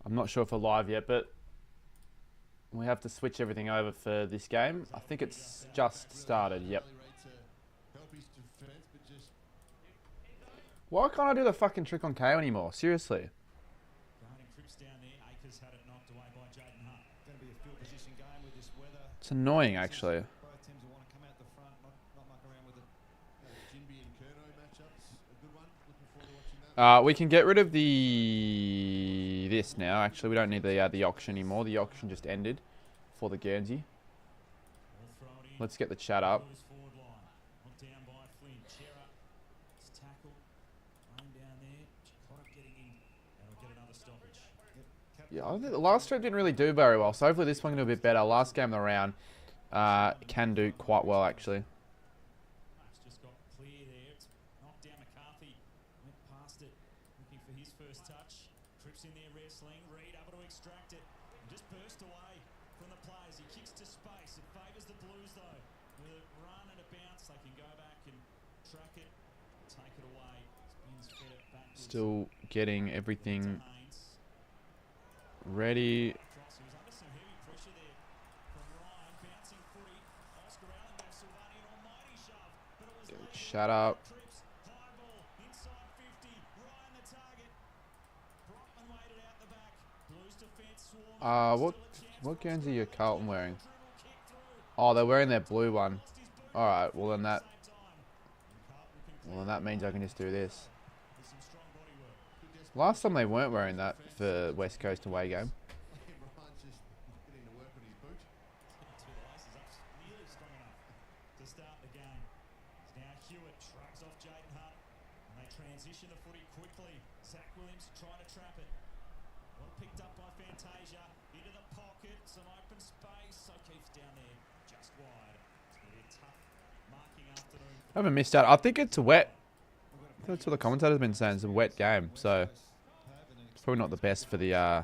I'm not sure if we're live yet, but we have to switch everything over for this game. I think it's just started, yep. Why can't I do the fucking trick on KO anymore? Seriously. It's annoying, actually. We can get rid of this now. Actually, we don't need the auction anymore. The auction just ended for the Guernsey. Let's get the chat up. Yeah, I think the last stream didn't really do very well, so hopefully this one can do a bit better. Last game of the round can do quite well, actually. Still getting everything ready. Shut up. What Guernsey are Carlton wearing? Oh, they're wearing their blue one. Alright, well then that means I can just do this. Last time they weren't wearing that for West Coast away game. I haven't missed out. I think it's wet. That's what the commentators have been saying. It's a wet game, so it's probably not the best for the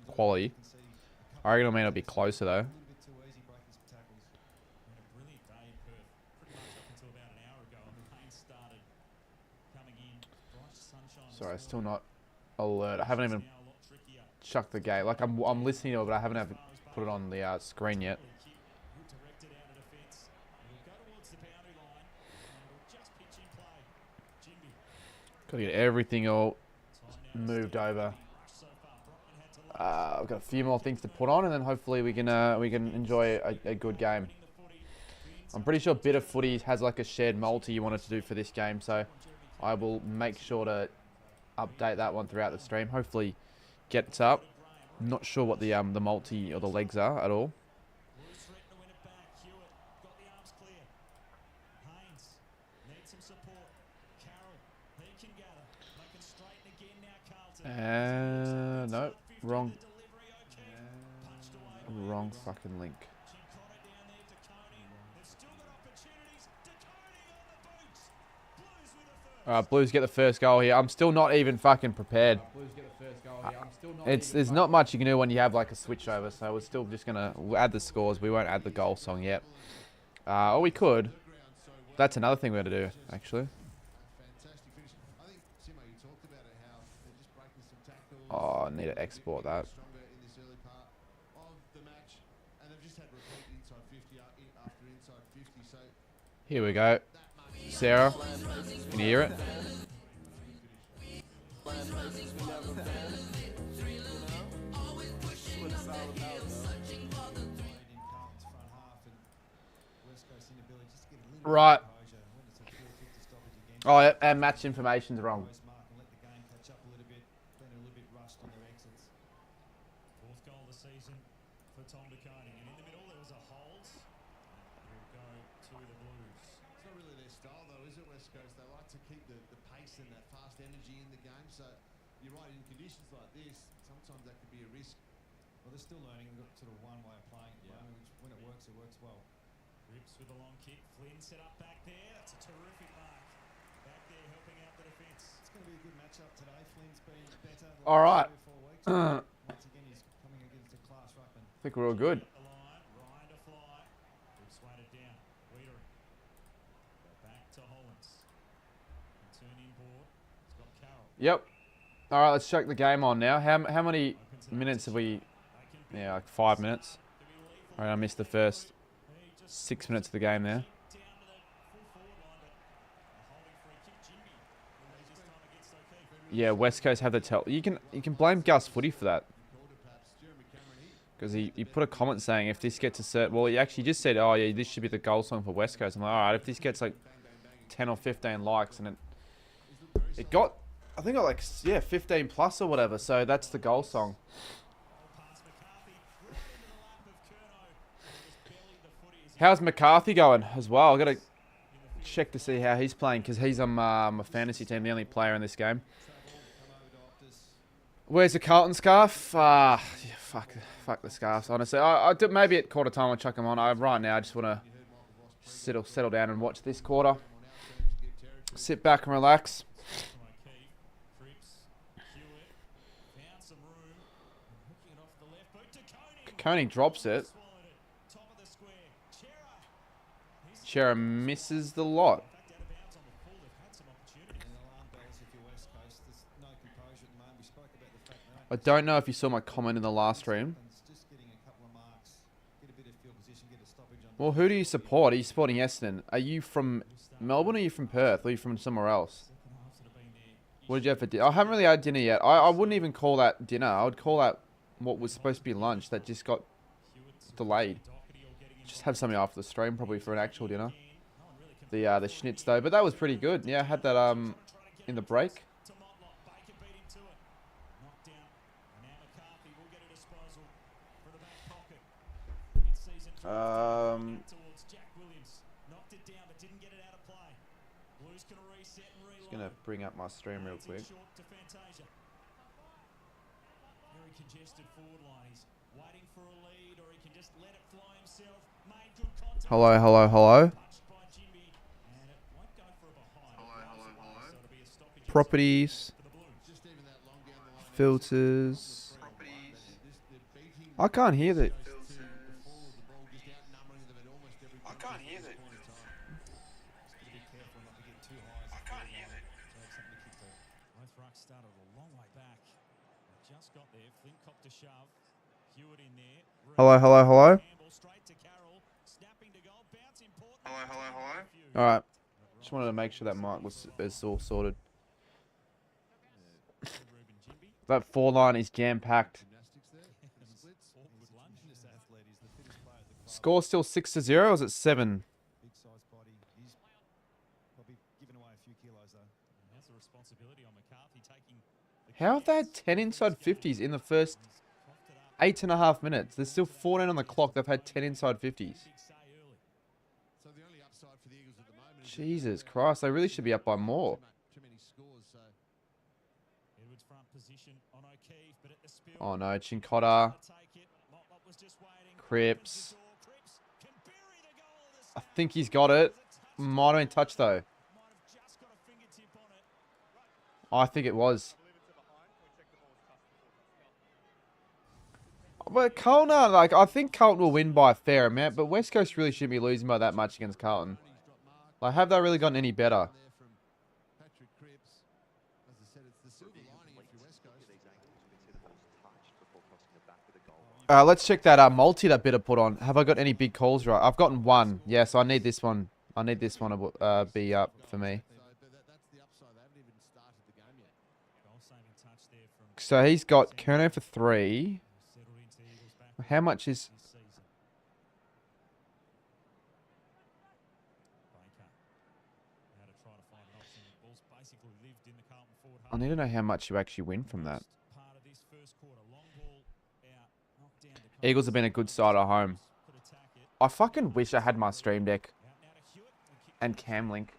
quality. I reckon it'll be closer though. Sorry, still not alert. I haven't even chucked the gate. Like I'm listening to it, but I haven't put it on the screen yet. Gotta get everything all moved over. I've got a few more things to put on, and then hopefully we can enjoy a good game. I'm pretty sure Bit of Footy has like a shared multi you wanted to do for this game, so I will make sure to update that one throughout the stream. Hopefully, gets up. I'm not sure what the multi or the legs are at all. No, wrong fucking link. Alright, Blues get the first goal here. I'm still not even fucking prepared. There's not much you can do when you have like a switch over, so we're still just gonna add the scores. We won't add the goal song yet. Or we could. That's another thing we're gonna do, actually. Oh, I need to export that. Here we go. Sarah, can you hear it? Right. Oh, and match information's wrong. All right. I think we're all good. Yep. All right, let's check the game on now. How many minutes have we? Yeah, like 5 minutes. All right, I missed the first 6 minutes of the game there. Yeah, West Coast have the tell. You can blame Gus Footy for that. Because he put a comment saying if this gets a certain... Well, he actually just said, oh, yeah, this should be the goal song for West Coast. I'm like, all right, if this gets like 10 or 15 likes, and it got... I think got like, yeah, 15 plus or whatever. So that's the goal song. How's McCarthy going as well? I've got to check to see how he's playing because he's on my fantasy team, the only player in this game. Where's the Carlton scarf? Yeah, fuck the scarves, honestly. I do, maybe at quarter time I'll chuck them on. Right now I just want to settle down and watch this quarter. Sit back and relax. Coney drops it. Chera misses the lot. I don't know if you saw my comment in the last stream. Well, who do you support? Are you supporting Essendon? Are you from Melbourne or are you from Perth? Or are you from somewhere else? What did you have for dinner? I haven't really had dinner yet. I wouldn't even call that dinner. I would call that what was supposed to be lunch that just got delayed. Just have something after the stream probably for an actual dinner. The schnitz though. But that was pretty good. Yeah, I had that in the break. Just gonna bring up my stream real quick. Hello, hello, hello. Properties. Filters. I can't hear that. Hello, hello, hello. Alright. Just wanted to make sure that mic is all sorted. That 4 line is jam-packed. Score still 6-0 or is it 7? How have they had 10 inside 50s in the first 8.5 minutes? There's still 14 on the clock. They've had 10 inside 50s. Jesus Christ, they really should be up by more. Oh no, Chincotta. Cripps. I think he's got it. Might have been touched though. I think it was. But Carlton, like, I think Carlton will win by a fair amount, but West Coast really shouldn't be losing by that much against Carlton. Like, have they really gotten any better? Let's check that multi that Bitter put on. Have I got any big calls right? I've gotten one. Yeah, so I need this one. I need this one to be up for me. So he's got Kerno for 3. How much is... I need to know how much you actually win from that. Eagles have been a good side at home. I fucking wish I had my stream deck and cam link.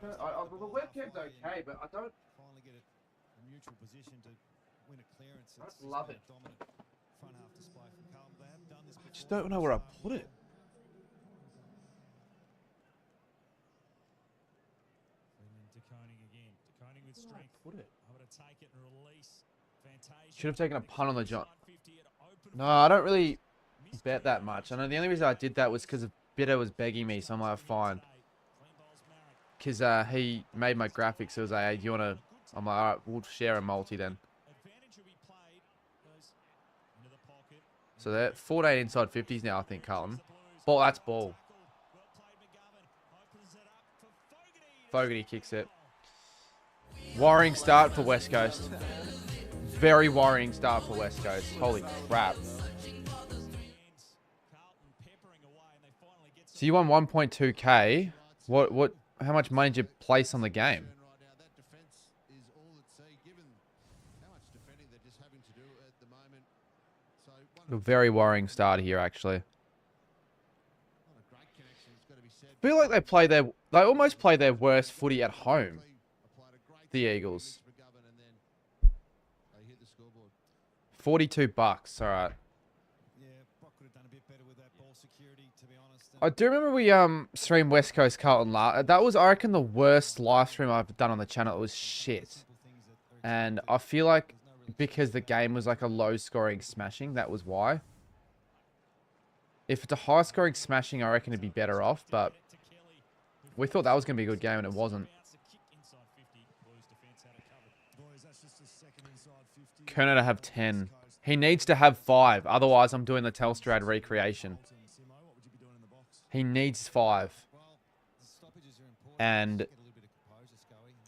The webcam's okay, but I don't love it. I just don't know where I put it. Should have taken a punt on the jump. No, I don't really bet that much. I know the only reason I did that was because Bitter was begging me, so I'm like, fine. because he made my graphics. It was like, hey, do you want to... I'm like, all right, we'll share a multi then. So they're 14 inside 50s now, I think, Carlton. Ball, that's ball. Fogarty kicks it. Worrying start for West Coast. Very worrying start for West Coast. Holy crap. So you won 1.2k. How much money did you place on the game? A very worrying start here, actually. I feel like they almost play their worst footy at home. The Eagles. $42. All right. I do remember we streamed West Coast Carlton last. That was, I reckon, the worst live stream I've done on the channel. It was shit. And I feel like because the game was like a low-scoring smashing, that was why. If it's a high-scoring smashing, I reckon it'd be better off, but we thought that was going to be a good game, and it wasn't. Kerner to have 10. He needs to have 5, otherwise I'm doing the Telstra ad recreation. He needs 5. And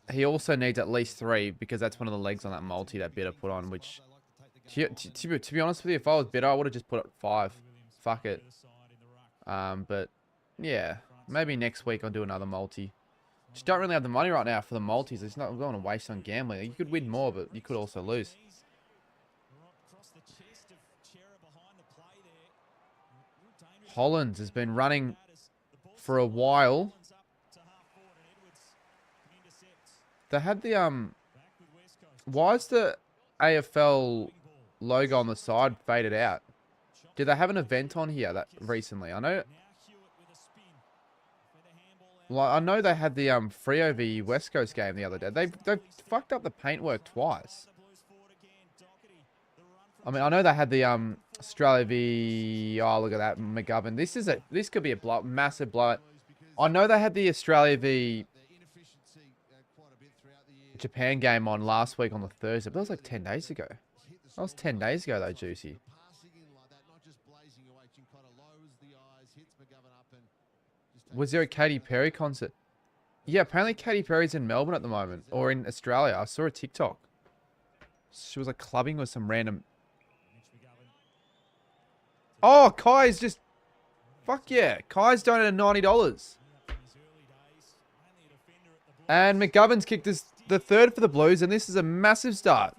he also needs at least 3, because that's one of the legs on that multi that Bitter put on, which, to be honest with you, if I was Bitter, I would have just put it 5. Fuck it. But, yeah, maybe next week I'll do another multi. Just don't really have the money right now for the multis. It's not going to waste on gambling. You could win more, but you could also lose. Hollands has been running for a while. They had the why is the AFL logo on the side faded out? Did they have an event on here that recently? I know. Well, I know they had the Freo v West Coast game the other day. They've fucked up the paintwork twice. I mean, I know they had the Australia v... Oh, look at that, McGovern. This could be a massive blowout. I know they had the Australia v Japan game on last week on the Thursday, but that was like 10 days ago. That was 10 days ago, though, Juicy. Was there a Katy Perry concert? Yeah, apparently Katy Perry's in Melbourne at the moment, or in Australia. I saw a TikTok. She was like clubbing with some random... Oh, Kai's just... Fuck yeah. Kai's donated $90. And McGovern's kicked the third for the Blues, and this is a massive start.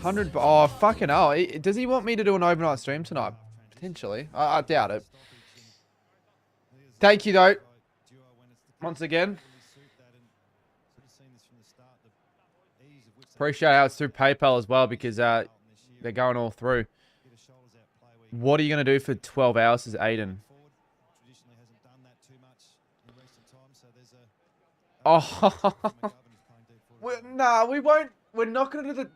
100... Oh, fucking hell. Does he want me to do an overnight stream tonight? Potentially. I doubt it. Thank you, though. Once again. Appreciate how it's through PayPal as well, because they're going all through. What are you going to do for 12 hours, says Aiden? Oh. Nah, we won't. We're not going to do the...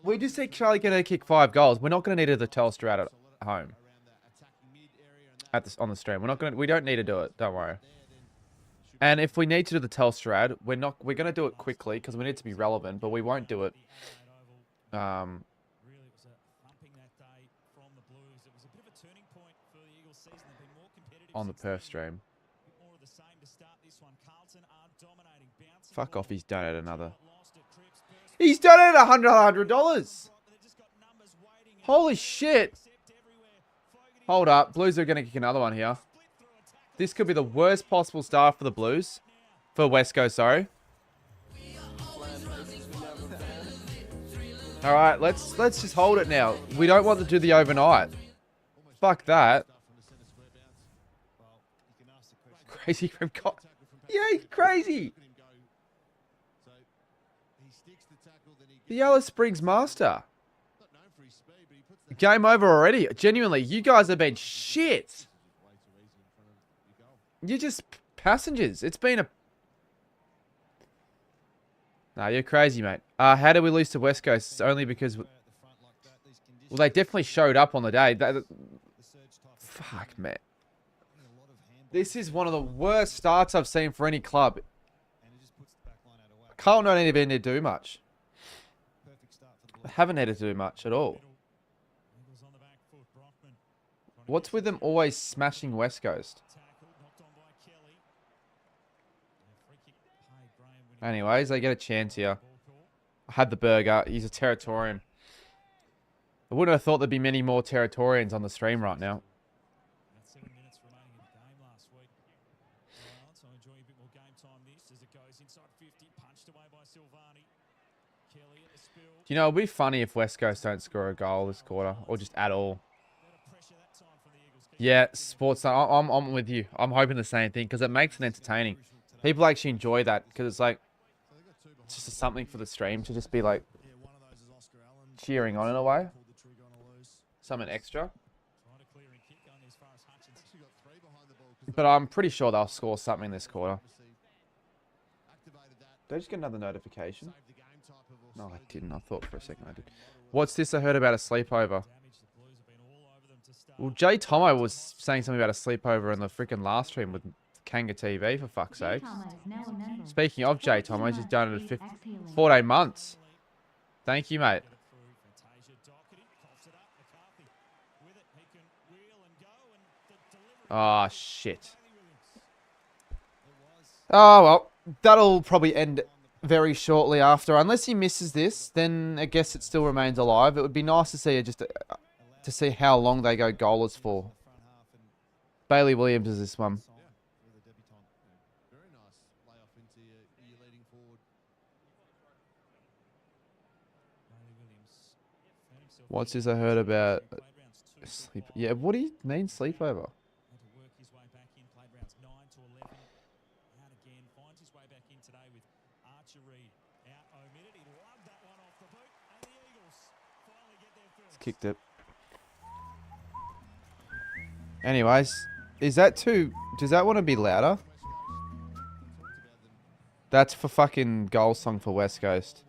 We just see Charlie going to kick 5 goals. We're not going to need the Telstra at home. On the stream. We don't need to do it. Don't worry. And if we need to do the Telstra ad, we're going to do it quickly because we need to be relevant, but we won't do it. On the Perth stream. Fuck off, he's donated another. He's donated $100. Holy shit. Hold up. Blues are going to kick another one here. This could be the worst possible start for the Blues. For West Coast, sorry. Alright, let's just hold it now. We don't want to do the overnight. Fuck that. Crazy from... Yeah, he's crazy. The Alice Springs Master. Game over already. Genuinely, you guys have been shit. You're just passengers. It's been a... Nah, you're crazy, mate. How did we lose to West Coast? It's only because... Well, they definitely showed up on the day. Fuck, man. This is one of the worst starts I've seen for any club. Carlton don't even need to do much. They haven't had to do much at all. What's with them always smashing West Coast? Anyways, they get a chance here. I had the burger. He's a Territorian. I wouldn't have thought there'd be many more Territorians on the stream right now. You know, it'd be funny if West Coast don't score a goal this quarter, or just at all. Yeah, sports. I'm with you. I'm hoping the same thing because it makes it entertaining. People actually enjoy that because it's like it's just something for the stream to just be like cheering on in a way. Something extra. But I'm pretty sure they'll score something this quarter. Did I just get another notification? No, I didn't. I thought for a second I did. What's this I heard about a sleepover? Well, Jay Tomo was saying something about a sleepover in the freaking last stream with Kanga TV, for fuck's sake. Speaking of Jay Tomo, he's just done it at 14 months. Thank you, mate. Oh, shit. Oh, well. That'll probably end very shortly after. Unless he misses this, then I guess it still remains alive. It would be nice to see it just to see how long they go goalless for. Bailey Williams is this one. What's this I heard about? Sleep? Yeah, what do you mean sleepover? It's kicked it. Anyways, is that too... Does that want to be louder? That's for fucking goal song for West Coast.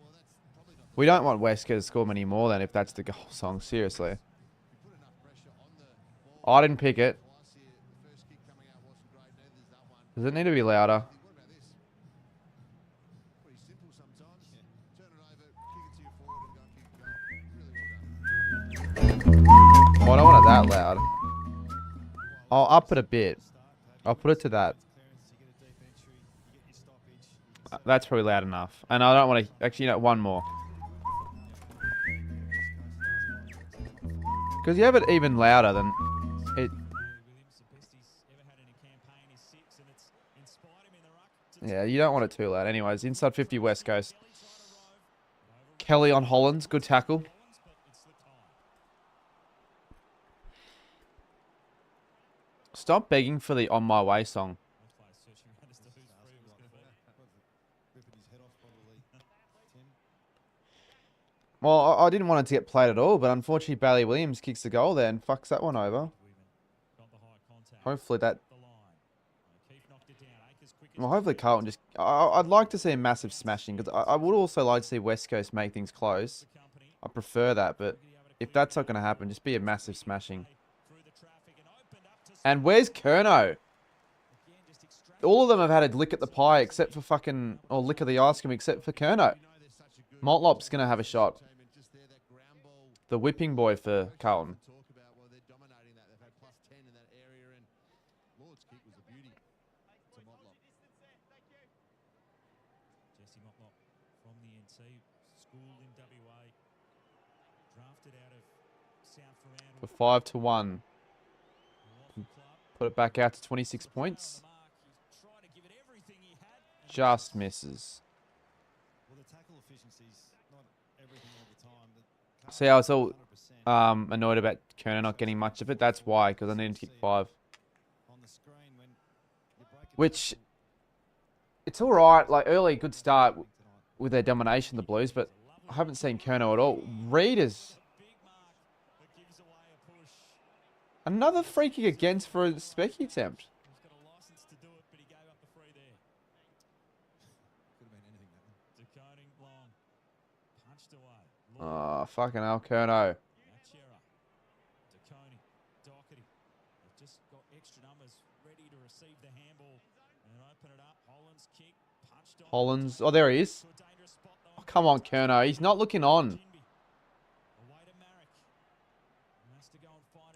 We don't want West Coast to score many more than if that's the goal song. Seriously. I didn't pick it. Does it need to be louder? Oh, I don't want it that loud. I'll up it a bit. I'll put it to that. That's probably loud enough. And I don't want to... Actually, you know, one more. Because you have it even louder than it... Yeah, you don't want it too loud. Anyways, inside 50 West Coast. Kelly on Hollands. Good tackle. Stop begging for the On My Way song. Well, I didn't want it to get played at all, but unfortunately Bailey Williams kicks the goal there and fucks that one over. Hopefully that... Well, hopefully Carlton just... I'd like to see a massive smashing, because I would also like to see West Coast make things close. I prefer that, but if that's not going to happen, just be a massive smashing. And where's Kerno? All of them have had a lick at the pie except for fucking... Or lick of the ice cream except for Kerno. Motlop's going to have a shot. The whipping boy for Carlton. For 5-1. Put it back out to 26 points. Just misses. See, I was all annoyed about Kerner not getting much of it. That's why, because I needed to kick 5. Which, it's all right. Like, early, good start with their domination, the Blues, but I haven't seen Kerner at all. Reed is... Another free kick against for a specky attempt. Oh, fucking hell, Kerno. just got extra numbers ready to receive the handball and open it up. Holland's kick punched on. Hollins. Oh, there he is. Oh, come on, Kerno. He's not looking on.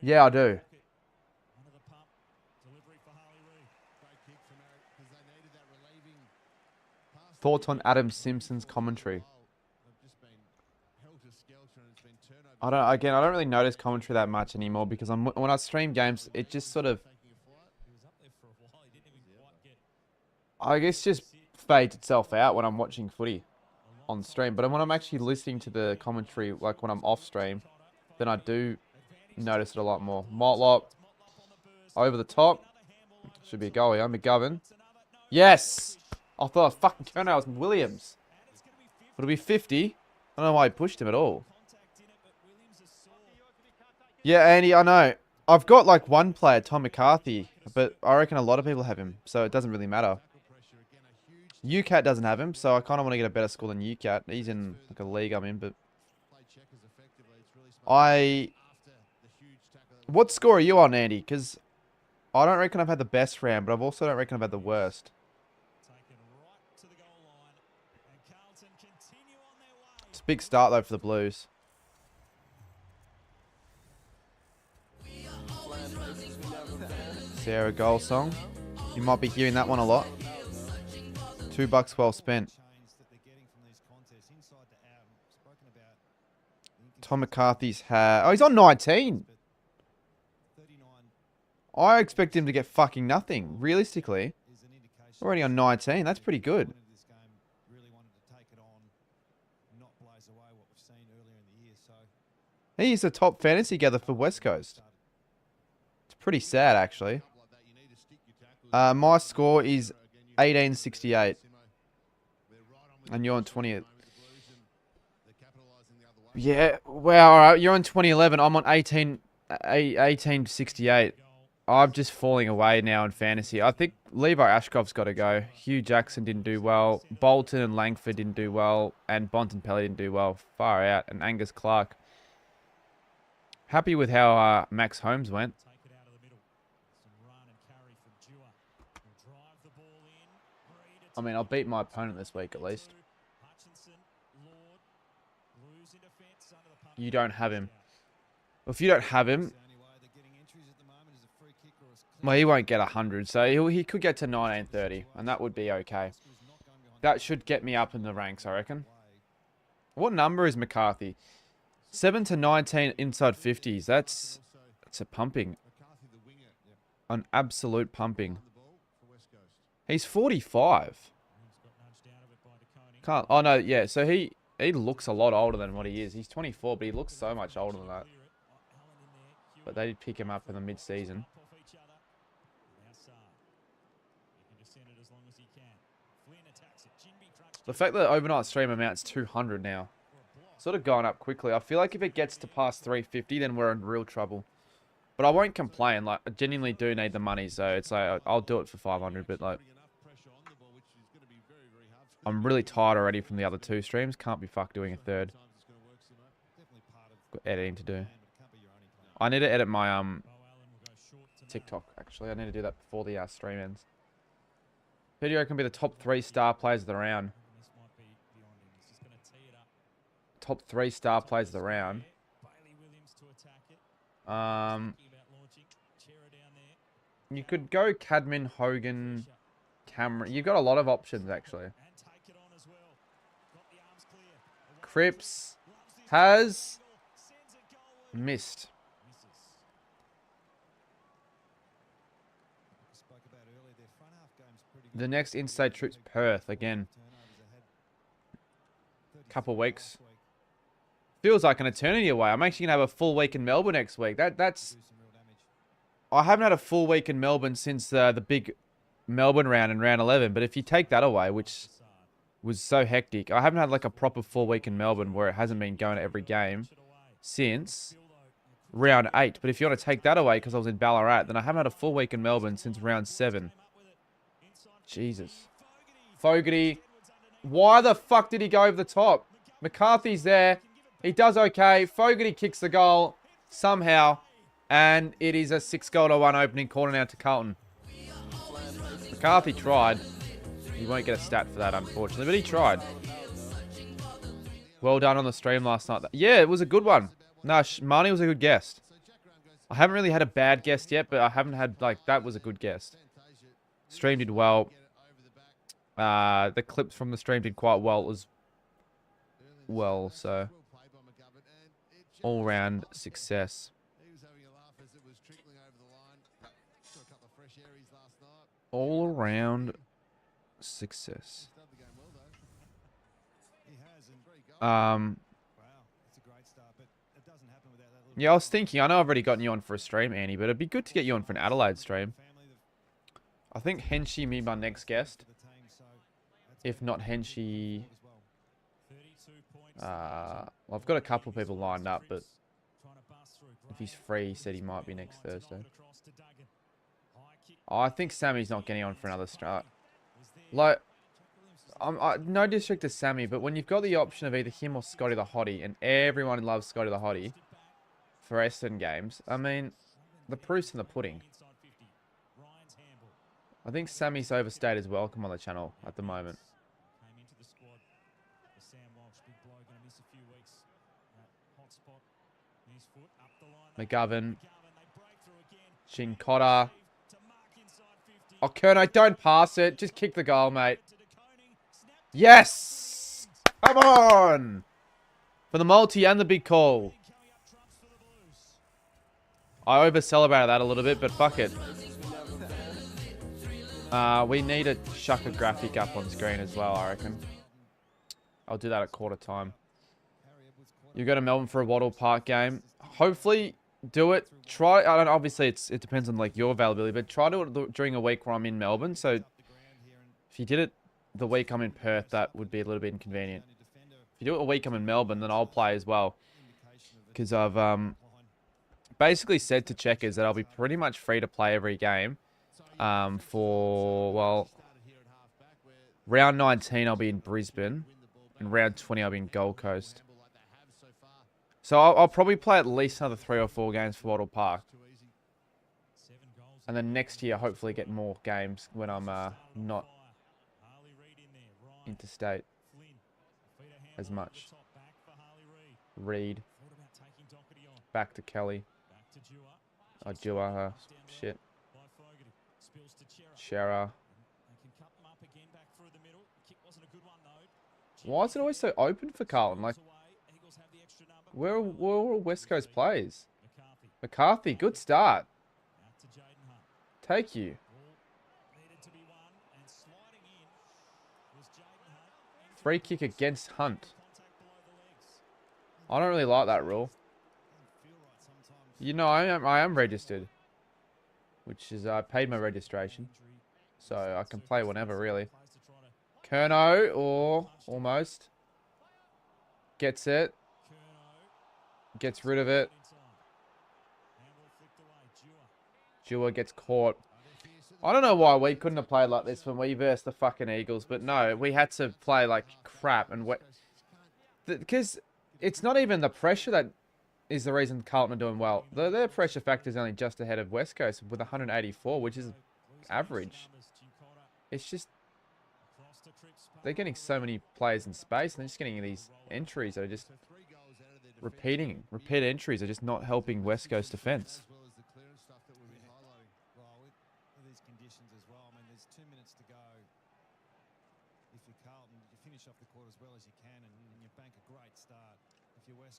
Yeah, I do. Thoughts on Adam Simpson's commentary? I don't really notice commentary that much anymore because when I stream games, it just sort of, I guess, just fades itself out when I'm watching footy on stream. But when I'm actually listening to the commentary, like when I'm off stream, then I do notice it a lot more. Motlop over the top. Should be a goal here. McGovern. Yes! I thought fucking Kerno was Williams. It'll be 50. I don't know why he pushed him at all. Yeah, Andy, I know. I've got like one player, Tom McCarthy, but I reckon a lot of people have him, so it doesn't really matter. UCAT doesn't have him, so I kind of want to get a better score than UCAT. He's in like a league I'm in, but what score are you on, Andy? Because I don't reckon I've had the best round, but I also don't reckon I've had the worst. It's a big start though for the Blues. Sarah goal song. You might be hearing that one a lot. $2 well spent. Tom McCarthy's had... Oh, he's on 19. I expect him to get fucking nothing. Realistically. Already on 19. That's pretty good. He's the top fantasy gather for West Coast. It's pretty sad, actually. My score is 1868. And you're on 20th. Yeah, well, alright. You're on 2011. I'm on 1868. I'm just falling away now in fantasy. I think Levi Ashcroft's got to go. Hugh Jackson didn't do well. Bolton and Langford didn't do well. And Bontempelli didn't do well. Far out. And Angus Clark. Happy with how Max Holmes went. I mean, I'll beat my opponent this week at least. You don't have him. If you don't have him, well, he won't get 100, so he could get to 1930, and that would be okay. That should get me up in the ranks, I reckon. What number is McCarthy? 7 to 19 inside 50s. That's a pumping. An absolute pumping. He's 45. Can't. Oh no, yeah. So he looks a lot older than what he is. He's 24, but he looks so much older than that. But they did pick him up in the mid-season. The fact that overnight stream amount's 200 now. Sort of going up quickly. I feel like if it gets to past 350, then we're in real trouble. But I won't complain. Like, I genuinely do need the money, so it's like I'll do it for 500. But like, I'm really tired already from the other two streams. Can't be fucked doing a third. Got editing to do. I need to edit my TikTok. Actually, I need to do that before the stream ends. Who do you reckon be the top 3 star players of the round? Top 3 star players of the round. You could go Cadman, Hogan, Cameron. You've got a lot of options, actually. Cripps has missed. The next in-state trip's Perth again. Couple weeks. Feels like an eternity away. I'm actually gonna have a full week in Melbourne next week. That's. I haven't had a full week in Melbourne since the big Melbourne round in round 11. But if you take that away, which was so hectic, I haven't had like a proper full week in Melbourne where it hasn't been going to every game since round 8. But if you want to take that away because I was in Ballarat, then I haven't had a full week in Melbourne since round 7. Jesus. Fogarty. Why the fuck did he go over the top? McCarthy's there. He does okay. Fogarty kicks the goal somehow. And it is a 6-1 opening corner now to Carlton. McCarthy tried. He won't get a stat for that, unfortunately, but he tried. Well done on the stream last night. Yeah, it was a good one. No, Marnie was a good guest. I haven't really had a bad guest yet, but I haven't had, like, that was a good guest. Stream did well. The clips from the stream did quite well as well, so all-round success. All-around success. Yeah, I was thinking, I know I've already gotten you on for a stream, Annie, but it'd be good to get you on for an Adelaide stream. I think Henshey be my next guest. If not Henshey... well, I've got a couple of people lined up, but if he's free, he said he might be next Thursday. Oh, I think Sammy's not getting on for another start. Like, no disrespect to Sammy, but when you've got the option of either him or Scotty the Hottie, and everyone loves Scotty the Hottie for Essendon games, I mean, the proof's in the pudding. I think Sammy's overstayed his welcome on the channel at the moment. McGovern. Chincotta. Oh, Kerno, don't pass it. Just kick the goal, mate. Yes! Come on! For the multi and the big call. I over-celebrated that a little bit, but fuck it. We need to chuck a graphic up on screen as well, I reckon. I'll do that at quarter time. You go to Melbourne for a Waddle Park game. Hopefully, do it. Try. I don't. Obviously, it depends on like your availability, but try to do it during a week where I'm in Melbourne. So, if you did it the week I'm in Perth, that would be a little bit inconvenient. If you do it a week I'm in Melbourne, then I'll play as well. Because I've basically said to checkers that I'll be pretty much free to play every game. For well, round 19 I'll be in Brisbane, and round 20 I'll be in Gold Coast. So I'll probably play at least another 3 or 4 games for Waddle Park. And then next year, hopefully get more games when I'm not interstate as much. Reed. Back to Kelly. Oh, Dua. Shit. Shara. Why is it always so open for Carlton? Like, where are all West Coast players? McCarthy, good start. Take you. Free kick against Hunt. I don't really like that rule. You know, I am registered. Which is, I paid my registration. So I can play whenever, really. Kerno, or almost. Gets it. Gets rid of it. Dua gets caught. I don't know why we couldn't have played like this when we versed the fucking Eagles, but no, we had to play like crap. And because it's not even the pressure that is the reason Carlton are doing well. Their pressure factor is only just ahead of West Coast with 184, which is average. It's just they're getting so many players in space, and they're just getting these entries that are just repeat entries are just not helping West Coast defence.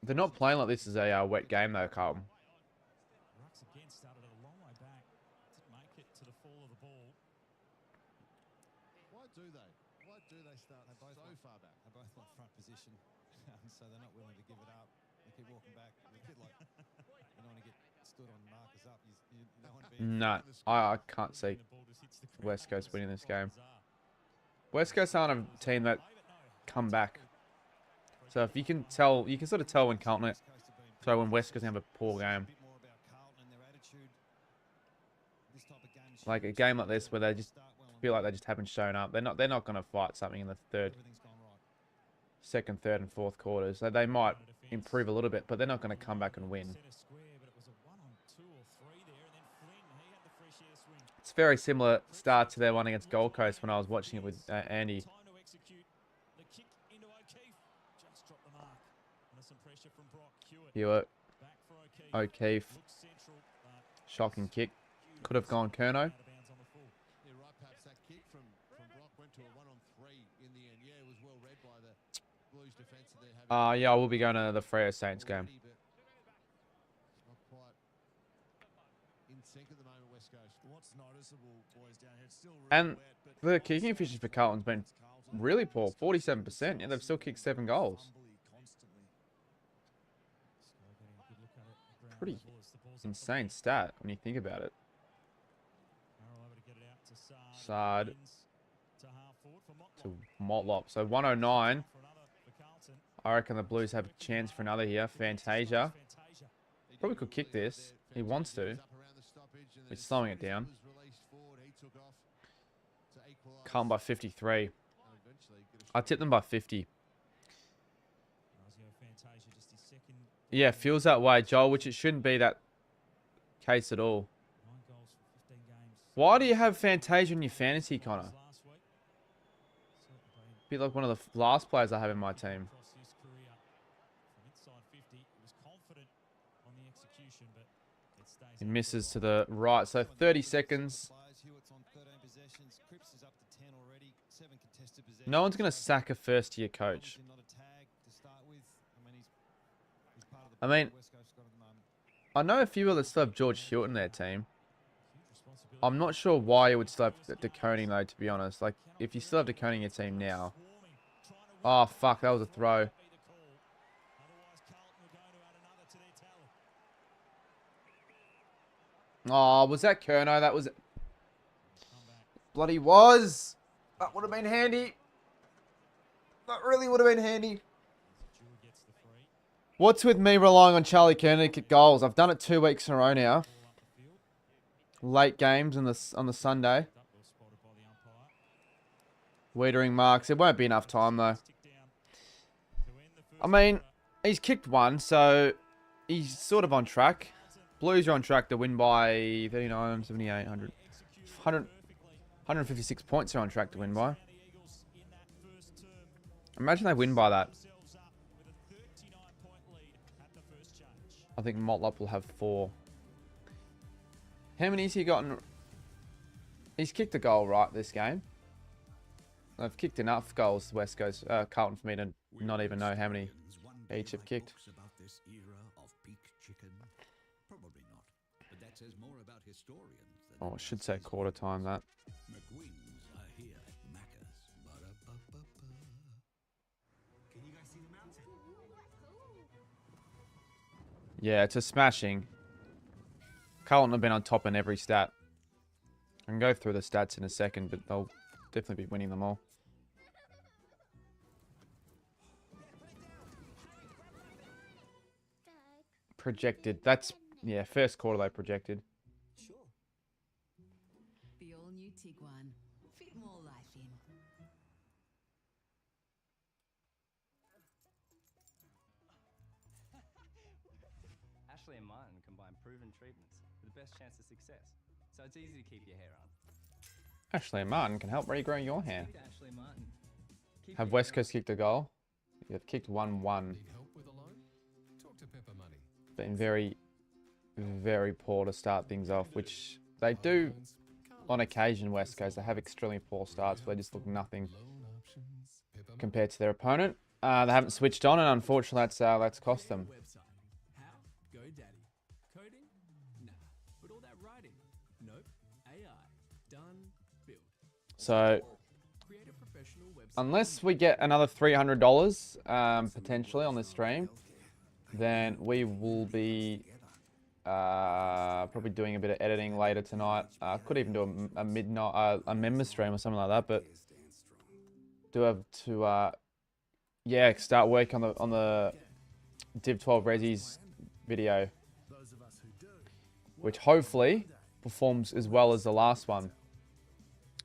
They're not playing like this is a wet game though, Carlton. Why do they start so far back? They both want front position, so they're not willing to give it up. They keep walking back. A bit like you don't want to get stood on markers up. You don't want to be. No, I can't see West Coast winning this game. West Coast aren't a team that come back. So if you can tell, you can sort of tell when Carlton, so when West Coast have a poor game. Like a game like this where they just feel like they just haven't shown up. They're not going to fight something in the second, third, and fourth quarters. So they might improve a little bit, but they're not going to come back and win. It's very similar start to their one against Gold Coast when I was watching it with Andy. Time to execute the kick into O'Keefe. Just dropped the mark. Under some pressure from Brock. Hewitt. Back for O'Keefe. O'Keefe. Looks central, but Shocking kick. Could have gone Kerno. out of bounds on the full. Yeah, right. Perhaps that kick from Brock went to a 1-on-3 in the end. Yeah, it was well read by the Blues defence. Yeah, I will be going to the Freo Saints game. Not quite in sync at the moment, West Coast. What's noticeable, boys, down here, it's still really And wet, but the kicking efficiency for Carlton's been really poor. 47%. Yeah, they've still kicked 7 goals. Pretty insane stat when you think about it. Sard to Motlop. So 109. I reckon the Blues have a chance for another here. Fantasia. Probably could kick this. He wants to. He's slowing it down. Come by 53. I tipped them by 50. Yeah, feels that way, Joel, which it shouldn't be that case at all. Why do you have Fantasia in your fantasy, Connor? Be like one of the last players I have in my team. He misses to the right, so 30 seconds. No one's going to sack a first-year coach. I mean, I know a few others still have George Hewitt in their team. I'm not sure why you would still have DeConing, though, to be honest. Like, if you still have DeConing in your team now. Oh, fuck, that was a throw. Oh, was that Kerno? That was... Bloody was! That would have been handy. That really would have been handy. What's with me relying on Charlie Kerno to kick goals? I've done it 2 weeks in a row now. Late games on the Sunday. Wiedering marks. It won't be enough time, though. I mean, he's kicked one, so he's sort of on track. Blues are on track to win by 39, 78, 100. 156 points are on track to win by. Imagine they win by that. I think Motlop will have 4. How many has he gotten? He's kicked a goal, right, this game. They've kicked enough goals, West Coast, Carlton, for me to not even know how many each have kicked. Oh, I should say quarter time, that. Yeah, it's a smashing. Carlton have been on top in every stat. I can go through the stats in a second, but they'll definitely be winning them all. Projected. That's, yeah, first quarter they projected. Sure. The all-new Tiguan. Fit more life in. Ashley and Martin combine proven treatments for the best chance of success, so it's easy to keep your hair on. Ashley and Martin can help regrow your hair. Speak to Ashley Martin. Keep Have your West hair Coast kicked a goal? They've kicked 1-1. Need help with a loan? Talk to Pepper Money. Been very, very poor to start things off, which they do on occasion, West Coast. They have extremely poor starts, but they just look nothing compared to their opponent. They haven't switched on, and unfortunately, that's cost them. How? Go Daddy. Coding? Nah. But all that writing? Nope. AI. Done. Built. So, Create a professional website. unless we get another $300 potentially on this stream, then we will be probably doing a bit of editing later tonight. Could even do a midnight a member stream or something like that, but do have to yeah, start work on the Div 12 Resi's video, which hopefully performs as well as the last one.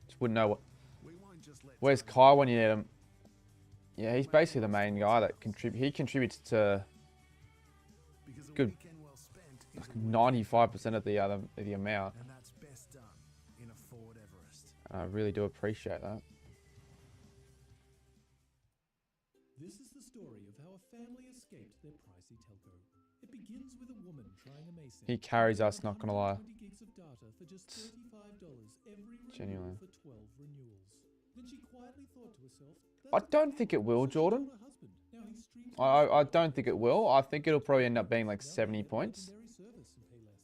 Just wouldn't know what. Where's Kai when you need him? Yeah, he's basically the main guy that he contributes to 95% of the amount. And that's best done in a Ford Everest. I really do appreciate that. This is the story of how a family escaped their pricey telco. It begins with a woman trying a Mason. He carries us, not gonna lie. 20 gigs of data for just $35 every renewal Genuine. for 12 renewals. Then she quietly thought to herself, I don't think it will, Jordan. her husband. Now he streams I don't think it will. I think it'll probably end up being like 70 points. legendary service and pay less.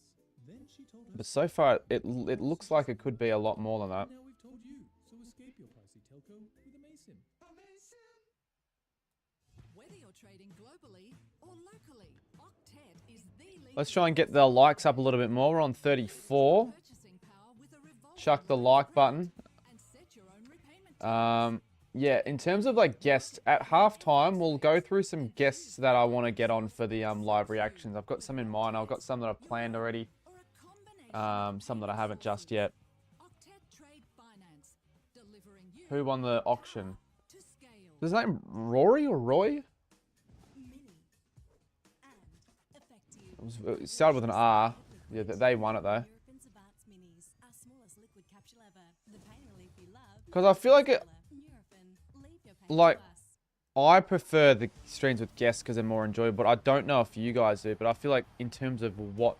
Then she told her But so far, it looks like it could be a lot more than that. now we've told you, so escape your pricey telco with a Mason. Whether you're trading globally or locally, Octet is the leading Let's try and get the likes up a little bit more. We're on 34. purchasing power with a revolving Chuck the like button. and set your own repayment. Yeah, in terms of like guests, at halftime, we'll go through some guests that I want to get on for the live reactions. I've got some in mind. I've got some that I've planned already. Or a combination Some that I haven't just yet. Octet Trade Finance, delivering you Who won the auction? to scale. Is his name Rory or Roy? Mini and effective. It started with an R. Yeah, they won it though. Nurofen Savants Minis, our smallest liquid capsule ever. The pain relief you love. Because I feel like it. Nurofen, leave your pain Like- to us. I prefer the streams with guests because they're more enjoyable. But I don't know if you guys do. But I feel like in terms of what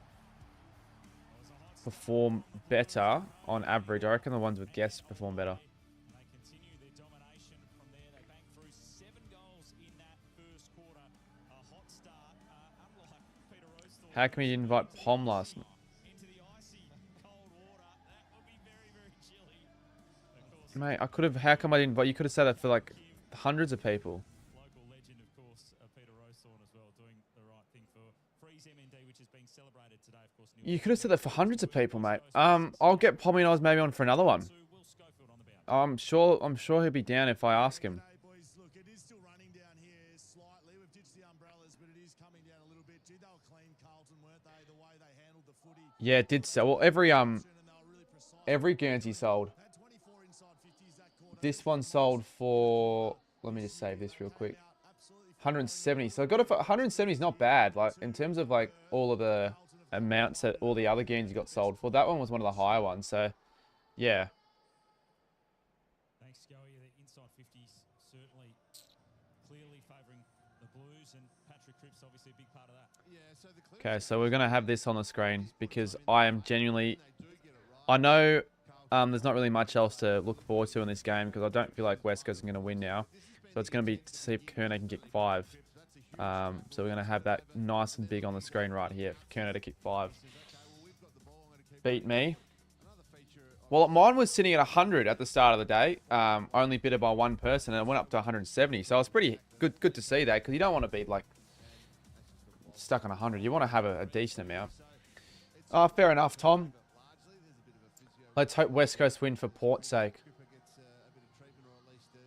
perform better on average, I reckon the ones with guests perform better. They continue their domination from there. They banked through 7 goals in that first quarter. A hot start, unlike Peter Rosethorpe. How come you didn't invite Pom last night? Into the icy cold water. That would be very, very chilly. Of course, Mate, I could have. How come I didn't invite? You could have said that for like hundreds of people. local legend, of course, Peter Rosethorpe as well, doing the right thing for Freeze MND, which is being celebrated today, of course. You could have said that for hundreds of people, mate. I'll get Pommy and Oz maybe on for another one. Will Schofield on the bounce. I'm sure he'll be down if I ask him. G'day, boys. Look, it is still running down here slightly. We've ditched the umbrellas, but it is coming down a little bit. Gee, they were clean, Carlton, weren't they? The way they handled the footy. Yeah, it did sell. Well, every And they were really precise. every Guernsey sold. Had 24 inside 50s that quarter. This one sold for. Let me just save this real quick. 170. So I got it for 170 is not bad. Like in terms of like all of the amounts that all the other Guernsey got sold for. That one was one of the higher ones. So yeah. Thanks, Scully. The inside 50s certainly clearly favouring the Blues, and Patrick Cripps obviously a big part of that. Yeah, so the Clippers Okay, so we're gonna have this on the screen because I am genuinely. I know there's not really much else to look forward to in this game because I don't feel like West Coast is going to win now. So it's going to be to see if Kerner can kick 5. So we're going to have that nice and big on the screen right here for Kerner to kick 5. Beat me. Well, mine was sitting at 100 at the start of the day, only bidder by one person, and it went up to 170. So it's pretty good to see that because you don't want to be like stuck on 100. You want to have a decent amount. Oh, fair enough, Tom. Let's hope West Coast win for Port's sake.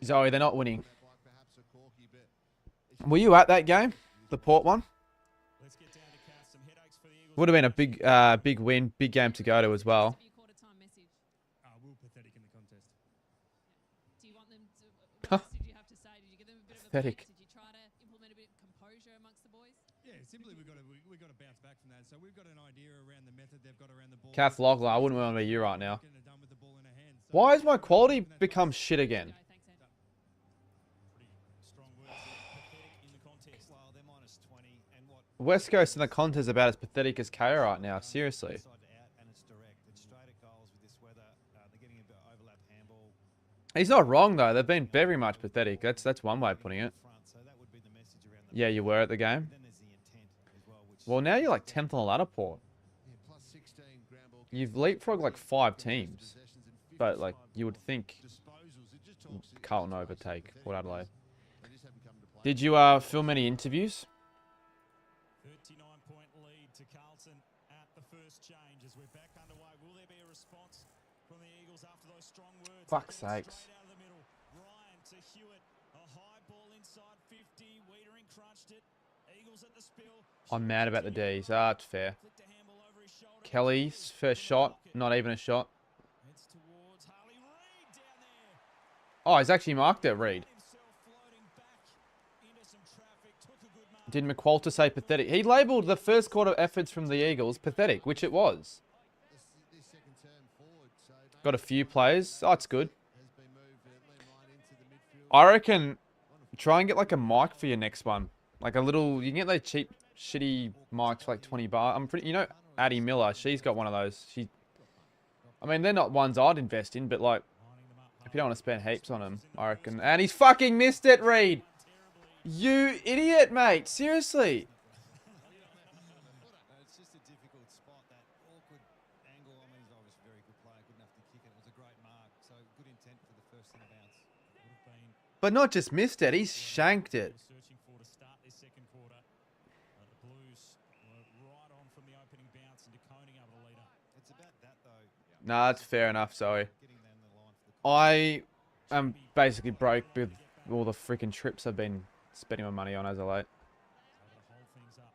Zoe, they're not winning. Were you at that game? The Port one? Let's get down to count some headaches for the Eagles. Would have been a big win, big game to go to as well. Will pathetic in the contest. Do you want them to? What else did you have to say? Did you give them a bit Pathetic. of a break? Did you try to implement a bit of composure amongst the boys? Yeah, simply we've got to bounce back from that. So we've got an idea around the method they've got around the ball. Kath Logler, I wouldn't want to be you right now. Getting it done with the ball in their hands. So Why has my quality become shit again? No, thanks, Ed. Pretty strong words there. Pathetic in the contest. well, they're minus 20, and what West Coast in the contest is about as pathetic as KO right now. Seriously. inside to out, and it's direct. It's straight at goals with this weather. They're getting a bit of overlap handball He's not wrong though. They've been very much pathetic. That's one way of putting it. front. So that would be the message around the. Yeah, you were at the game. Then there's the intent as well, which Well, now you're like 10th on the ladder, Port. Yeah, plus 16 ground ball You've leapfrogged like 5 teams. possessions and But like 55 you would think disposals. It just talks to Carlton it's overtake pathetic Port Adelaide. They just haven't come to play. Did you film any interviews? 39-point lead to Carlton at the first change as we're back underway. Will there be a response from the Eagles after those strong words? Fuck's Ball sakes. Straight out of the middle. Ryan to Hewitt. A high ball inside 50. Wiedering crunched it. Eagles at the spill. I'm mad about the D's. It's fair. Flicked a handball over his shoulder. Kelly's first shot, not even a shot. It's towards Harley Reid down there. Oh, he's actually marked it, Reed. Himself floating back into some traffic. Took a good mark. Did McQualter say pathetic? He labelled the first quarter efforts from the Eagles pathetic, which it was. Got a few plays. Oh, it's good. I reckon try and get like a mic for your next one. Like a little, you can get those cheap, shitty mics for like 20 bucks. I'm pretty, you know, Addie Miller, she's got one of those. I mean, they're not ones I'd invest in, but like, if you don't want to spend heaps on them, I reckon. And he's fucking missed it, Reed. You idiot, mate. Seriously. It's just a difficult spot, that awkward angle. I mean, he's obviously a very good player, good enough to kick it. It was a great mark, so good intent for the first centre bounce. Would have been But not just missed it, he's shanked it. searching for to start this second quarter. The Blues were right on from the opening bounce and Koning able to lead up. It's about that, though. Nah, that's fair enough, Zoe. Getting down the line for the I am basically broke with all the freaking trips I've been spending my money on as of late. Able to hold things up.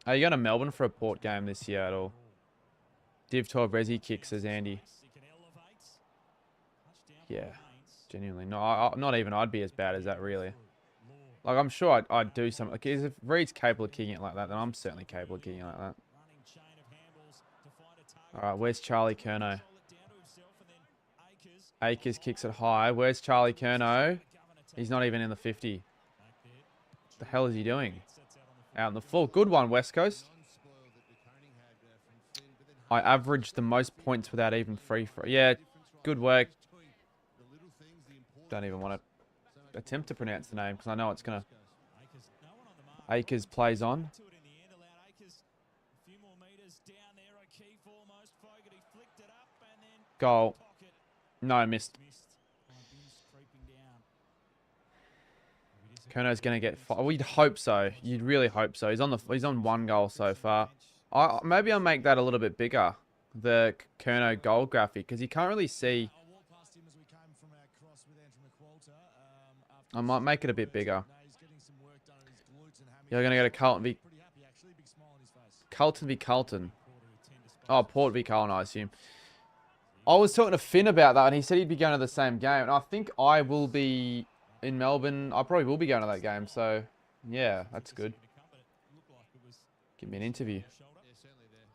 Are you going to Melbourne for a Port game this year at all? Div 12 Resi kick, says Andy. He can elevate. Touchdown Yeah, remains. genuinely. Not even I'd be as bad as that, really. Like, I'm sure I'd do something. Like, if Reed's capable of kicking it like that, then I'm certainly capable of kicking it like that. Running chain of handballs to find a target. All right, where's Charlie Curnow? Control it down to himself and then Akers. Akers kicks it high. Where's Charlie Curnow? He's not even in the 50. Back there. What the hell is he doing? Sets out on the Out in the full. Good one, West Coast. I averaged the most points without even free throw. Yeah, good work. Don't even want to attempt to pronounce the name because I know it's going to... Akers, no one on the mark. Akers plays on. To it in the end, allowed Akers a few more meters down there. O'Keefe almost. Fogarty flicked it up and then Goal. pocket No, missed. missed. Bins creeping down. Kernow's going to get... We'd hope so. You'd really hope so. He's on one goal so far. Maybe I'll make that a little bit bigger. The Kerno goal graphic. Because you can't really see... I walked past him as we came from our cross with Andrew McQualter. I might make it a bit bigger. No, he's getting some work done on his glutes and hammies. You're going to go to Carlton v... Pretty happy, actually. Big smile on his face. Carlton v Carlton. Oh, Port v Carlton, I assume. I was talking to Finn about that, and he said he'd be going to the same game. And I think I will be in Melbourne. I probably will be going to that game. So, yeah, that's good. Give me an interview.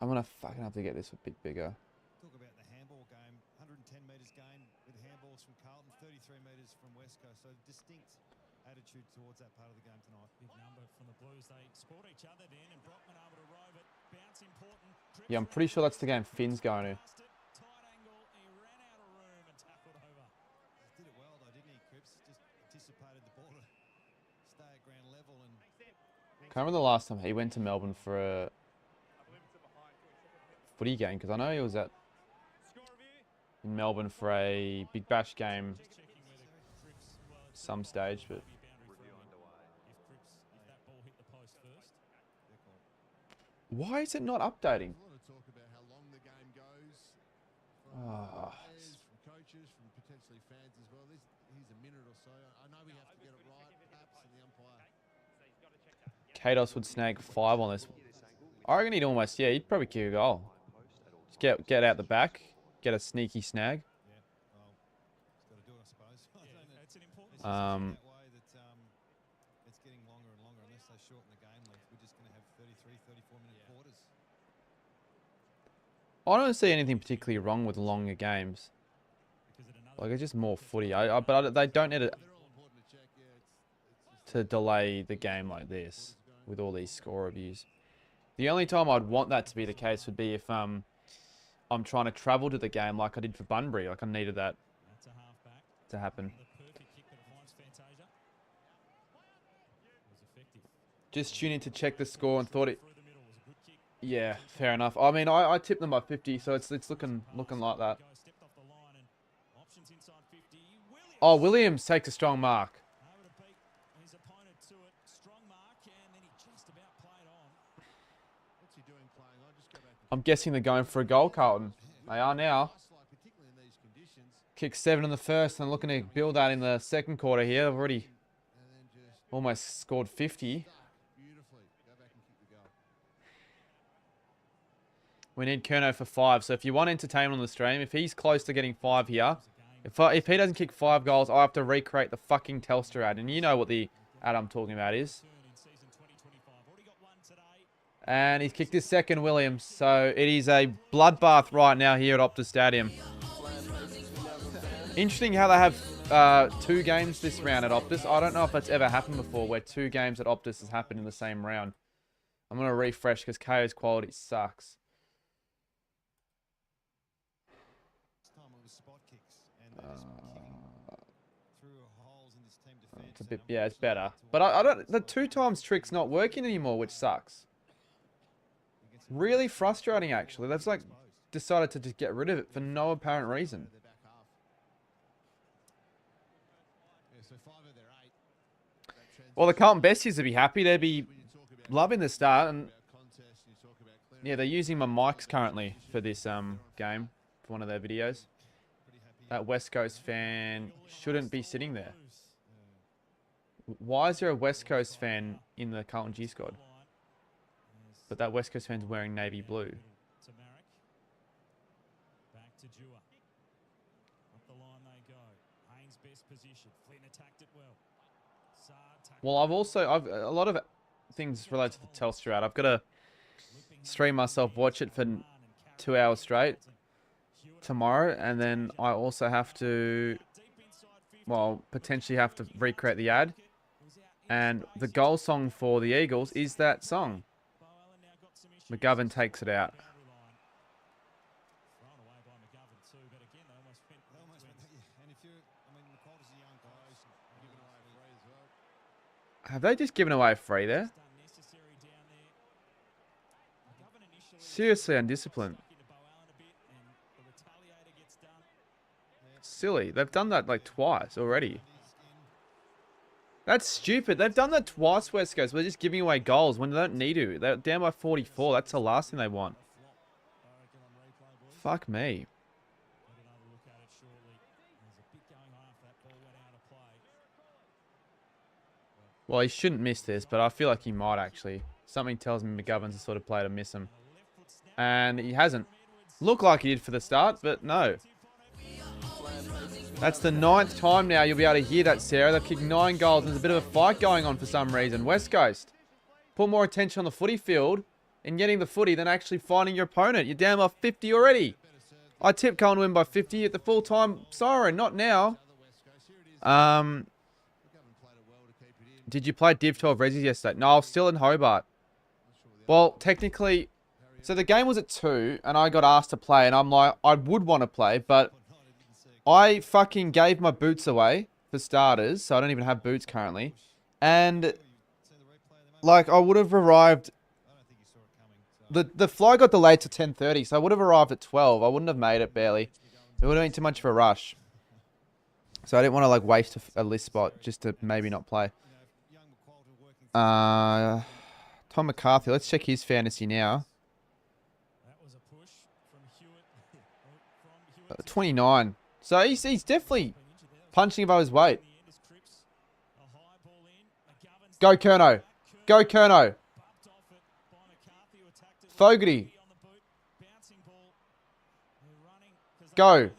I'm going to fucking have to get this a bit bigger. Talk about the handball game. 110 metres gain with handballs from Carlton, 33 metres from West Coast. So distinct attitude towards that part of the game tonight. Big number from the Blues. They support each other then, and Brockman able to rove it. Bounce important. Yeah, I'm pretty sure that's the game Finn's going to. Tight angle. He ran out of room and tackled over. He did it well, though, didn't he, Cripps? Just anticipated the ball to stay at ground level. And Can't remember the last time he went to Melbourne for a footy game, because I know he was in Melbourne for a Big Bash game some stage, but why is it not updating? A lot of talk about how long the game goes. Ah. Players, from coaches, from potentially fans as well. Here's a minute or so. I know we have to get it right, perhaps, and the umpire. Kados would snag 5 on this. I reckon he'd almost, yeah, he'd probably kick a goal. Just get out the back, get a sneaky snag. yeah, well, he's got to do it, I suppose. I don't know. It's an important It's just Um, that way that it's getting longer and longer. Unless they shorten the game length, we're just going to have 33, 34-minute quarters. I don't see anything particularly wrong with longer games. Like, it's just more footy. But they don't need it They're all important to check. Yeah, it's just to delay the game like this with all these score reviews. The only time I'd want that to be the case would be if I'm trying to travel to the game like I did for Bunbury. Like, I needed that That's a halfback. to happen. The perfect kick that it finds Fantasia. Was effective. Just tune in to check the score and thought it... Through the middle was a good kick. Yeah, fair enough. I mean, I tipped them by 50, so it's looking like that. Guy stepped off the line and options inside 50. Williams Oh, Williams takes a strong mark. able to beat his opponent to it. Strong mark, and then he just about played on. what's he doing playing? I'll just go back and I'm guessing they're going for a goal, Carlton. They are now. like, particularly in these conditions, Kick 7 in the first and looking to build that in the second quarter here. They've already and then just almost scored 50. beautifully go back and kick the goal. We need Kerno for 5. So if you want entertainment on the stream, if he's close to getting 5 here, If he doesn't kick 5 goals, I have to recreate the fucking Telstra ad. And you know what the ad I'm talking about is. And he's kicked his second, Williams. So it is a bloodbath right now here at Optus Stadium. Interesting how they have 2 games this round at Optus. I don't know if that's ever happened before where 2 games at Optus has happened in the same round. I'm going to refresh because KO's quality sucks. It's a bit, yeah, it's better. But I don't, the 2 times trick's not working anymore, which sucks. Really frustrating, actually. They've like decided to just get rid of it for no apparent reason. Well, the Carlton Besties would be happy. They'd be loving the start. And yeah, they're using my mics currently for this game, for one of their videos. That West Coast fan shouldn't be sitting there. Why is there a West Coast fan in the Carlton G squad? But that West Coast fan's wearing navy blue. Well, I've a lot of things related to the Telstra ad. I've got to stream myself, watch it for 2 hours straight tomorrow, and then I also have to, well, potentially have to recreate the ad. And the goal song for the Eagles is that song. McGovern takes it out. Have they just given away a free there? Seriously undisciplined. Silly. They've done that like twice already. That's stupid. They've done that twice, West Coast. They're just giving away goals when they don't need to. They're down by 44. That's the last thing they want. Fuck me. Well, he shouldn't miss this, but I feel like he might actually. Something tells me McGovern's the sort of player to miss him. And he hasn't. Looked like he did for the start, but no. That's the 9th time now you'll be able to hear that, Sarah. They've kicked 9 goals and there's a bit of a fight going on for some reason. West Coast, put more attention on the footy field and getting the footy than actually finding your opponent. You're down by 50 already. I tipped Carlton to win by 50 at the full-time siren. Not now. Did you play Div 12 Resis yesterday? No, I was still in Hobart. Well, technically, so the game was at 2 and I got asked to play and I'm like, I would want to play, but I fucking gave my boots away for starters, so I don't even have boots currently. And like I would have arrived, the flight got delayed to 10:30, so I would have arrived at 12. I wouldn't have made it barely. It would have been too much of a rush. So I didn't want to like waste a list spot just to maybe not play. Tom McCarthy, let's check his fantasy now. 29. So he's definitely punching above his weight. Go Kerno. Go Kerno. Fogarty. Go.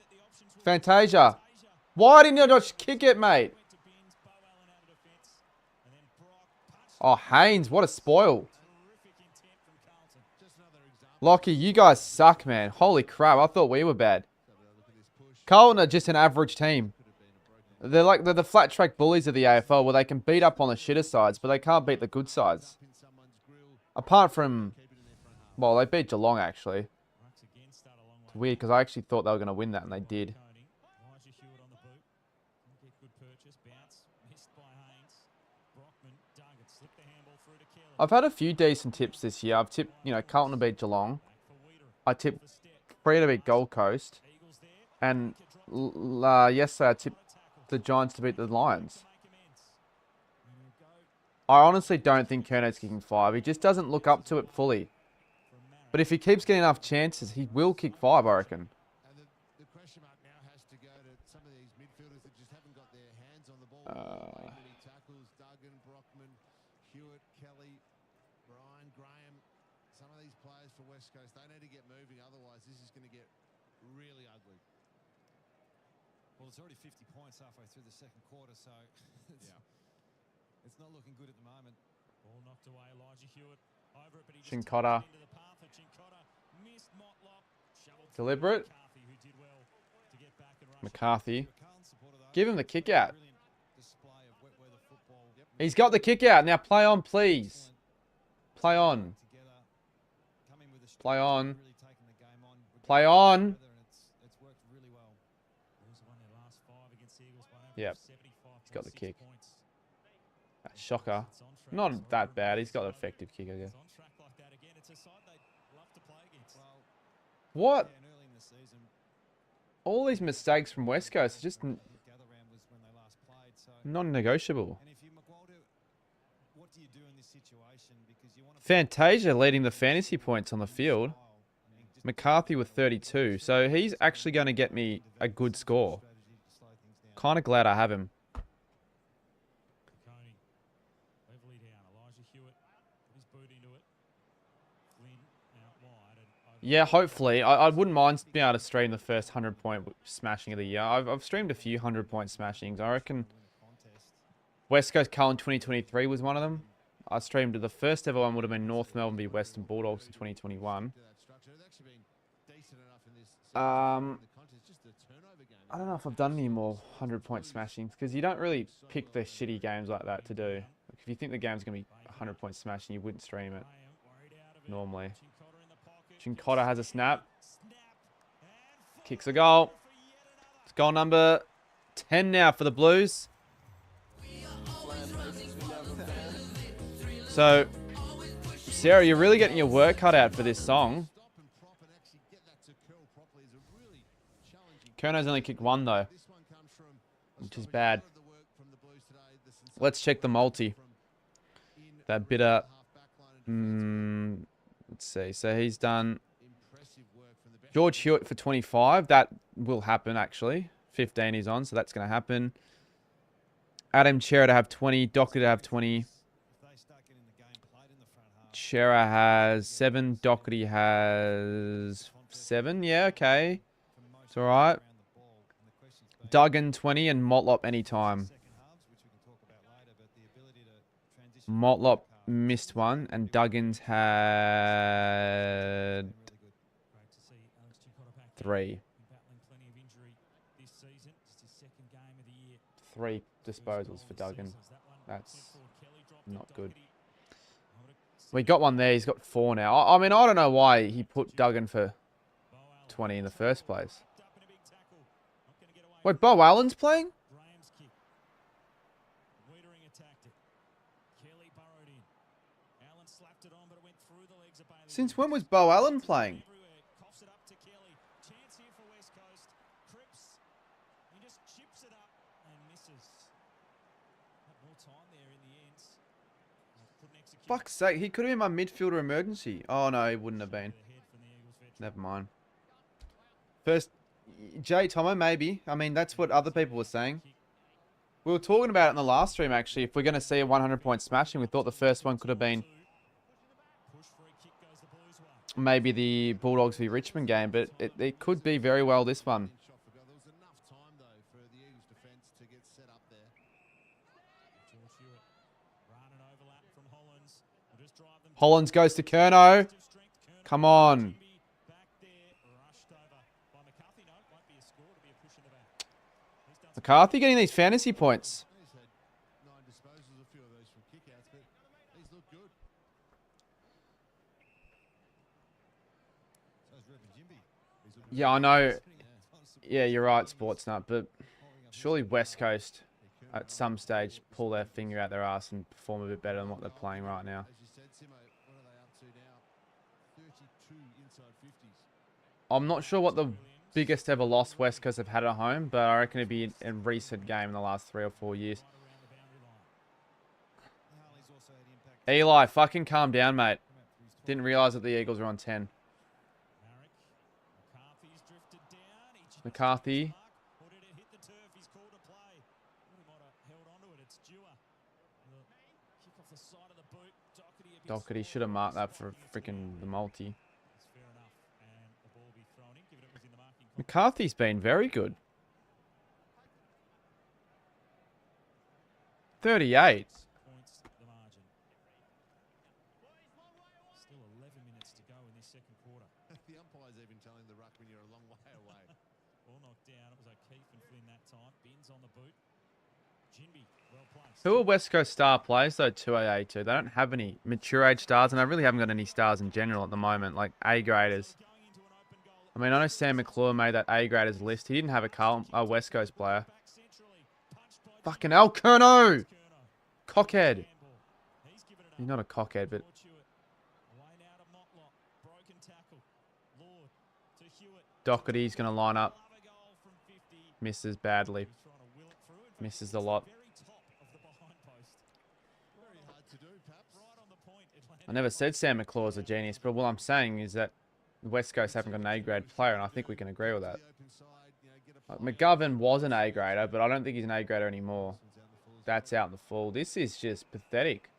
Fantasia. Why didn't you just kick it, mate? Oh, Haynes, what a spoil. Lockie, you guys suck, man. Holy crap, I thought we were bad. Carlton are just an average team. They're the flat track bullies of the AFL where they can beat up on the shitter sides, but they can't beat the good sides. Apart from, well, they beat Geelong, actually. It's weird because I actually thought they were going to win that, and they did. I've had a few decent tips this year. I've tipped, Carlton to beat Geelong. I tipped Free to beat Gold Coast. And yesterday I tipped the Giants to beat the Lions. I honestly don't think Kerno's kicking 5. He just doesn't look up to it fully. But if he keeps getting enough chances, he will kick 5, I reckon. The question mark now has to go to some of these midfielders that just haven't got their hands on the ball. Tackles, Duggan, Brockman, Hewitt, Kelly, Brian, Graham. Some of these players for West Coast, they need to get moving. Otherwise, this is going to get really ugly. Well, it's already 50 points halfway through the second quarter, so it's not looking good at the moment. Ball knocked away. Elijah Hewitt over it, but he just Chincotta. into the path of Chincotta. Missed Motlop. Shoveled Deliberate. McCarthy, who did well to get back and rush. McCarthy. You're a Carlton supporter, though. Give him the kick out. Brilliant display of wet weather football. He's got the kick out. Now play on, please. Play on. Together, coming with a Play strategy, on. really taking the game on. Play on. Weather, and it's worked really well. Bulls won their last 5 against the Eagles by an Yep. average of 75.6 He's got the kick. points. Shocker. It's on track. Not So that bad. it's He's got an on- effective kick, I guess. It's on track like that again. It's a side they'd love to play against. Well, What? yeah, and early in the season, All these mistakes from West Coast are just gather round was when they last played. So, non-negotiable. and if you're McWalter, what do you do in this situation? Because you want to Fantasia leading the fantasy points on the field. McCarthy with 32. So he's actually going to get me a good score. Kind of glad I have him. Coney, Beverly down. Elijah Hewitt put his boot into it. Flynn out wide. And over Yeah, hopefully. I wouldn't mind being able to stream the first 100-point smashing of the year. I've streamed a few 100-point smashings. I reckon West Coast Carlton 2023 was one of them. I streamed the first ever one would have been North Melbourne v Western Bulldogs in 2021. I don't know if I've done any more 100-point smashings because you don't really pick the shitty games like that to do. Like if you think the game's going to be 100-point smashing, you wouldn't stream it Graham worried out of it. normally. Chincotta in the pocket. Chincotta has a snap. Snap. And Kicks a goal. It's goal number 10 now for the Blues. So, Sarah, you're really getting your work cut out for this song. Kerno's only kicked one, though, which is bad. Let's check the multi. That bitter. Let's see. So he's done George Hewitt for 25. That will happen, actually. 15 he's on, so that's going to happen. Adam Chera to have 20. Doherty to have 20. Chera has 7. Doherty has 7. Yeah, okay. It's all right. Duggan 20 and Motlop anytime. Motlop missed one and Duggan's had Great to see Alex Chincotta back 3. battling plenty of injury this season. It's his second game of the year. 3 disposals for Duggan. That's not good. We got one there. He's got 4 now. I mean, I don't know why he put Duggan for 20 in the first place. Wait, Bo Allen's playing? Graham's kick. Wiedering attacked it. Kelly burrowed in. Allen slapped it on, but it went through the legs of Bailey. Since when was Bo Allen playing? Everywhere. Coughs it up to Kelly. Chance here for West Coast. Cripps. He just chips it up and misses. Had more time there in the end. Couldn't execute. Fuck's sake, he could have been my midfielder emergency. Oh, no, he wouldn't have been. Ahead from the Eagles veteran. Never mind. First, Jay Tomo, maybe. I mean, that's what other people were saying. We were talking about it in the last stream, actually. If we're going to see a 100-point smashing, we thought the first one could have been Push for a kick goes the Blues way. maybe the Bulldogs v Richmond game, but it could be very well this one. There was enough time though for the Eagles defence to get set up there. George Hewitt. Run and overlap from Hollins. Will just drive them. Hollins goes to Kerno. Strength. Kerno Come on. back there. Rushed over by McCarthy. No, won't be a score. It'll be a push in the back. He's done some McCarthy getting these fantasy points. He's had 9 disposals, a few of those from kickouts, but he's looked good. So's Reuben Jimby. He's looking Yeah, I know. good. Yeah, you're right, Sportsnut, but surely West Coast at some stage pull their finger out their ass and perform a bit better than what they're playing right now. As you said, Simo, what are they up to now? 32 inside 50s. I'm not sure what the biggest ever loss West Coast have had at home, but I reckon it'd be a recent game in the last 3 or 4 years. right around the boundary line. Harley's also had impact. Eli, fucking calm down, mate. Come out for his Didn't realise that the Eagles were on 10. Marek. McCarthy's drifted down. He just McCarthy. mark. Or did it hit the turf? He's called a play. He might have held onto it. It's Dewar. The kick off the side of the boot. Doherty should have marked that for freaking the multi. That's fair enough. And the ball will be thrown in, given it was in the marking. McCarthy's been very good. 38. Points the margin. Still 11 minutes to go in this second quarter. The umpire's even telling the ruckman you're a long way away. Ball knocked down. It was O'Keefe and Flynn that time. Bins on the boot. Jinby, well placed. Who are West Coast star players, though, 2AA2? They don't have any mature age stars, and I really haven't got any stars in general at the moment, like A-graders. I mean, I know Sam McClure made that A-graders list. He didn't have a West Coast player. Fucking hell, Kerno! Cockhead. He's not a cockhead, but... Doherty's going to line up. Misses badly. Misses a lot. I never said Sam McClure is a genius, but what I'm saying is that the West Coast haven't got an A-grade player, and I think we can agree with that. Like, McGovern was an A-grader, but I don't think he's an A-grader anymore. That's out in the full. This is just pathetic.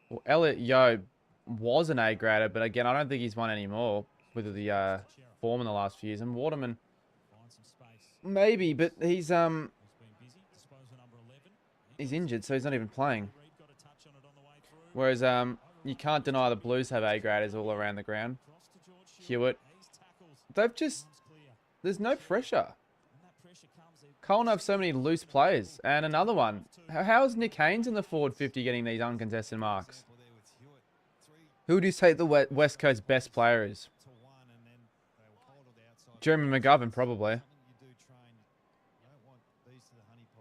Well, Elliot Yo was an A-grader, but again, I don't think he's won anymore with the form in the last few years. And Waterman, maybe, but he's injured, so he's not even playing. Whereas you can't deny the Blues have A-graders all around the ground. Hewitt, they've just, there's no pressure. Colin have so many loose players. And another one, how is Nick Haynes in the forward 50 getting these uncontested marks? Who do you say the West Coast best player is? Jeremy McGovern, probably.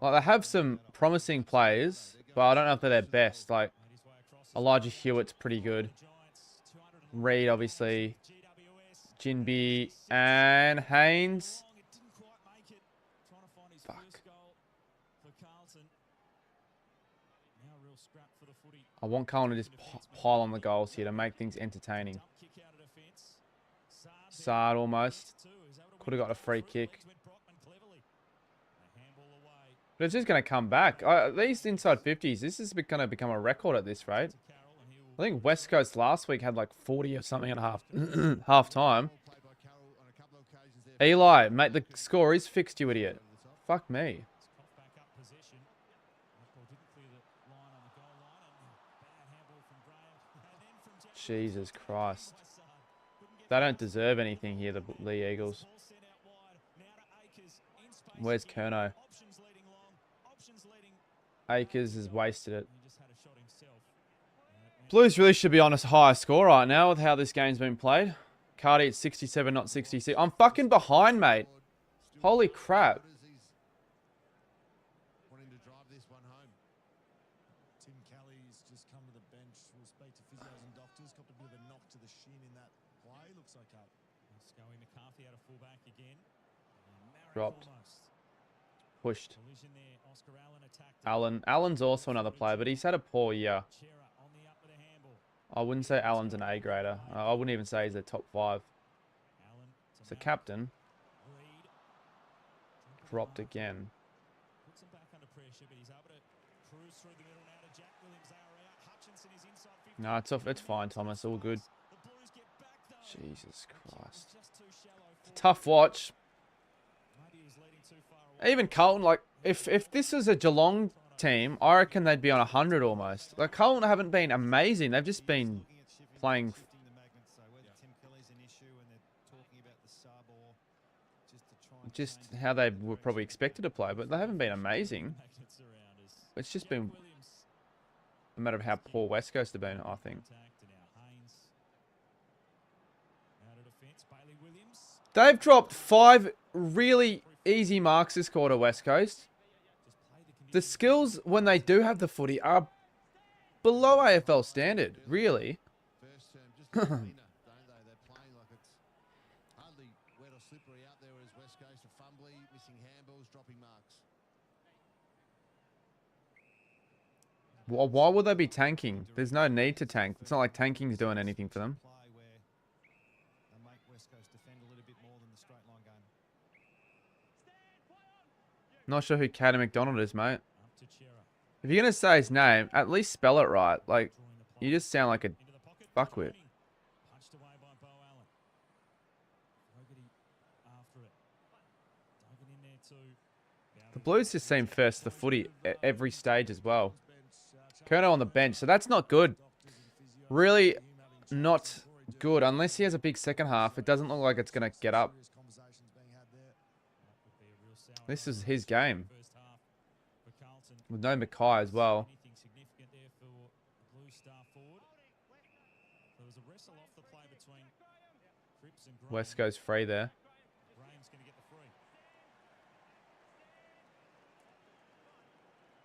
Like, they have some promising players, but I don't know if they're their best. Like, Elijah Hewitt's pretty good. Reed, obviously. Jinby and Haynes. Fuck. I want Colin to just pile on the goals here to make things entertaining. Sard almost. Could have got a free kick. But it's just going to come back. These inside 50s, this is going to become a record at this rate. I think West Coast last week had like 40 or something at half time. Eli, mate, the score is fixed, you idiot. Fuck me. Jesus Christ. They don't deserve anything here, the Lee Eagles. Where's Kerno? Akers has wasted it. Blues really should be on a higher score right now with how this game's been played. Cardi at 67, not 66. I'm fucking behind, mate. Holy crap. Tim Kelly's just come to the bench. We'll speak to physios and doctors. Got a bit of a knock to the shin in that play. Looks okay. Scully McCarthy out of fullback again. Dropped. Pushed. Allen's also another player, but he's had a poor year. I wouldn't say Allen's an A-grader. I wouldn't even say he's a top 5. It's a captain. Dropped again. No, it's fine, Thomas. All good. Jesus Christ. It's a tough watch. Even Carlton, like, if this was a Geelong team, I reckon they'd be on 100 almost. Like, Carlton haven't been amazing. They've just been playing just how they were probably expected to play, but they haven't been amazing. It's just been a matter of how poor West Coast have been, I think. They've dropped 5 really easy marks this quarter, West Coast. The skills, when they do have the footy, are below AFL standard, really. Why would they be tanking? There's no need to tank. It's not like tanking's doing anything for them. Not sure who Caden McDonald is, mate. If you're going to say his name, at least spell it right. Like, you just sound like a fuck with. Punched away by Bo Allen. Fogarty after it. Duggan in there too. The Blues just seem first to the footy at every stage as well. Curnow on the bench, so that's not good. Really not good. Unless he has a big second half, it doesn't look like it's going to get up. This is his game. With no Mackay as well. West goes free there.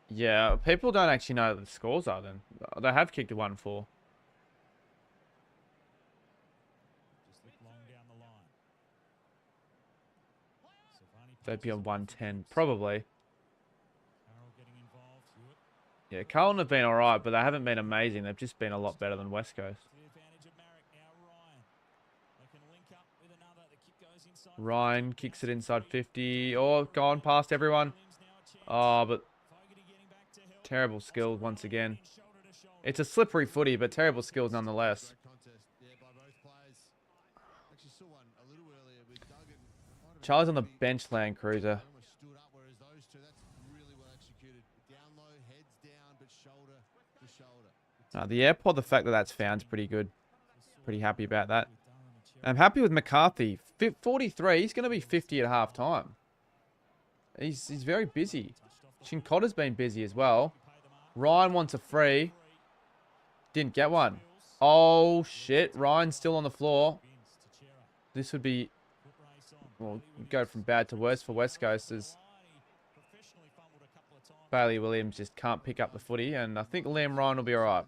Yeah, people don't actually know what the scores are then. They have kicked a 1-4. They'd be on 110, probably. Yeah, Carlton have been alright, but they haven't been amazing. They've just been a lot better than West Coast. Ryan kicks it inside 50. Oh, gone past everyone. Oh, but terrible skills once again. It's a slippery footy, but terrible skills nonetheless. Charles on the bench, Land Cruiser. The AirPod, the fact that that's found is pretty good. Pretty happy about that. I'm happy with McCarthy. 43. He's going to be 50 at half time. He's very busy. Chincotta's been busy as well. Ryan wants a free. Didn't get one. Oh, shit. Ryan's still on the floor. This would be... Well, go from bad to worse for West Coast as Bailey Williams just can't pick up the footy. And I think Liam Ryan will be alright.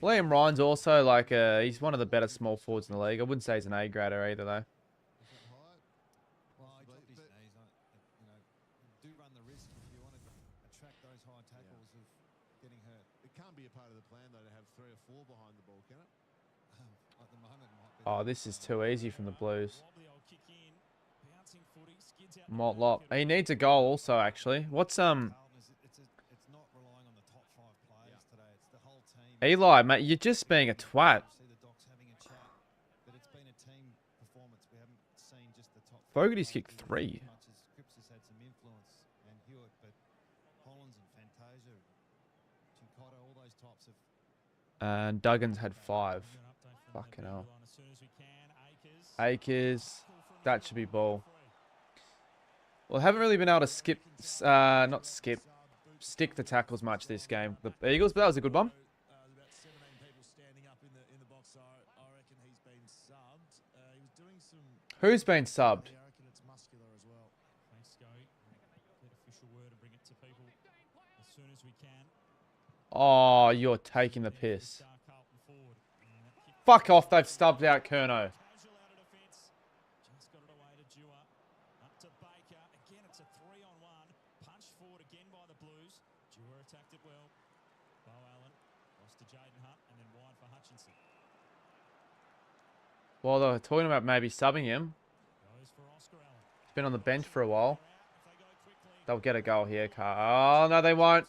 Liam Ryan's also like he's one of the better small forwards in the league. I wouldn't say he's an A grader either though. Oh, this is too easy from the Blues. Motlop. He needs a goal also, actually. What's Eli, mate, you're just being a twat. Fogarty's kicked 3. And Duggan's had 5. Fucking hell. Akers. That should be ball. Well, haven't really been able to stick the tackles much this game. The Eagles, but that was a good one. Who's been subbed? Oh, you're taking the piss. Fuck off, they've stubbed out Curnow. Well, they were talking about maybe subbing him. He's been on the bench for a while. They'll get a goal here, Carl. Oh, no, they won't.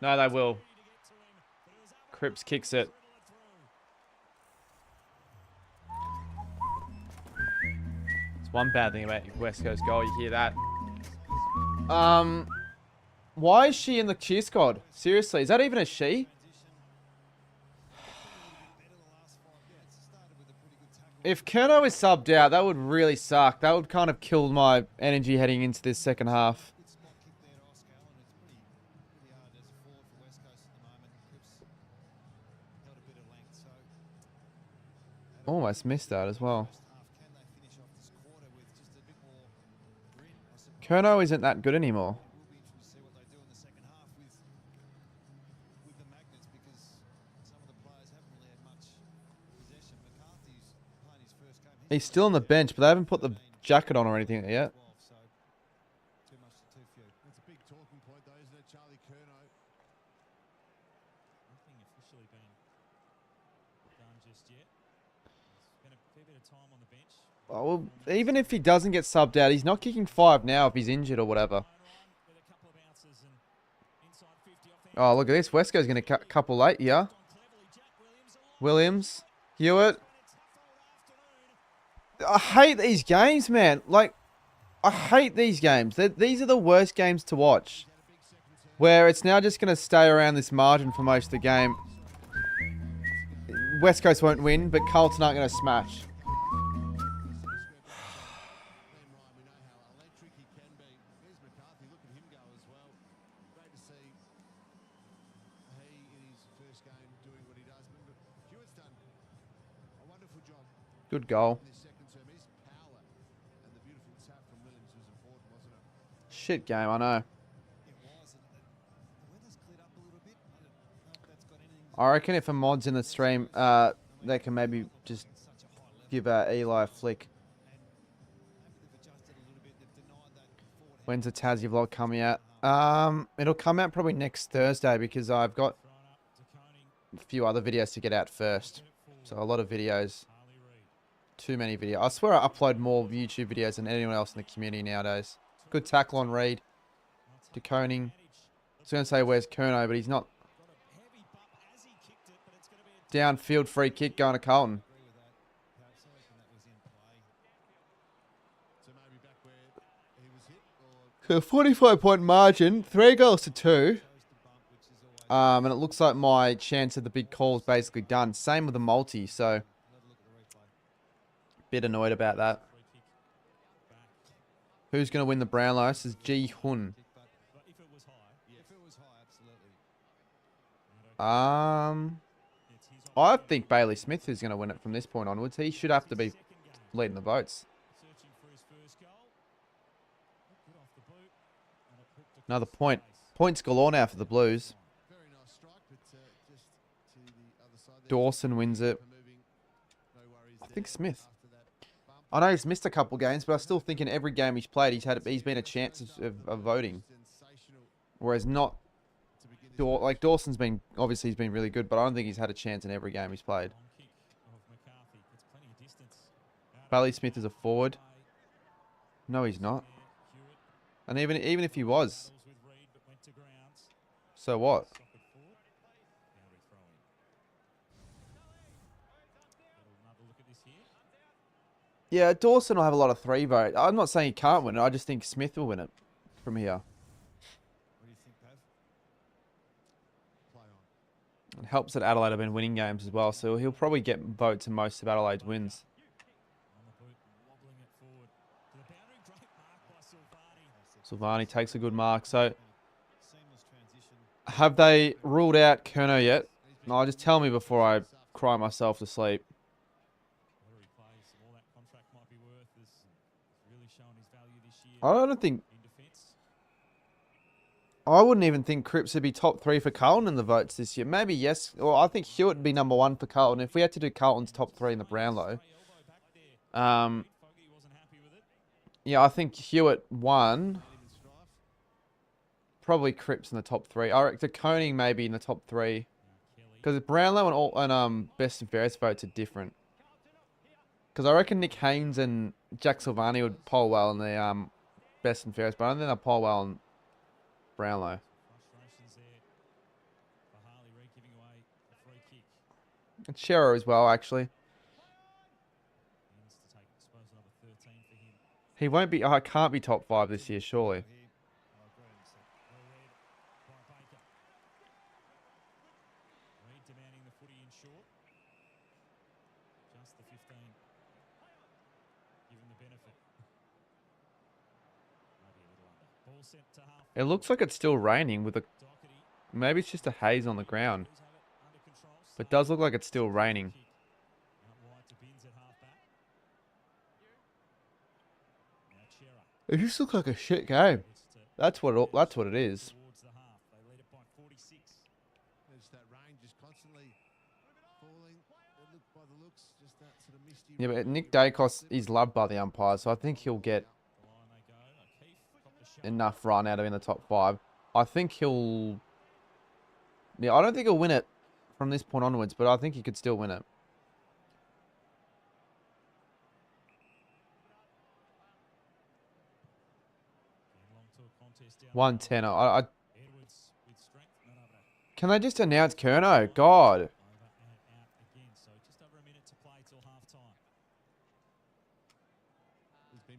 No, they will. Cripps kicks it. It's one bad thing about West Coast goal. You hear that. Why is she in the cheer squad? Seriously, is that even a she? If Curnow is subbed out, that would really suck. That would kind of kill my energy heading into this second half. Almost missed that as well. Curnow isn't that good anymore. He's still on the bench, but they haven't put the jacket on or anything yet. That's a big talking point, though, isn't it, Charlie Curnow? Nothing officially been done just yet. Spent a fair bit of time on the bench. Oh, well, even if he doesn't get subbed out, he's not kicking 5 now if he's injured or whatever. Oh, look at this. Wesco's going to cut a couple late here. Williams. Hewitt. I hate these games, man. Like, I hate these games. These are the worst games to watch. Where it's now just going to stay around this margin for most of the game. West Coast won't win, but Carlton aren't going to smash. Good goal. Shit game, I know. I reckon if a mod's in the stream, they can maybe just give Eli a flick. When's the Tassie vlog coming out? It'll come out probably next Thursday because I've got a few other videos to get out first. So a lot of videos. Too many videos. I swear I upload more YouTube videos than anyone else in the community nowadays. Good tackle on Reed. De Koning. I was going to say where's Kerno, but he's not. Downfield free kick going to Carlton. So 45-point margin, 3 goals to 2. And it looks like my chance of the big call is basically done. Same with the multi, so bit annoyed about that. Who's going to win the Brownlow? This is Ji Hun. I think Bailey Smith is going to win it from this point onwards. He should have to be leading the votes. Another point. Points galore now for the Blues. Dawson wins it. I think Smith. I know he's missed a couple games, but I still think in every game he's played, he's been a chance of voting. Whereas not, like Dawson's been, obviously he's been really good, but I don't think he's had a chance in every game he's played. Bailey Smith is a forward. No, he's not. And even if he was, so what? Yeah, Dawson will have a lot of 3 votes. I'm not saying he can't win it. I just think Smith will win it from here. It helps that Adelaide have been winning games as well, so he'll probably get votes in most of Adelaide's wins. Silvani takes a good mark. So, have they ruled out Kerno yet? No, just tell me before I cry myself to sleep. I don't think... I wouldn't even think Cripps would be top 3 for Carlton in the votes this year. Maybe yes. Well, I think Hewitt would be number 1 for Carlton. If we had to do Carlton's top 3 in the Brownlow. Yeah, I think Hewitt 1. Probably Cripps in the top 3. I reckon Koning maybe in the top 3. Because Brownlow and best and fairest votes are different. Because I reckon Nick Haynes and Jack Silvani would poll well in the best and fairest, but I don't think they'll poll well in Brownlow. And Shearer as well, actually. He won't be... I can't be top 5 this year, surely. It looks like it's still raining with a... Maybe it's just a haze on the ground. But it does look like it's still raining. It just looks like a shit game. That's what it is. Yeah, but Nick Dacos is loved by the umpires, so I think he'll get enough run out of in the top 5. I think he'll... Yeah, I don't think he'll win it from this point onwards, but I think he could still win it. $110. Can they just announce Kerno? God.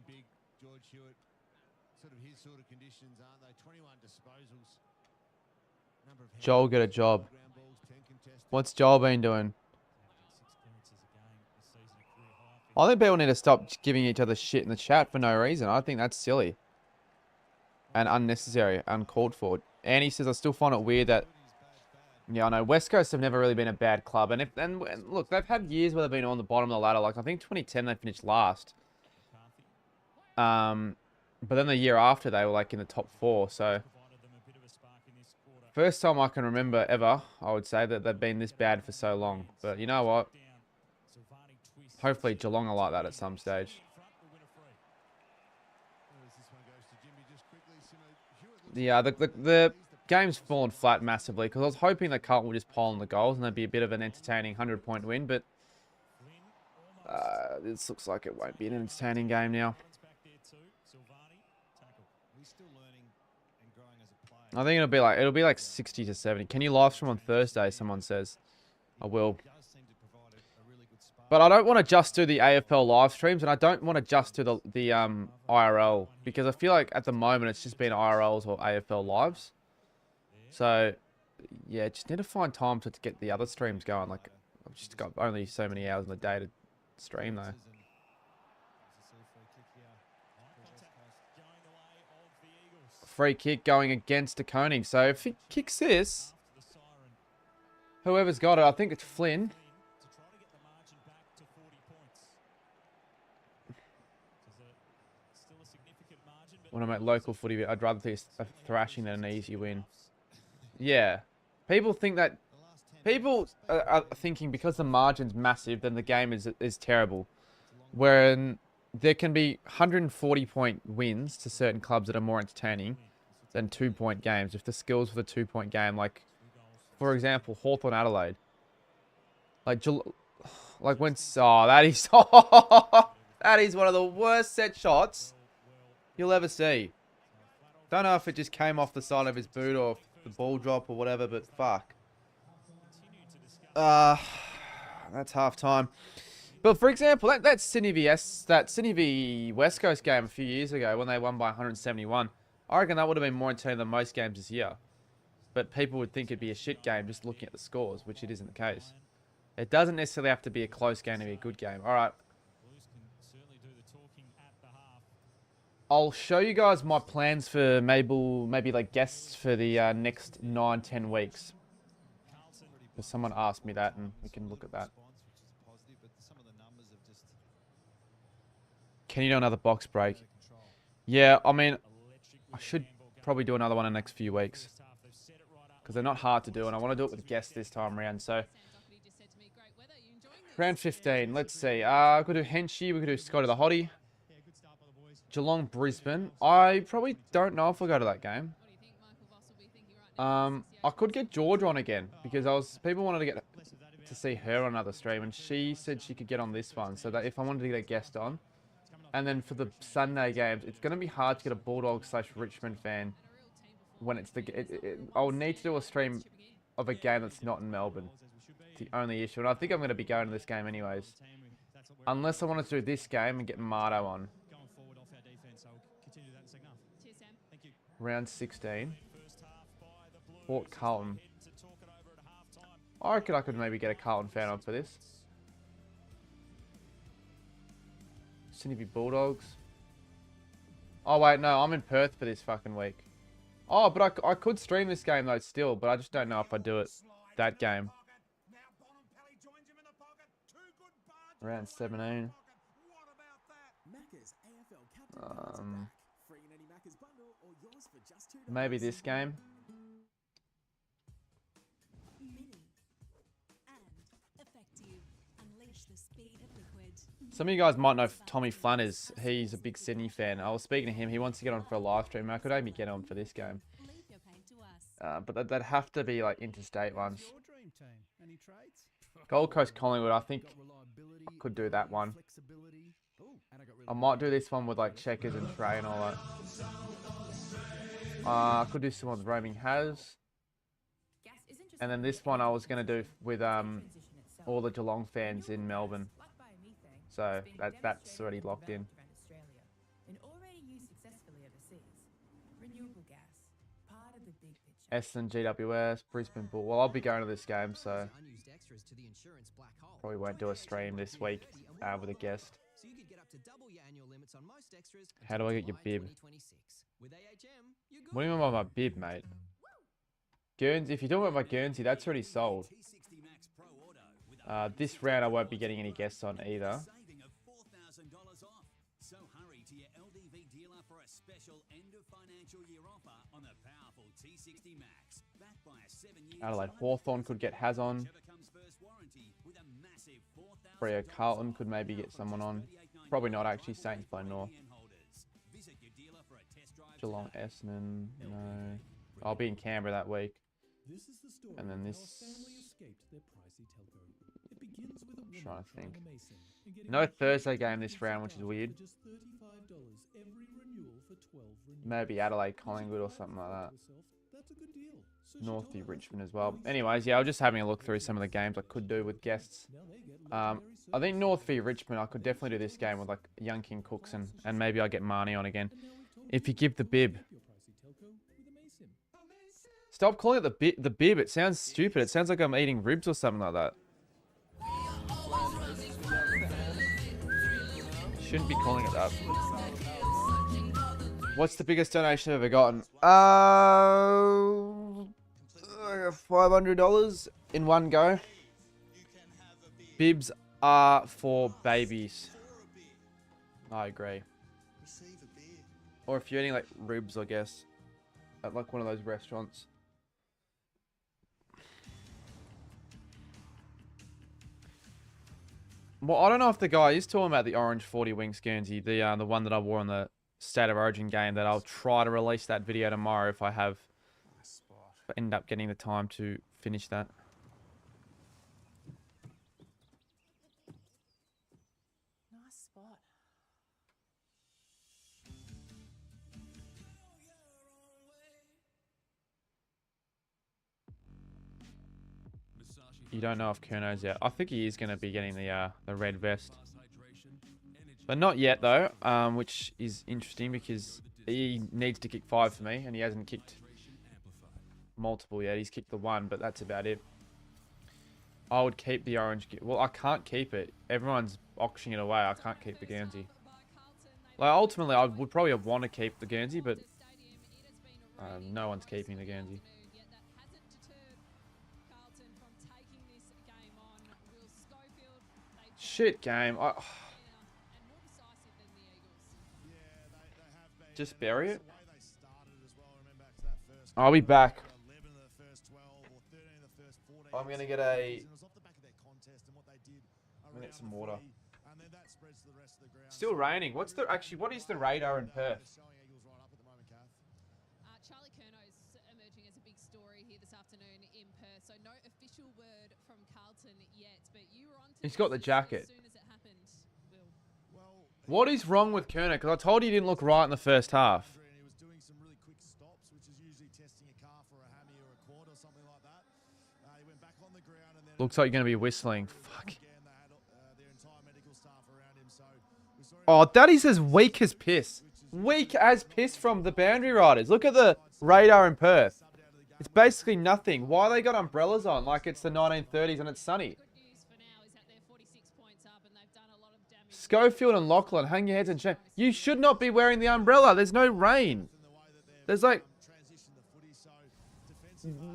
been big. George Hewitt, sort of his sort of conditions, aren't they? 21 disposals. Number of Joel get a job. ground balls, 10 contested. What's Joel been doing? 6 clearances a game this season, a career high for I think people need to stop giving each other shit in the chat for no reason. I think that's silly and unnecessary, uncalled for. Annie says, I still find it weird that, yeah, I know West Coast have never really been a bad club, and look, they've had years where they've been on the bottom of the ladder. Like I think 2010 they finished last. But then the year after they were like in the top 4. So provided them a bit of a spark in this quarter. first time I can remember ever, I would say, that they've been this bad for so long. But you know what? Down. Silvani twists. Hopefully Geelong are like that at some stage. Front will win a free. As this one goes to Jimmy, just quickly, Simo, Hewitt looks Yeah, the game's fallen flat massively because I was hoping that Carlton would just pile on the goals and there'd be a bit of an entertaining 100-point win. But this looks like it won't be an entertaining game now. Balance back there too. Silvani tackle. He's still learning and growing as a player. I think it'll be like 60 to 70. Can you live stream on Thursday? Someone says. I will. He does seem to provide a really good spark. But I don't want to just do the AFL live streams, and I don't want to just do the IRL because I feel like at the moment it's just been IRLs or AFL lives. So yeah, just need to find time to get the other streams going. Like I've just got only so many hours in the day to stream though. Going the way of the Eagles. Free kick going against De Koning. So if he kicks this, After the siren. whoever's got it, I think it's Flynn. To try to get the margin back to 40 points. Still a significant margin, but When I make local footy, I'd rather take a thrashing than an easy win. Yeah. People think that... People are thinking because the margin's massive, then the game is terrible. When there can be 140-point wins to certain clubs that are more entertaining than 2-point games. If the skills for the 2-point game, like, for example, Hawthorn Adelaide. Like when... Oh, that is... that is one of the worst set shots you'll ever see. Don't know if it just came off the side of his boot or the ball drop or whatever, but fuck. That's half time. But for example, that Sydney v West Coast game a few years ago when they won by 171, I reckon that would have been more entertaining than most games this year. But people would think it'd be a shit game just looking at the scores, which it isn't the case. It doesn't necessarily have to be a close game to be a good game. All right. Blues can certainly do the talking at the half. I'll show you guys my plans for maybe like guests for the next 9-10 weeks. Because someone asked me that, and we can look at that. Can you do another box break? Yeah, I mean, I should probably do another one in the next few weeks. Because they're not hard to do, and I want to do it with guests this time around. So, round 15, let's see. We could do Henchy, we could do Scotty the Hottie. Geelong, Brisbane. I probably don't know if we'll go to that game. I could get George on again because people wanted to get to see her on another stream, and she said she could get on this one. So that if I wanted to get a guest on, and then for the Sunday games, it's going to be hard to get a Bulldog/Richmond fan when it's I'll need to do a stream of a game that's not in Melbourne. It's the only issue, and I think I'm going to be going to this game anyways, unless I wanted to do this game and get Mardo on. Round 16. Port Carlton. I reckon I could maybe get a Carlton fan on for this. Sydney v Bulldogs. Oh wait, no, I'm in Perth for this fucking week. Oh, but I could stream this game though still, but I just don't know if I do it that game. Round 17. Maybe this game. Some of you guys might know Tommy Flynn is. He's a big Sydney fan. I was speaking to him. He wants to get on for a live stream. I could only get on for this game. But they'd have to be like interstate ones. Gold Coast Collingwood, I think I could do that one. I might do this one with like Checkers and Trey and all that. I could do some with Roaming Has. And then this one I was going to do with all the Geelong fans in Melbourne. So that's already locked in. Essendon, GWS, Brisbane Bull. Well, I'll be going to this game, so probably won't do a stream this week with a guest. How do I get your bib? What do you mean by my bib, mate? Guernsey, if you're talking about my Guernsey, that's already sold. This round I won't be getting any guests on either. So hurry to your LDV dealer for a special end of financial year offer on the powerful T60 Max. Backed by a 7-year Adelaide Hawthorn could get Haz on. Freo Carlton could maybe get someone on. Probably not actually. Saints by North. Geelong Essendon, no. I'll be in Canberra that week. And then this. I'm trying to think. No Thursday game this round, which is weird. Maybe Adelaide Collingwood or something like that. Northview Richmond as well. Anyways, yeah, I was just having a look through some of the games I could do with guests. I think Northview Richmond, I could definitely do this game with like Young King Cooks and maybe I'll get Marnie on again. If you give the bib. Stop calling it the bib. It sounds stupid. It sounds like I'm eating ribs or something like that. Shouldn't be calling it that. What's the biggest donation I've ever gotten? $500 in one go. Bibs are for babies. I agree. Or if you're eating like ribs, I guess, at like one of those restaurants. Well, I don't know if the guy is talking about the Orange 40 Wings Guernsey, the one that I wore on the State of Origin game. That I'll try to release that video tomorrow if I end up getting the time to finish that. Nice spot. You don't know if Kerno's out. I think he is going to be getting the red vest. But not yet, though, which is interesting because he needs to kick 5 for me, and he hasn't kicked multiple yet. He's kicked the 1, but that's about it. I would keep the orange. Well, I can't keep it. Everyone's auctioning it away. I can't keep the Guernsey. Like, ultimately, I would probably want to keep the Guernsey, but no one's keeping the Guernsey. Shit game. Just bury it. I'll be back. I'm going to get some water. Still raining. What is the radar in Perth? Charlie Curno's emerging as a big story here this afternoon in Perth. So no official word from Carlton yet, but you were on to He's got the jacket. as soon as it happened. What is wrong with Kerno? Because I told you he didn't look right in the first half. He was doing some really quick stops, which is usually testing a calf or a hammy or a quad or something like that. He went back on the ground and then Looks like you're going to be whistling. Fuck. again they had their entire medical staff around him. So we saw him Oh, that is as weak as piss. Weak as piss from the Boundary Riders. Look at the radar in Perth. It's basically nothing. Why they got umbrellas on like it's the 1930s and it's sunny? Good news for now is that they're 46 points up and they've done a lot of damage. Schofield and Lachlan, hang your heads in shame. You should not be wearing the umbrella. There's no rain. There's like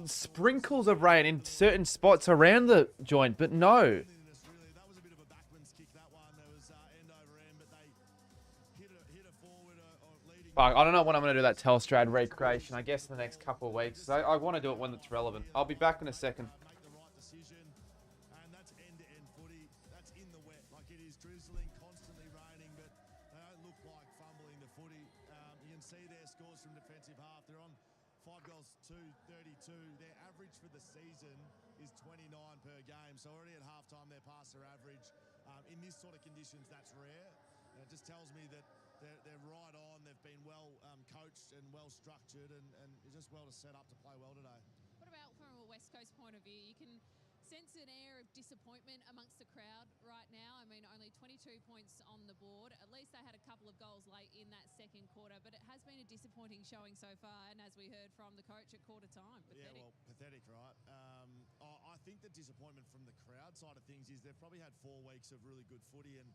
sprinkles of rain in certain spots around the joint, but no. that was a bit of a backman's kick, that one. There was end over end, but they hit a forward or leading. Fuck, I don't know when I'm going to do that Telstrad recreation. I guess in the next couple of weeks. I want to do it when it's relevant. I'll be back in a second. Make the right decision, and that's end-to-end footy. That's in the wet, like it is drizzling, constantly raining, but they don't look like fumbling the footy. You can see their scores from defensive half. They're on 5 goals, 2-32. Their average for the season is 29 per game. So already at halftime, they're past their average. In this sort of conditions, that's rare. And it just tells me that they're right on. They've been well coached and well structured, and just well to set up to play well today. What about from a West Coast point of view? You can sense an air of disappointment amongst the crowd right now. I mean, only 22 points on the board. At least they had a couple of goals late in that second second quarter, but it has been a disappointing showing so far. And as we heard from the coach at quarter time, pathetic. Yeah, well, pathetic, right? I think the disappointment from the crowd side of things is they've probably had 4 weeks of really good footy, and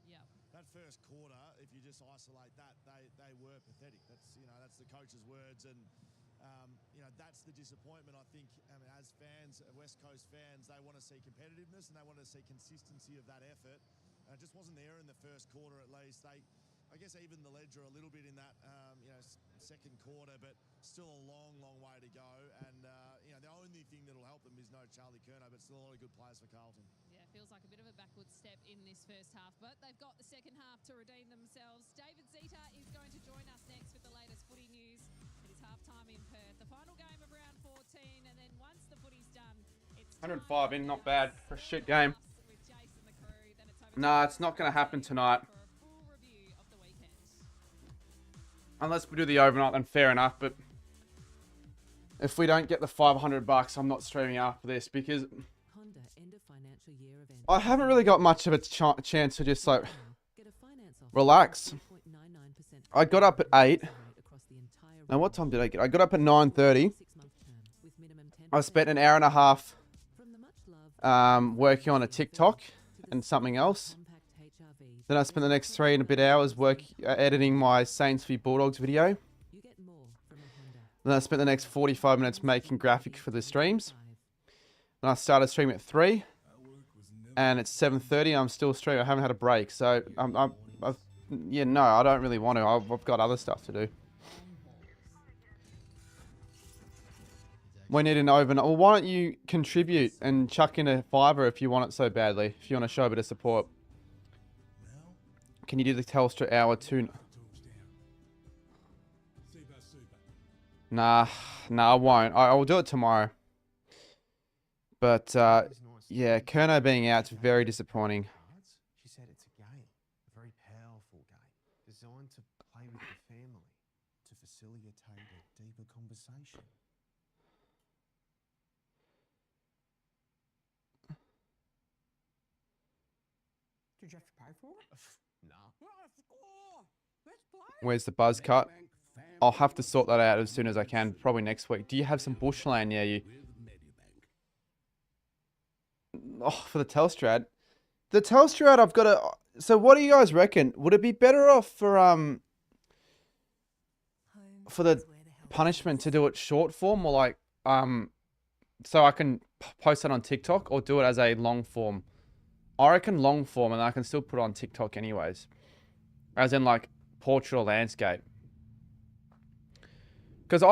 that first quarter, if you just isolate that, they were pathetic. That's the coach's words, and that's the disappointment. I think as fans, West Coast fans, they want to see competitiveness and they want to see consistency of that effort. It just wasn't there in the first quarter, at least. I guess even the ledger a little bit in that second quarter, but still a long, long way to go. And the only thing that'll help them is no Charlie Curnow, but still a lot of good players for Carlton. Yeah, feels like a bit of a backward step in this first half, but they've got the second half to redeem themselves. David Zeta is going to join us next with the latest footy news. It is halftime in Perth, the final game of round 14, and then once the footy's done, it's 105 in, not bad for a shit game. Nah, it's not going to happen tonight. Unless we do the overnight, then fair enough. But if we don't get the $500, I'm not streaming after this because I haven't really got much of a chance to just like relax. I got up at 8. Now, what time did I get? I got up at 9:30. I spent an hour and a half working on a TikTok and something else. Then I spent the next 3 and a bit hours editing my Saints v Bulldogs video. Then I spent the next 45 minutes making graphics for the streams. Then I started streaming at 3. And it's 7:30 and I'm still streaming. I haven't had a break. So, yeah, no, I don't really want to. I've got other stuff to do. We need an overnight. Well, why don't you contribute and chuck in a $5 if you want it so badly? If you want to show a bit of support. Can you do the Telstra hour 2? Nah, I won't. I will do it tomorrow. But, yeah, Curnow being out is very disappointing. She said it's a game, a very powerful game, designed to play with the family, to facilitate a deeper conversation. Did you have to pay for it? No. Where's the buzz cut? I'll have to sort that out as soon as I can, probably next week. Do you have some bushland near you? Oh, for the Telstra ad. The Telstra ad, I've got a... So what do you guys reckon? Would it be better off for the punishment to do it short form or like, so I can post that on TikTok or do it as a long form? I reckon long form and I can still put it on TikTok anyways. As in like portrait or landscape. Because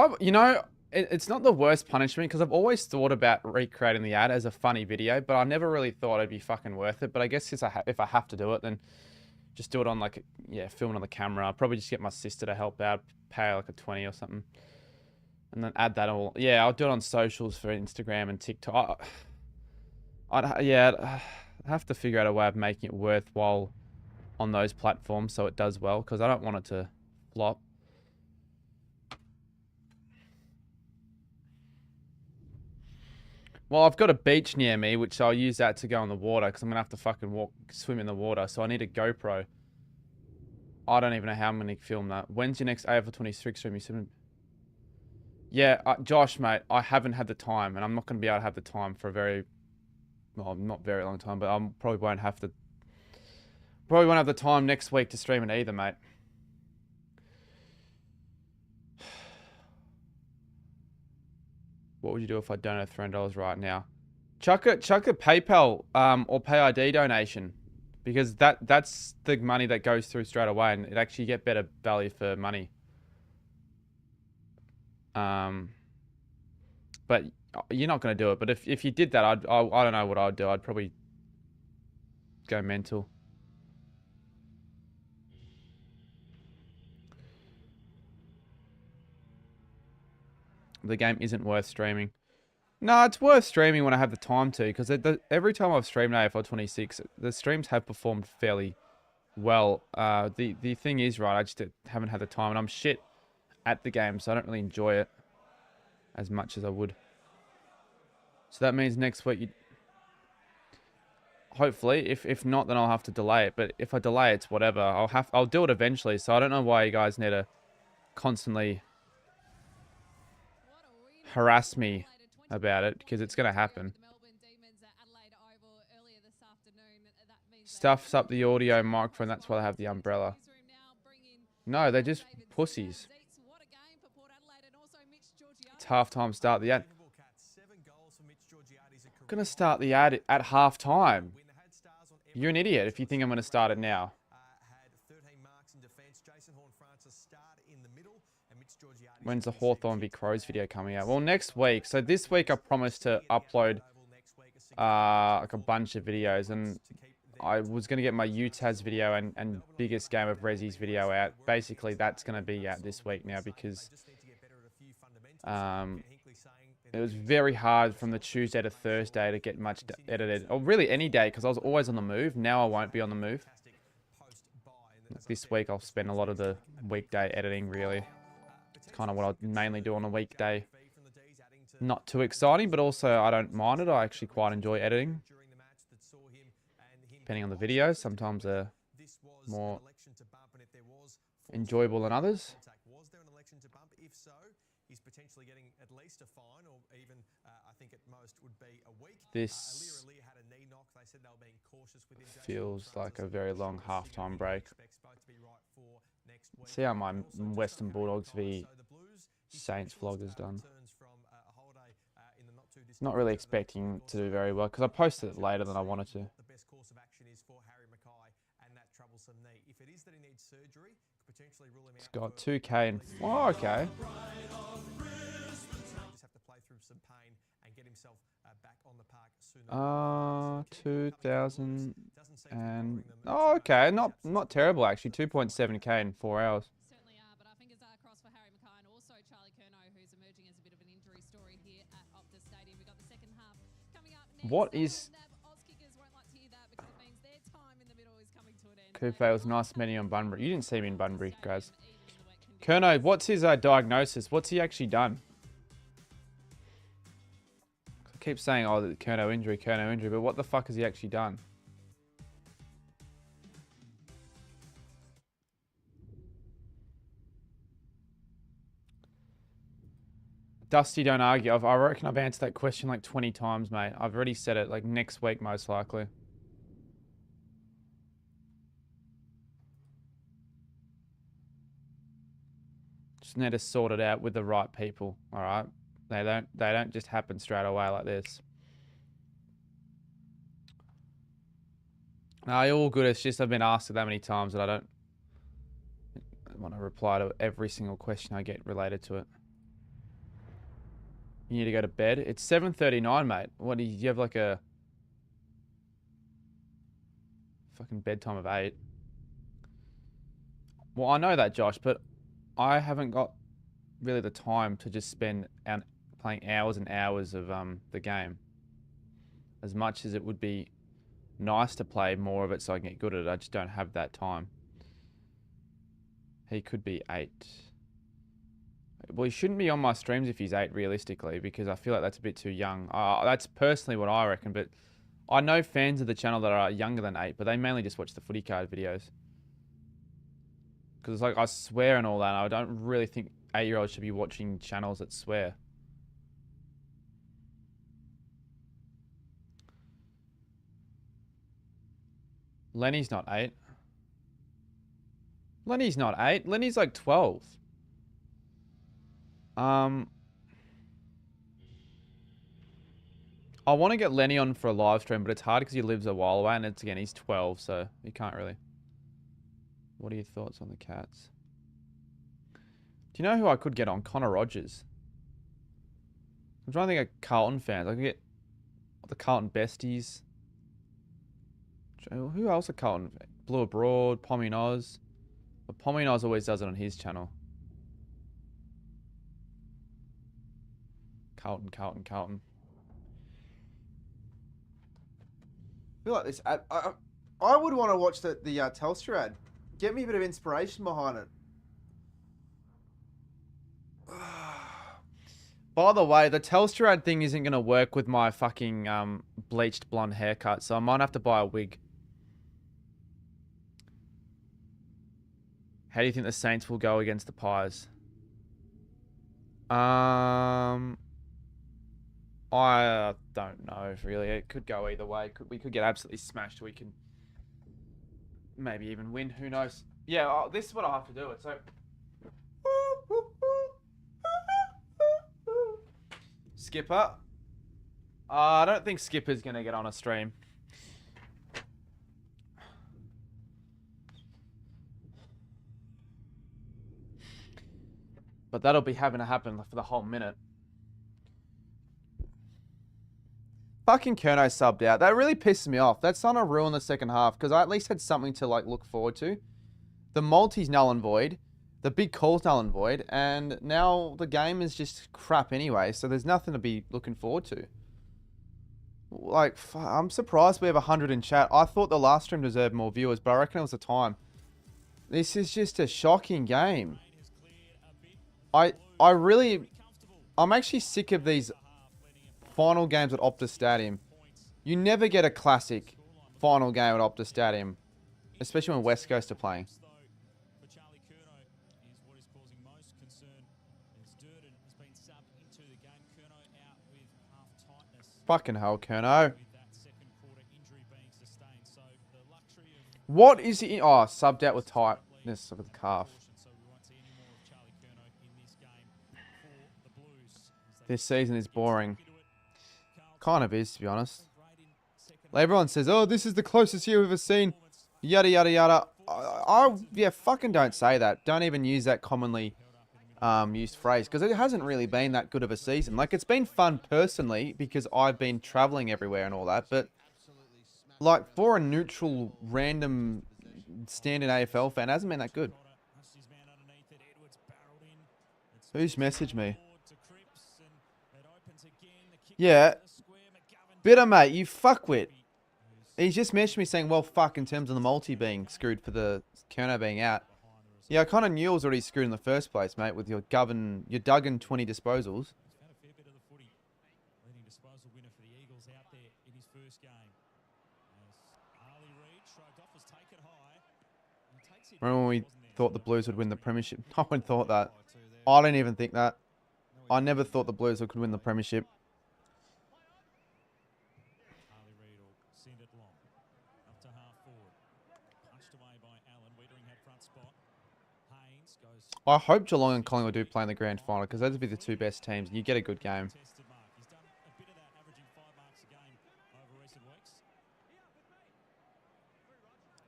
it's not the worst punishment because I've always thought about recreating the ad as a funny video, but I never really thought it'd be fucking worth it. But I guess if I have to do it, then just do it on like, film it on the camera. I'll probably just get my sister to help out, pay like a 20 or something. And then add that all. Yeah, I'll do it on socials for Instagram and TikTok. I'd have to figure out a way of making it worthwhile on those platforms so it does well because I don't want it to flop. Well, I've got a beach near me, which I'll use that to go in the water because I'm going to have to fucking swim in the water. So I need a GoPro. I don't even know how I'm going to film that. When's your next AFL 26 stream? Yeah, Josh, mate, I haven't had the time and I'm not going to be able to have the time for a very, well, not very long time, but I probably won't have the time next week to stream it either, mate. What would you do if I donate $300 right now? Chuck a PayPal or PayID donation because that's the money that goes through straight away and it actually get better value for money. But you're not going to do it. But if you did that, I don't know what I'd do. I'd probably go mental. The game isn't worth streaming. No, it's worth streaming when I have the time to, because every time I've streamed AFL 26, the streams have performed fairly well. The thing is, right, I just haven't had the time, and I'm shit at the game, so I don't really enjoy it as much as I would. So that means next week, hopefully, if not, then I'll have to delay it. But if I delay it, it's whatever. I'll do it eventually. So I don't know why you guys need to constantly harass me about it because it's going to happen. Stuffs up the audio microphone. That's why they have the umbrella. No, they're just pussies. It's halftime start the ad. I'm going to start the ad at halftime. You're an idiot if you think I'm going to start it now. When's the Hawthorn v Crows video coming out? Well, next week. So this week I promised to upload like a bunch of videos, and I was going to get my UTAS video and biggest game of Resi's video out. Basically, that's going to be out this week now because it was very hard from the Tuesday to Thursday to get much edited. Or really any day because I was always on the move. Now I won't be on the move. This week I'll spend a lot of the weekday editing, really. It's kind of what I mainly do on a weekday. Not too exciting, but also I don't mind it. I actually quite enjoy editing. Depending on the video, sometimes they're more enjoyable than others. Was there an election to bump? If so, he's potentially getting at least a fine, or even I think at most would be a week. This feels like a very long halftime break. See how my Western Bulldogs v Saints vlog is done. Not really expecting to do very well because I posted it later than I wanted to. It's got 2K and... Oh, okay. 2,000 and... Oh, okay. Not terrible, actually. 2.7K in 4 hours. Certainly are, but our fingers are crossed for Harry Mackay and also Charlie Curnow, who's emerging as a bit of an injury story here at Optus Stadium. We've got the second half coming up next. What is... Coupe was nice meeting on Bunbury. You didn't see me in Bunbury, guys. Curnow, what's his diagnosis? What's he actually done? I keep saying, oh, the Curnow injury, but what the fuck has he actually done? Dusty, don't argue. I reckon I've answered that question like 20 times, mate. I've already said it, like next week most likely. Just need to sort it out with the right people, all right? They don't just happen straight away like this. No, you're all good. It's just I've been asked it that many times that I don't want to reply to every single question I get related to it. You need to go to bed. It's 7:39, mate. What do you have, like a fucking bedtime of 8? Well, I know that, Josh, but I haven't got really the time to just spend playing hours and hours of the game. As much as it would be nice to play more of it so I can get good at it, I just don't have that time. He could be 8. Well, he shouldn't be on my streams if he's 8, realistically, because I feel like that's a bit too young. That's personally what I reckon, but I know fans of the channel that are younger than 8, but they mainly just watch the footy card videos. Because it's like, I swear and all that, and I don't really think 8-year-olds should be watching channels that swear. Lenny's not 8. Lenny's not 8. Lenny's like 12. I want to get Lenny on for a live stream, but it's hard because he lives a while away, and again, he's 12, so he can't really. What are your thoughts on the Cats? Do you know who I could get on? Connor Rogers. I'm trying to think of Carlton fans. I could get the Carlton besties. Who else are Carlton? Blue Abroad, Pommy Noz. But Pommy Noz always does it on his channel. Carlton. I feel like this ad, I would want to watch the Telstra ad. Get me a bit of inspiration behind it. By the way, the Telstra ad thing isn't going to work with my fucking bleached blonde haircut, so I might have to buy a wig. How do you think the Saints will go against the Pies? I don't know, really. It could go either way. We could get absolutely smashed. We can maybe even win. Who knows? Yeah, this is what I have to do. It's so... Skipper. I don't think Skipper's going to get on a stream. But that'll be having to happen for the whole minute. Fucking Kerno subbed out. That really pisses me off. That's not a rule in the second half because I at least had something to like look forward to. The multi's null and void. The big call's null and void. And now the game is just crap anyway. So there's nothing to be looking forward to. Like, I'm surprised we have 100 in chat. I thought the last stream deserved more viewers, but I reckon it was the time. This is just a shocking game. I'm actually sick of these final games at Optus Stadium. You never get a classic final game at Optus Stadium, especially when West Coast are playing. Fucking hell, Kerno. What is he? Oh, subbed out with tightness of the calf. This season is boring. Kind of is, to be honest. Everyone says, oh, this is the closest year we've ever seen. Yada, yada, yada. Yeah, fucking don't say that. Don't even use that commonly used phrase. Because it hasn't really been that good of a season. Like, it's been fun personally because I've been traveling everywhere and all that. But, like, for a neutral, random, standard AFL fan, it hasn't been that good. Who's messaged me? Yeah. Bitter, mate, you fuckwit. He's just messaged me saying, well, fuck, in terms of the multi being screwed for the Kerno being out. Yeah, I kind of knew it was already screwed in the first place, mate, with your Duggan 20 disposals. Remember when we thought the Blues would win the premiership? No one thought that. I didn't even think that. I never thought the Blues could win the premiership. I hope Geelong and Collingwood do play in the grand final because those would be the two best teams. You get a good game.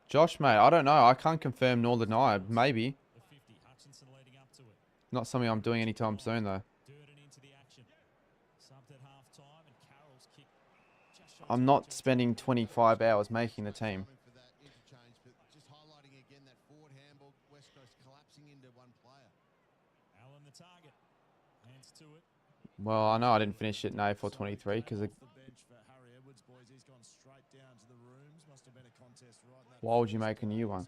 Josh, mate, I don't know. I can't confirm nor deny. Maybe. Not something I'm doing anytime soon, though. I'm not spending 25 hours making the team. Well, I know I didn't finish it in AFL 23 because why would you make a new one?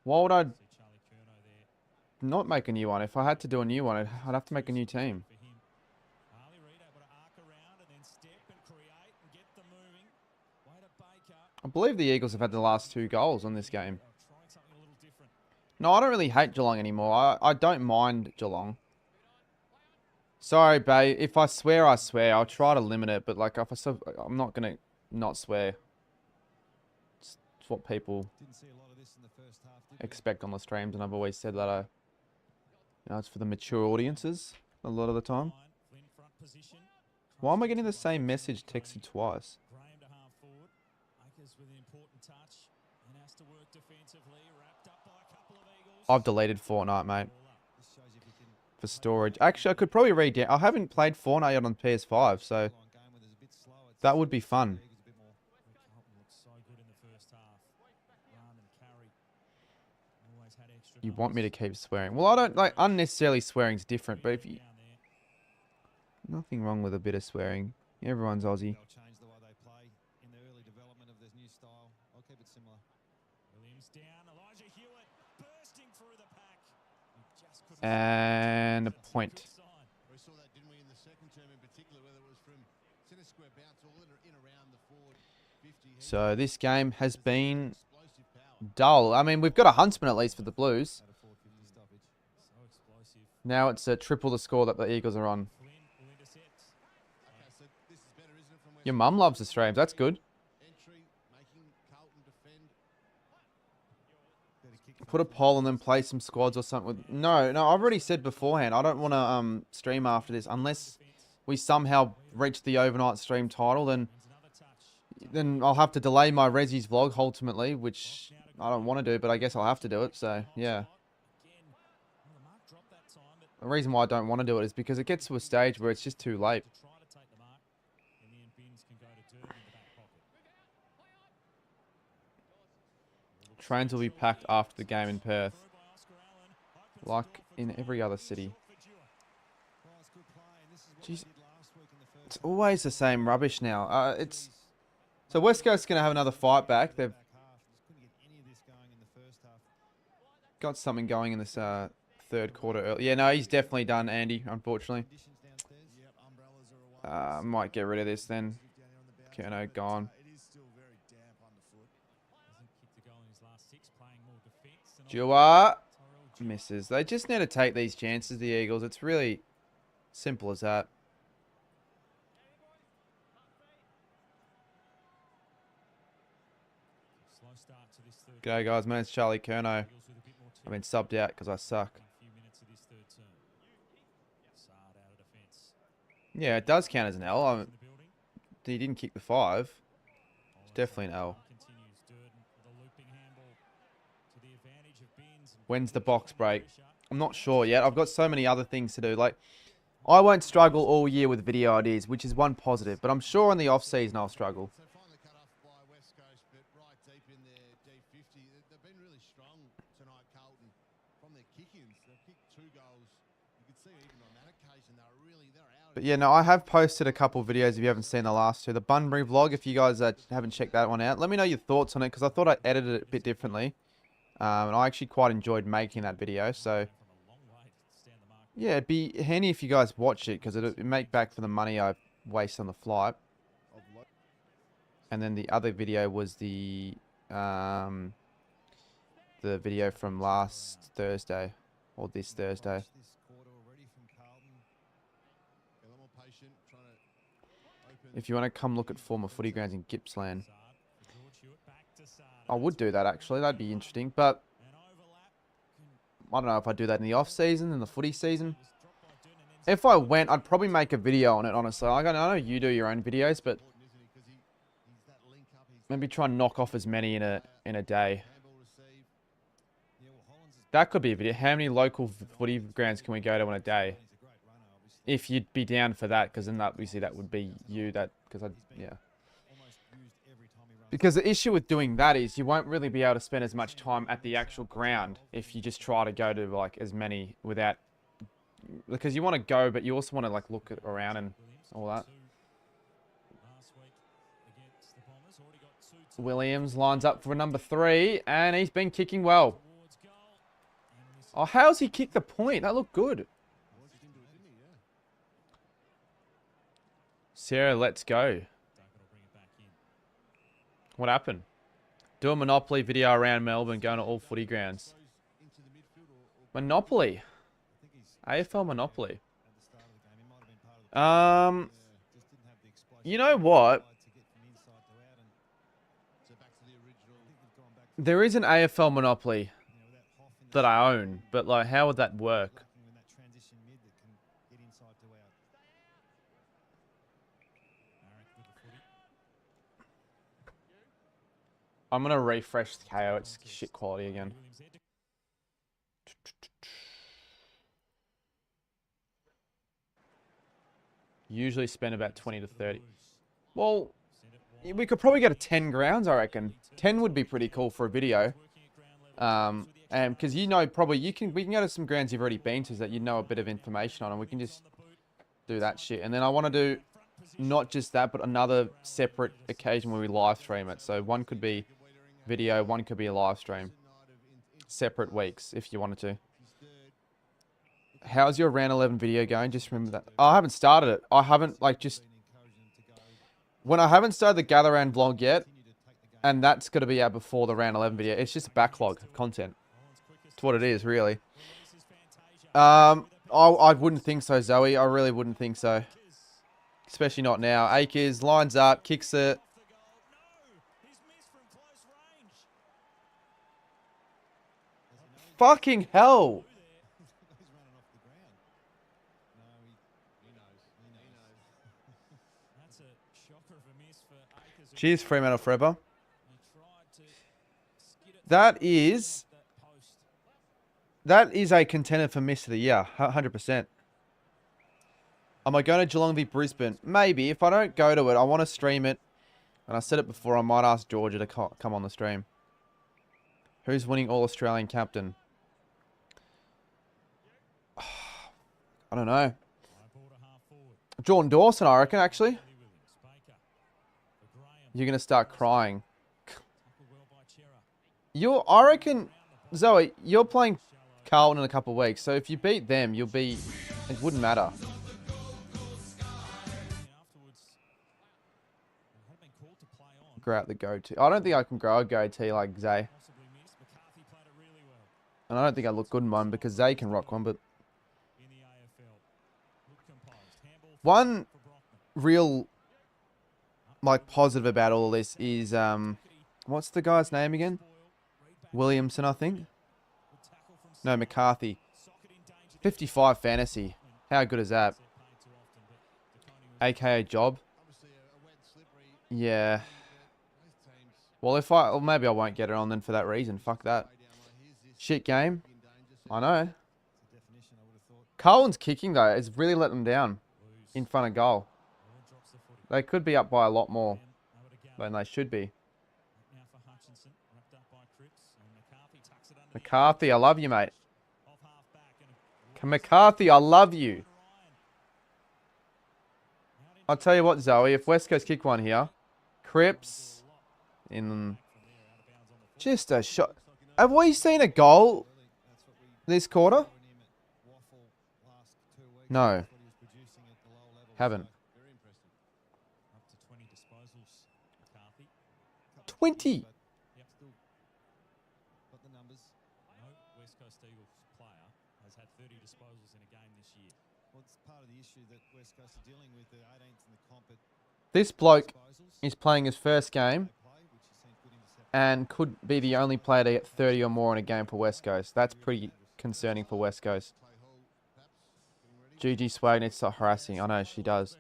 Why would I not make a new one? If I had to do a new one, I'd have to make a new team. I believe the Eagles have had the last 2 goals on this game. No, I don't really hate Geelong anymore. I don't mind Geelong. Sorry, babe. If I swear, I swear. I'll try to limit it, but like, I'm not gonna not swear. It's what people expect on the streams, and I've always said that it's for the mature audiences a lot of the time. Why am I getting the same message texted twice? I've deleted Fortnite, mate. For storage. Actually, I could probably read down. I haven't played Fortnite yet on PS5, so that would be fun. You want me to keep swearing? Well, I don't like unnecessarily swearing's different, but if you nothing wrong with a bit of swearing. Everyone's Aussie. And a point. So this game has been dull. I mean, we've got a Huntsman at least for the Blues. Now it's triple the score that the Eagles are on. Your mum loves the streams. That's good. Put a poll and then play some squads or something. No, I've already said beforehand. I don't want to stream after this unless we somehow reach the overnight stream title. Then I'll have to delay my Resi's vlog ultimately, which I don't want to do, but I guess I'll have to do it. So yeah. The reason why I don't want to do it is because it gets to a stage where it's just too late. Trains will be packed after the game in Perth, like in every other city. Jeez. It's always the same rubbish now. So West Coast's going to have another fight back. They've got something going in this third quarter early. Yeah, no, he's definitely done, Andy, unfortunately. Might get rid of this then. Kerno gone. Jua misses. They just need to take these chances, the Eagles. It's really simple as that. G'day guys, my name's Charlie Kerno. I've been subbed out because I suck. Yeah, it does count as an L. He didn't kick the 5. It's definitely an L. When's the box break? I'm not sure yet. I've got so many other things to do. Like, I won't struggle all year with video ideas, which is one positive. But I'm sure in the off season I'll struggle. But yeah, no, I have posted a couple videos if you haven't seen the last two. The Bunbury vlog, if you guys haven't checked that one out. Let me know your thoughts on it, because I thought I edited it a bit differently. And I actually quite enjoyed making that video. So, yeah, it'd be handy if you guys watch it, because it'd make back for the money I waste on the flight. And then the other video was the video from last Thursday, or this Thursday. If you want to come look at former footy grounds in Gippsland. I would do that, actually. That'd be interesting. But I don't know if I'd do that in the off-season, in the footy season. If I went, I'd probably make a video on it, honestly. I know you do your own videos, but maybe try and knock off as many in a day. That could be a video. How many local footy grounds can we go to in a day? If you'd be down for that, because then obviously that would be you. Yeah. Because the issue with doing that is you won't really be able to spend as much time at the actual ground if you just try to go to like as many without, because you want to go, but you also want to like look around and all that. Williams lines up for number 3, and he's been kicking well. Oh, how's he kicked the point? That looked good. Sarah, let's go. What happened? Do a Monopoly video around Melbourne, going to all footy grounds. Monopoly. AFL Monopoly. You know what? There is an AFL Monopoly that I own, but like, how would that work? I'm going to refresh the KO. It's shit quality again. Usually spend about 20 to 30. Well, we could probably go to 10 grounds, I reckon. 10 would be pretty cool for a video. And because you know, probably we can go to some grounds you've already been to that you know a bit of information on, and we can just do that shit. And then I want to do not just that, but another separate occasion where we live stream it. So one could be video, one could be a live stream. Separate weeks, if you wanted to. How's your round 11 video going? Just remember that. Oh, I haven't started it. I haven't, like, just... When I haven't started the Gather Round vlog yet, and that's going to be out before the round 11 video, it's just a backlog of content. It's what it is, really. Oh, I wouldn't think so, Zoe. I really wouldn't think so. Especially not now. Akers lines up, kicks it. Fucking hell. He's running off the ground. No, he knows. He knows. That's a shocker of a miss for Akers. Cheers, Fremantle forever. That is a contender for miss of the year, 100%. Am I going to Geelong v Brisbane? Maybe. If I don't go to it, I want to stream it. And I said it before, I might ask Georgia to come on the stream. Who's winning All-Australian captain? I don't know. Jordan Dawson, I reckon, actually. You're going to start crying. I reckon, Zoe, you're playing Carlton in a couple of weeks. So if you beat them, you'll be... It wouldn't matter. Grow out the goatee. I don't think I can grow a goatee like Zay. And I don't think I look good in one because Zay can rock one, but... One real, like, positive about all of this is, what's the guy's name again? Williamson, I think? No, McCarthy. 55 fantasy. How good is that? AKA job. Yeah. Well, or maybe I won't get it on then for that reason. Fuck that. Shit game. I know. Carlton's kicking, though, is really letting them down in front of goal. They could be up by a lot more than they should be. McCarthy, I love you, mate. McCarthy, I love you. I'll tell you what, Zoe, if West Coast kick one here, Cripps in just a shot. Have we seen a goal this quarter? No. Haven't. 20. Got the numbers. No West Coast Eagles player has had 30 disposals in a game this year. Well, it's part of the issue that West Coast are dealing with. The 18th in the comp. This bloke is playing his first game and could be the only player to get 30 or more in a game for West Coast. That's pretty concerning for West Coast. GG Swag needs to start harassing. I know she does.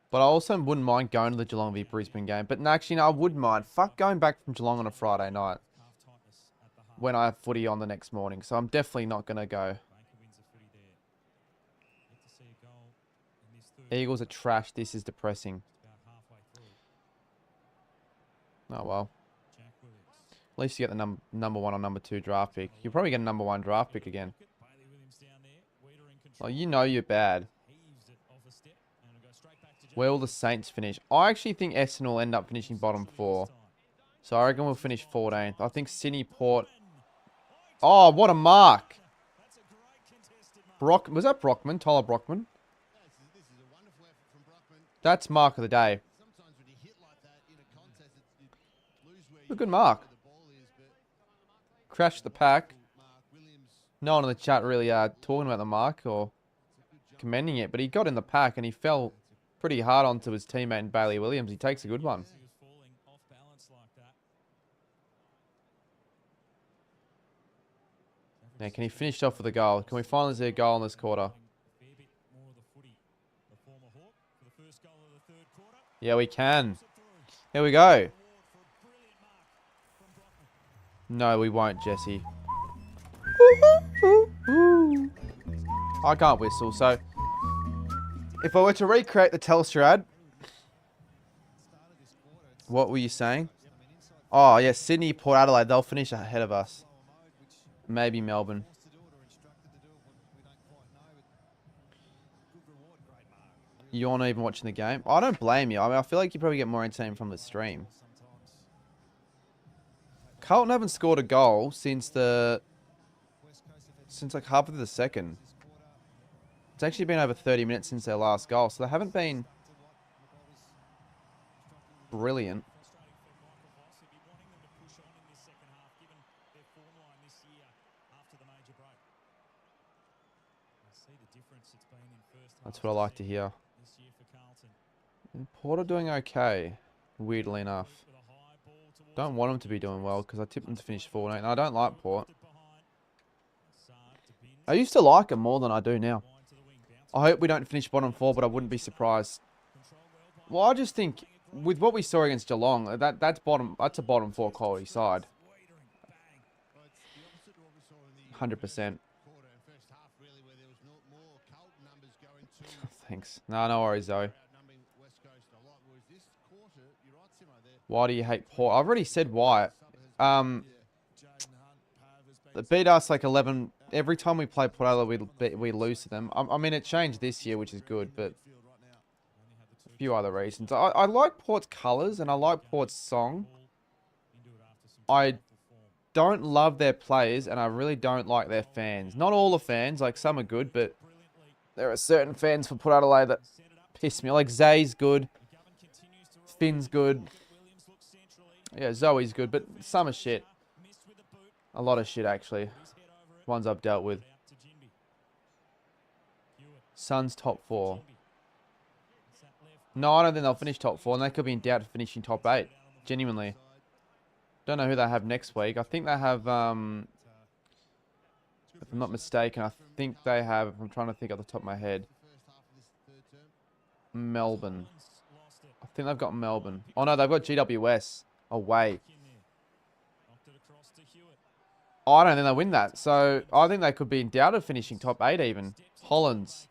But I also wouldn't mind going to the Geelong v Brisbane game. But actually, no, I wouldn't mind. Fuck going back from Geelong on a Friday night when I have footy on the next morning. So I'm definitely not going to go. Eagles are trash. This is depressing. Oh, well. At least you get the number 1 or number 2 draft pick. You'll probably get a number 1 draft pick again. Well, you know you're bad. Where will the Saints finish? I actually think Essendon will end up finishing bottom 4. So I reckon we'll finish 14th. I think Sydney, Port... Oh, what a mark! Was that Brockman? Tyler Brockman? That's mark of the day. A good mark. Crashed the pack. No one in the chat really talking about the mark or commending it, but he got in the pack and he fell pretty hard onto his teammate in Bailey Williams. He takes a good one. Now, can he finish off with a goal? Can we finally see a goal in this quarter? Yeah, we can. Here we go. No, we won't, Jesse. I can't whistle, so... If I were to recreate the Telstra ad... What were you saying? Oh, yeah, Sydney, Port Adelaide, they'll finish ahead of us. Maybe Melbourne. You aren't even watching the game? I don't blame you. I mean, I feel like you probably get more entertainment from the stream. Carlton haven't scored a goal since like half of the second. It's actually been over 30 minutes since their last goal, so they haven't been brilliant. Frustrating for Michael Voss. He'd be wanting them to push on in this second half, given their form line this year after the major break. I see the difference it's been in first half. That's what I like to hear. This year for Carlton. And Porter doing okay, weirdly enough. Don't want him to be doing well because I tipped him to finish 14, and I don't like Port. I used to like him more than I do now. I hope we don't finish bottom 4, but I wouldn't be surprised. Well, I just think with what we saw against Geelong, that's a bottom 4 quality side. 100%. Thanks. No worries, though. Why do you hate Port? I've already said why. They beat us like 11. Every time we play Port Adelaide, we lose to them. I mean, it changed this year, which is good, but a few other reasons. I like Port's colours and I like Port's song. I don't love their players and I really don't like their fans. Not all the fans, like some are good, but there are certain fans for Port Adelaide that piss me. Like Zay's good, Finn's good. Yeah, Zoe's good, but some are shit. A lot of shit, actually. Ones I've dealt with. Suns top 4. No, I don't think they'll finish top 4, and they could be in doubt of finishing top 8. Genuinely. Don't know who they have next week. I think they have, if I'm not mistaken, I think they have, I'm trying to think off the top of my head, Melbourne. I think they've got Melbourne. Oh, no, they've got GWS away. I don't think they'll win that. So I think they could be in doubt of finishing top 8 even. Hollands.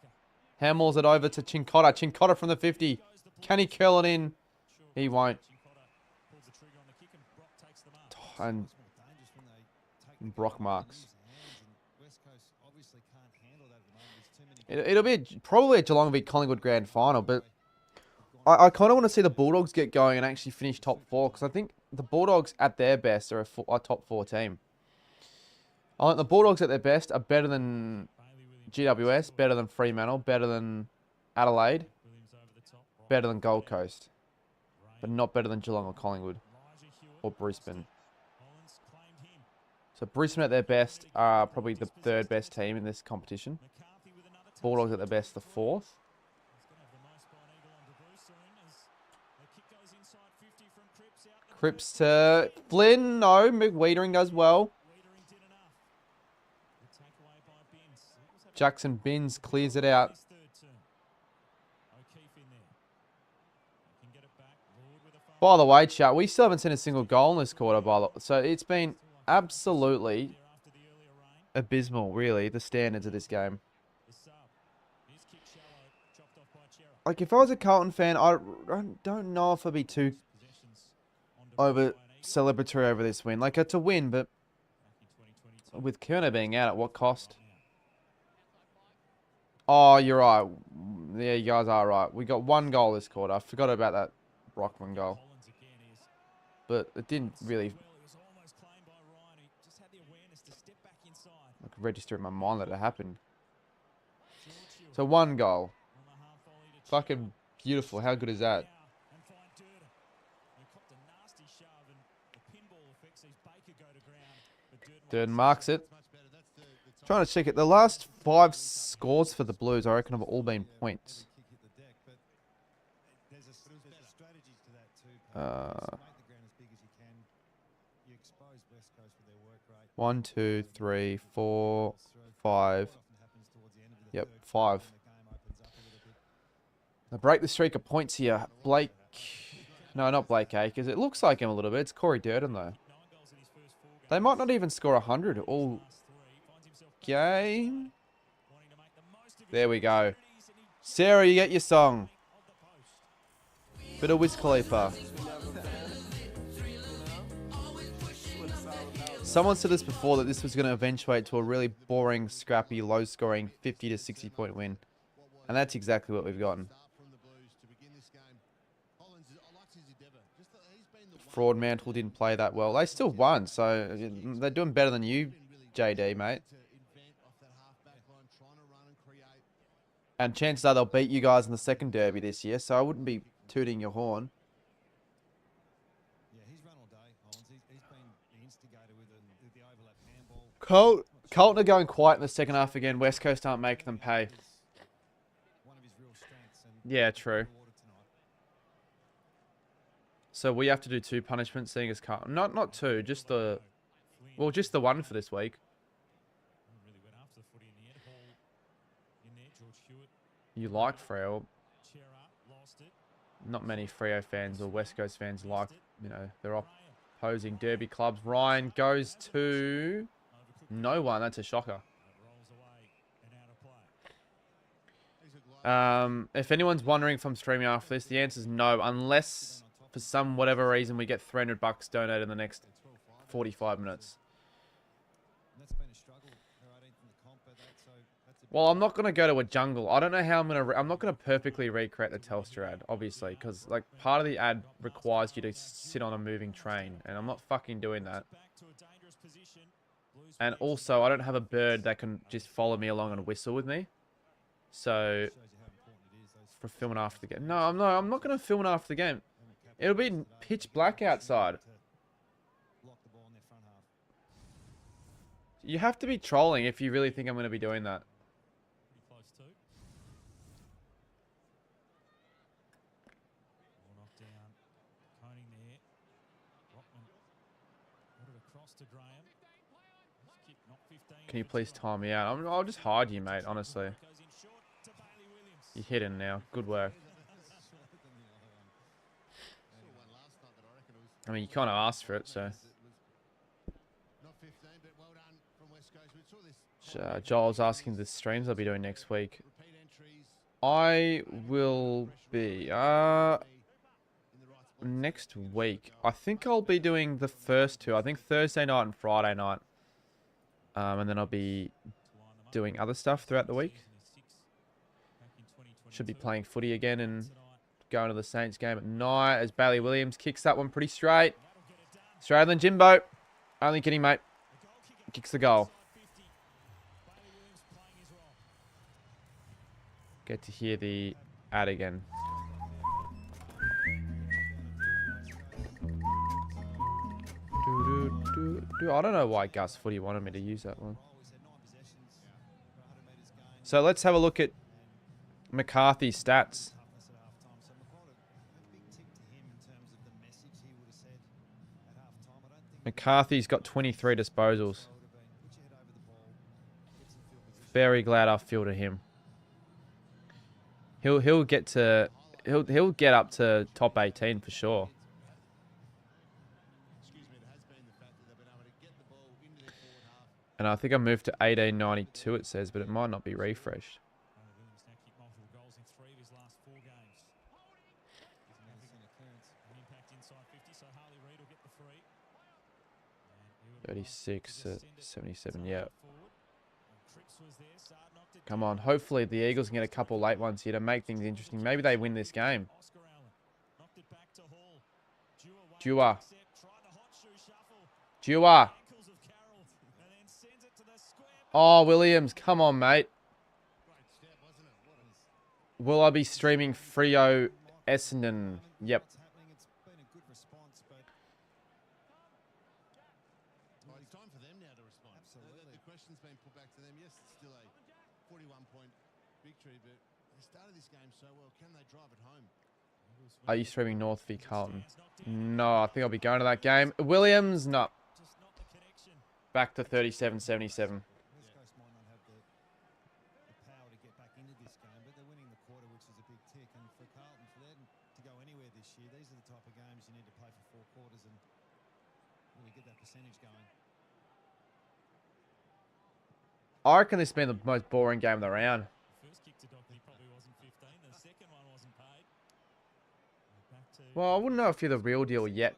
Hammers it over to Chincotta. Chincotta from the 50. Can he curl it in? He won't. And Brock marks. It'll be probably a Geelong v Collingwood grand final, but I kind of want to see the Bulldogs get going and actually finish top 4 because I think the Bulldogs at their best are a top 4 team. I think the Bulldogs at their best are better than GWS, better than Fremantle, better than Adelaide, better than Gold Coast, but not better than Geelong or Collingwood or Brisbane. So Brisbane at their best are probably the 3rd best team in this competition. Bulldogs at their best, the 4th. Cripps to Flynn. No, Wiedering does well. Jackson Binns clears it out. By the way, chat, we still haven't seen a single goal in this quarter, so it's been absolutely abysmal, really, the standards of this game. Like, if I was a Carlton fan, I don't know if I'd be too celebratory over this win. Like, it's a win, but with Kerner being out, at what cost? Oh, you're right. Yeah, you guys are right. We got 1 goal this quarter. I forgot about that Brockman goal. But it didn't really register in my mind that it happened. So 1 goal. Fucking beautiful. How good is that? Durden marks it. Trying to check it. The last 5 scores for the Blues, I reckon, have all been points. 1, 2, 3, 4, 5. Yep, 5. They break the streak of points here. Blake. No, not Blake Acres. It looks like him a little bit. It's Corey Durden, though. They might not even score 100 all game. There we go. Sarah, you get your song. Bit of Wiz Khalifa. Someone said this before, that this was going to eventuate to a really boring, scrappy, low-scoring 50 to 60-point win. And that's exactly what we've gotten. Fraud Mantle didn't play that well. They still won, so they're doing better than you, JD, mate. And chances are they'll beat you guys in the second derby this year, so I wouldn't be tooting your horn. Yeah, he's run all day, Holmes. He's been the instigator with the overlap handball. Carlton are going quiet in the second half again. West Coast aren't making them pay. One of his real strengths. And Yeah, true. So we have to do 2 punishments, seeing as Carlton. Not 2, just the... Well, just the 1 for this week. Really went after the footy in the end. Ball in there, George Hewitt. You like Freo. Chair up, lost it. Not many Freo fans or West Coast fans like, you know, their opposing derby clubs. Ryan goes to... No one. That's a shocker. Rolls away and out of play. If anyone's wondering if I'm streaming after this, the answer is no, unless for some whatever reason we get $300 donated in the next 45 minutes. That's been a struggle. They're 18th in the comp, but that's a Well, I'm not going to go to a jungle. I don't know how I'm not going to perfectly recreate the Telstra ad, obviously, because like part of the ad requires you to sit on a moving train, and I'm not fucking doing that. And also, I don't have a bird that can just follow me along and whistle with me. So, for filming after the game. No, I'm not going to film it after the game. It'll be pitch black outside. You have to be trolling if you really think I'm going to be doing that. Pretty close to. Ball knocked down. Coning there. Rockman put it across to Graham. His kick, not 15. Can you please time me out? I'll just hide you, mate, honestly. Goes in short to Bailey Williams. You're hidden now. Good work. I mean, you kind of asked for it, so. Joel's asking the streams I'll be doing next week. I will be next week. I think I'll be doing the first 2. I think Thursday night and Friday night. And then I'll be doing other stuff throughout the week. Should be playing footy again and going to the Saints game at night as Bailey Williams kicks that one pretty straight. Straighter than Jimbo. Only kidding, mate. Kicks the goal. Get to hear the ad again. I don't know why Gus Footy wanted me to use that one. So let's have a look at McCarthy's stats. McCarthy's got 23 disposals. Very glad I fielded him. He'll get up to top 18 for sure. And I think I moved to 1892 it says, but it might not be refreshed. Williams now kicked multiple goals in 3 of his last 4 games. An impact inside 50, so Harley Reid will get the free. 36 at 77, yeah. Come on, hopefully the Eagles can get a couple late ones here to make things interesting. Maybe they win this game. Dua. Dua. Oh, Williams, come on, mate. Will I be streaming Freo Essendon? Yep. Are you streaming North v Carlton? No, I think I'll be going to that game. Williams, no. Back to 37-77. I reckon this has been the most boring game of the round. First kick to Dockney probably wasn't 15. The second one wasn't paid. Back to Well, I wouldn't know if you're the real deal yet,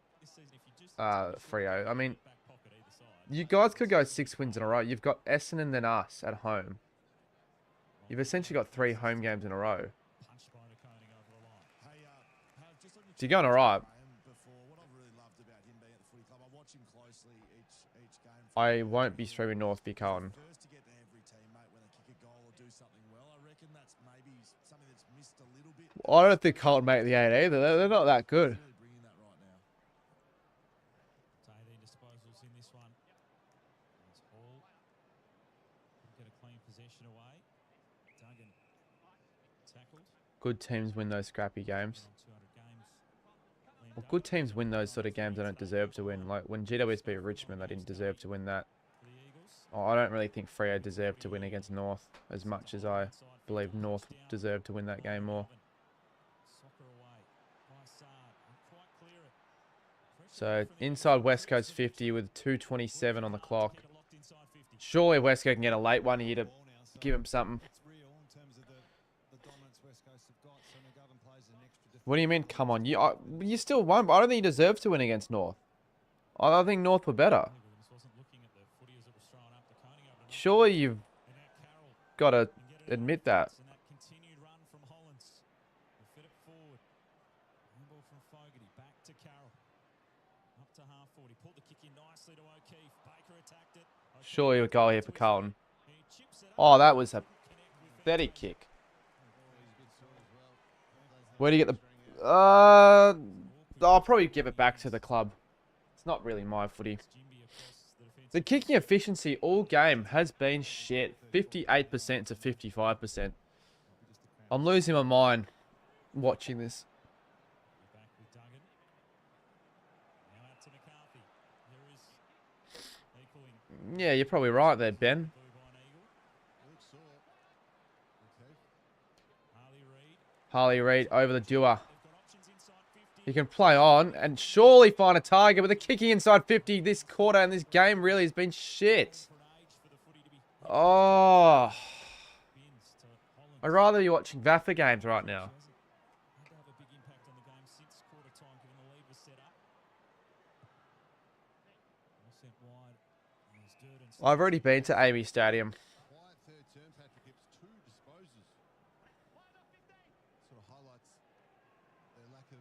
Freo. I mean, you guys could go 6 wins in a row. You've got Essendon then us at home. You've essentially got 3 home games in a row. So you're going all right. I won't be streaming North v Carlton. maybe something that's missed a little bit. I don't think Carlton make the 8 either. They're not that good. Really bringing that right now. 18 disposals in this one. It's Hall. Get a clean possession away. Duggan tackled. Good teams win those scrappy games. 200 games. Well, good teams win those sort of games they don't deserve to win. Like when GWS beat Richmond, they didn't deserve to win that. For the Eagles. Oh, I don't really think Freo deserved to win against North as much as I believe North deserved to win that game more. Soccer away by Sard. Quite clear it. So inside West Coast 50 with 2:27 on the clock. Surely West Coast can get a late one here to give him something. What do you mean? Come on, you still won, but I don't think you deserve to win against North. I think North were better. Surely you've got to admit that. And that continued run from Hollins. They fit it forward. Ball from Fogarty. Back to Carroll. Up to half 40. Pulled the kick in nicely to O'Keefe. Baker attacked it. Surely a goal here for Carlton. Oh, that was a pathetic kick. Where do you get the... I'll probably give it back to the club. It's not really my footy. The kicking efficiency all game has been shit. 58% to 55%. I'm losing my mind watching this. Back with Duggan. Now out to McCarthy. There is equaling. Yeah, you're probably right there, Ben. Harley Reid over the doer. He can play on and surely find a target with a kicking inside 50 this quarter, and this game really has been shit. Oh. I'd rather be watching VAFA games right now. I've already been to Amy Stadium. Quiet third term, Patrick Gibbs, 2 disposals. Sort of highlights their lack of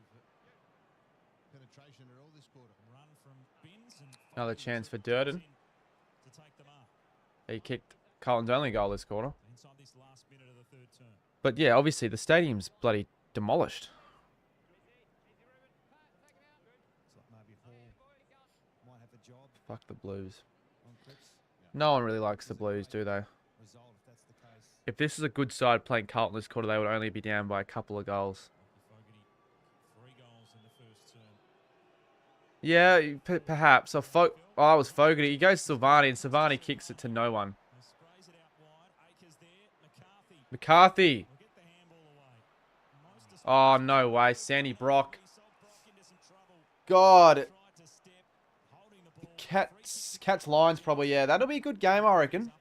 penetration at all this quarter. Run from Binns and Another chance for Durden. to take them up. He kicked Carlton's only goal this quarter. Inside this last minute of the third term. But yeah, obviously the stadium's bloody demolished. It's like maybe Hall might have the job Fuck the Blues. on Cripps. No one really likes the Blues, do they? Result if that's the case. If this is a good side playing Carlton this quarter, they would only be down by a couple of goals. Fogarty, 3 goals in the first term. Yeah, perhaps. Oh, that was Fogarty. He goes Silvani, and Silvani kicks it to no one. Sprays it out wide. Akers there. McCarthy. McCarthy. Will get the handball away. Most Oh, no way. Sandy Brock. sold Brock into some trouble. God. Tried to step, holding the ball. Cats Lions probably, yeah. That'll be a good game, I reckon.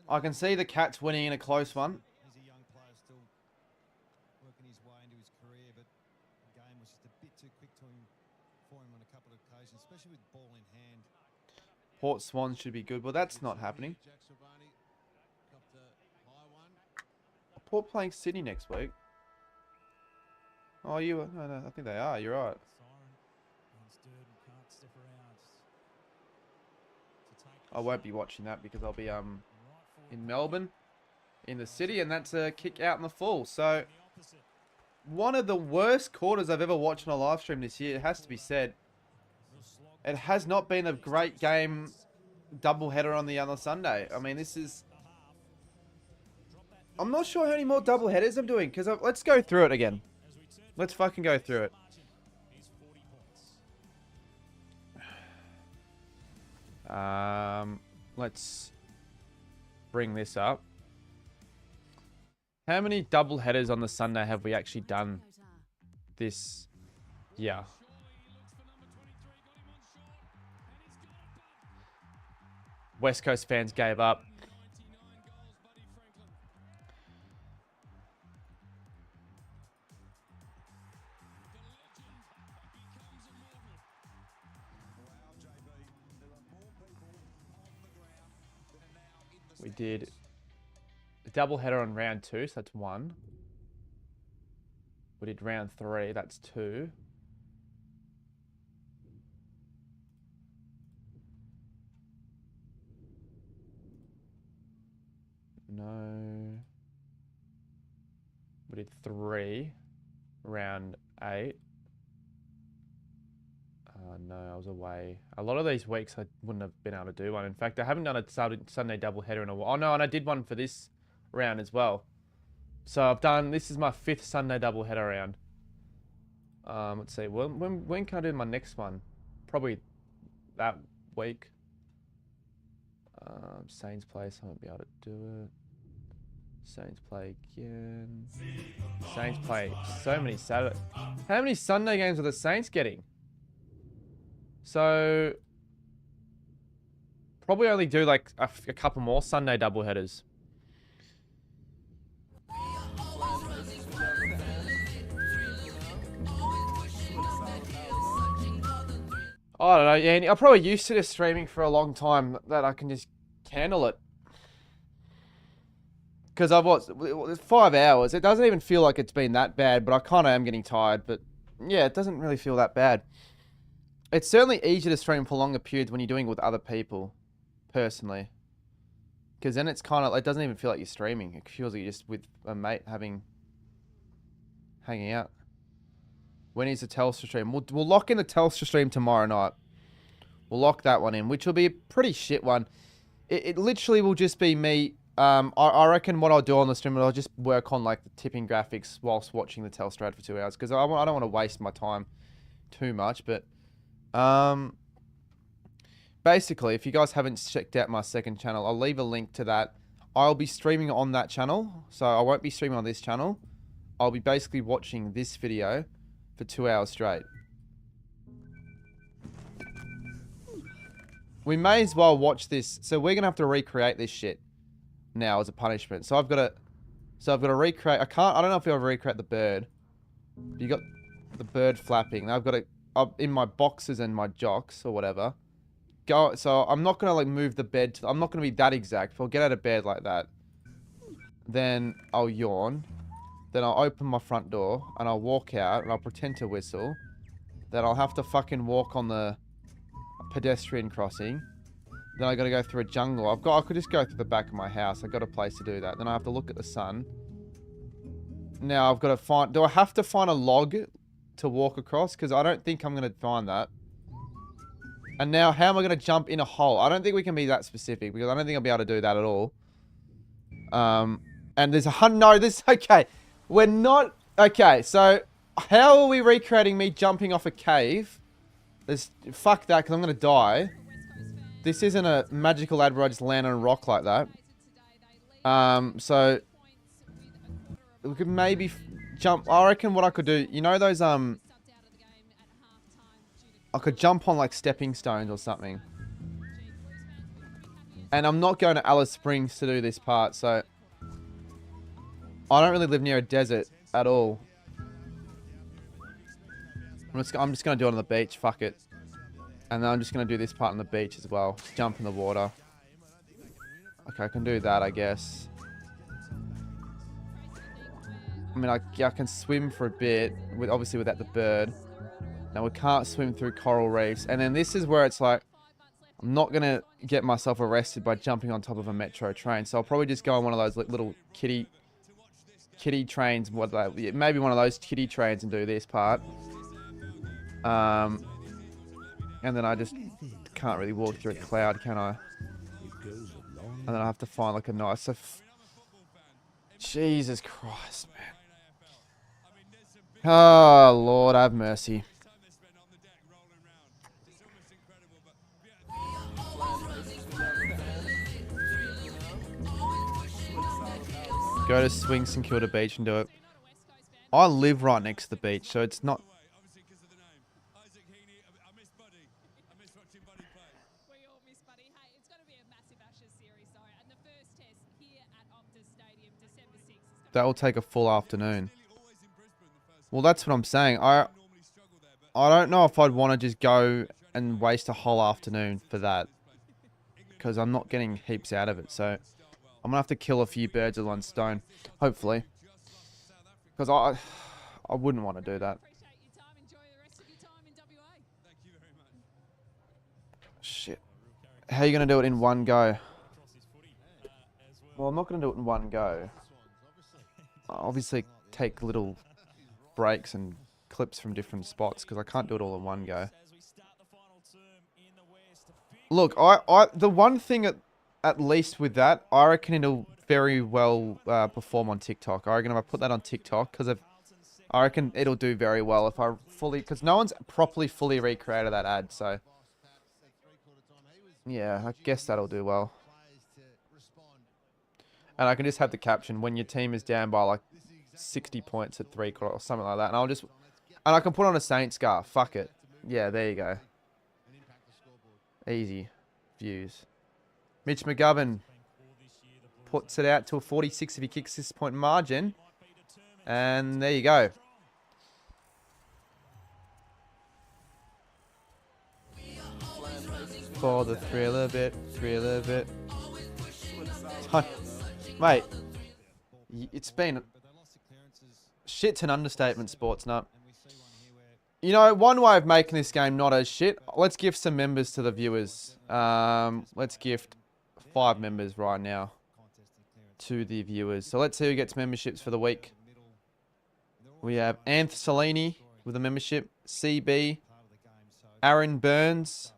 I can see the Cats winning in a close one. He's a young player still working his way into his career, but the game was just a bit too quick for him on a couple of occasions, especially with ball in hand. Port Swans should be good, but that's not happening. Jack Silvani copped a high one. Port playing Sydney next week. Oh, no, I think they are. You're right. Siren against Durden. Can't step around. To take I won't be watching that because I'll be in Melbourne, in the city, and that's a kick out in the full. So, the opposite. one of the worst quarters I've ever watched on a live stream this year. It has to be said. Real slog. It has not been a great game double header on the other Sunday. I mean, this is... I'm not sure how many more double headers I'm doing, because let's go through it again. Let's fucking go through it. He's 40 points. Let's bring this up. How many double headers on the Sunday have we actually done this year? West Coast fans gave up. We did a double header on round 2, so that's 1. We did round 3, that's 2. No. We did 3, round 8. No, I was away. A lot of these weeks I wouldn't have been able to do one. In fact, I haven't done a Sunday doubleheader in a while. Oh no, and I did one for this round as well. So I've done, this is my 5th Sunday doubleheader round. Let's see, when can I do my next one? Probably that week. Saints place, I won't be able to do it. Saints play again. Saints play so many Saturday. How many Sunday games are the Saints getting? So probably only do like a couple more Sunday doubleheaders. I don't know, yeah, I'm probably used to this streaming for a long time that I can just handle it. Because I've watched 5 hours. It doesn't even feel like it's been that bad, but I kind of am getting tired. But yeah, it doesn't really feel that bad. It's certainly easier to stream for longer periods when you're doing it with other people, personally. Because then it's kind of, it doesn't even feel like you're streaming. It feels like you're just with a mate hanging out. When is the Telstra stream? We'll lock in the Telstra stream tomorrow night. We'll lock that one in, which will be a pretty shit one. It literally will just be me. I reckon what I'll do on the stream is I'll just work on like the tipping graphics whilst watching the Telstra ad for 2 hours. Because I don't want to waste my time too much. But basically, if you guys haven't checked out my second channel, I'll leave a link to that. I'll be streaming on that channel. So I won't be streaming on this channel. I'll be basically watching this video for 2 hours straight. We may as well watch this. So we're going to have to recreate this shit now as a punishment. So I've got to recreate. I don't know if I'll recreate the bird. You got the bird flapping. Now I've got it in my boxes and my jocks or whatever. So I'm not going to like move the bed. I'm not going to be that exact. If I'll get out of bed like that, then I'll yawn. Then I'll open my front door and I'll walk out and I'll pretend to whistle. Then I'll have to fucking walk on the pedestrian crossing. Then I got to go through a jungle. I could just go through the back of my house. I got a place to do that. Then I have to look at the sun. Now I've got to find. Do I have to find a log to walk across? Because I don't think I'm going to find that. And now how am I going to jump in a hole? I don't think we can be that specific because I don't think I'll be able to do that at all. And there's no. This okay. We're not okay. So how are we recreating me jumping off a cave? Fuck that, because I'm going to die. This isn't a magical ad where I just land on a rock like that. So we could maybe jump. I reckon what I could do, you know those, I could jump on like stepping stones or something. And I'm not going to Alice Springs to do this part, so I don't really live near a desert at all. I'm just going to do it on the beach. Fuck it. And then I'm just going to do this part on the beach as well. Jump in the water. Okay, I can do that, I guess. I mean, I can swim for a bit, obviously without the bird. Now, we can't swim through coral reefs. And then this is where it's like, I'm not going to get myself arrested by jumping on top of a metro train. So I'll probably just go on one of those little kiddie trains. Maybe one of those kiddie trains and do this part. And then I just can't really walk through a cloud, can I? And then I have to find like a nice... Jesus Christ, man. Oh, Lord, have mercy. Go to Swing St Kilda Beach and do it. I live right next to the beach, so it's not... That will take a full afternoon. Well, that's what I'm saying. I don't know if I'd want to just go and waste a whole afternoon for that. Because I'm not getting heaps out of it. So I'm going to have to kill a few birds with one stone. Hopefully. Because I wouldn't want to do that. Shit. How are you going to do it in one go? Well, I'm not going to do it in one go. Obviously, take little breaks and clips from different spots because I can't do it all in one go. Look, the one thing at least with that, I reckon it'll very well perform on TikTok. I reckon if I put that on TikTok, because I reckon it'll do very well if I because no one's properly fully recreated that ad, so yeah, I guess that'll do well. And I can just have the caption, when your team is down by like 60 points at 3/4 or something like that, and I can put on a Saints scarf. Fuck it. Yeah, there you go. Easy views. Mitch McGovern puts it out to a 46 if he kicks this point margin. And there you go. For the thrill of it, Mate, it's been shit to an understatement, sports nut. You know, one way of making this game not as shit, let's gift some members to the viewers. Let's gift 5 members right now to the viewers. So let's see who gets memberships for the week. We have Anth Salini with a membership, CB, Aaron Burns,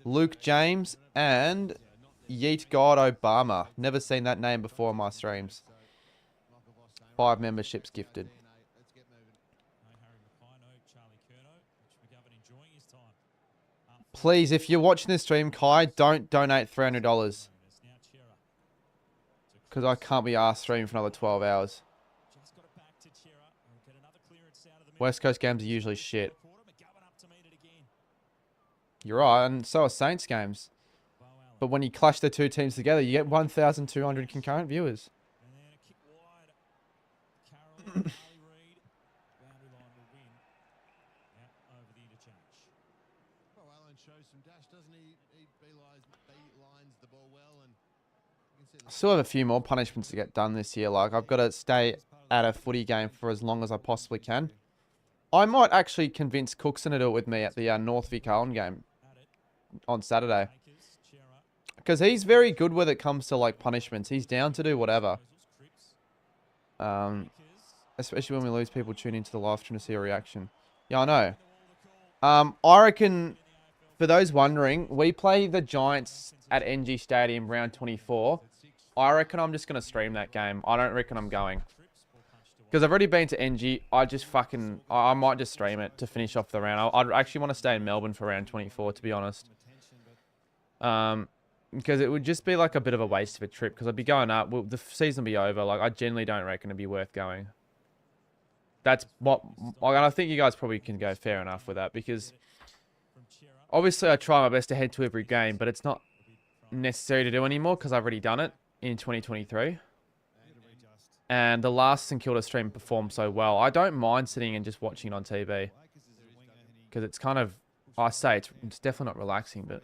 Luke James, and Yeet God Obama. Never seen that name before on my streams. 5 memberships gifted. Please, if you're watching this stream, Kai, don't donate $300. Because I can't be asked streaming for another 12 hours. West Coast games are usually shit. You're right, and so are Saints games. But when you clash the two teams together, you get 1,200 concurrent viewers. I still have a few more punishments to get done this year. Like, I've got to stay at a footy game for as long as I possibly can. I might actually convince Cookson to do it with me at the North v Carlton game on Saturday. Because he's very good when it comes to, like, punishments. He's down to do whatever. Especially when we lose people tune into the live stream to see a reaction. Yeah, I know. I reckon, for those wondering, we play the Giants at NG Stadium round 24. I reckon I'm just going to stream that game. I don't reckon I'm going. Because I've already been to NG. I might just stream it to finish off the round. I'd actually want to stay in Melbourne for round 24, to be honest. Because it would just be like a bit of a waste of a trip. Because I'd be going up. Well, the season will be over. Like, I generally don't reckon it'd be worth going. That's what... And I think you guys probably can go fair enough with that. Because obviously I try my best to head to every game. But it's not necessary to do anymore because I've already done it in 2023. And the last St Kilda stream performed so well. I don't mind sitting and just watching it on TV. Because it's kind of... I say it's definitely not relaxing, but...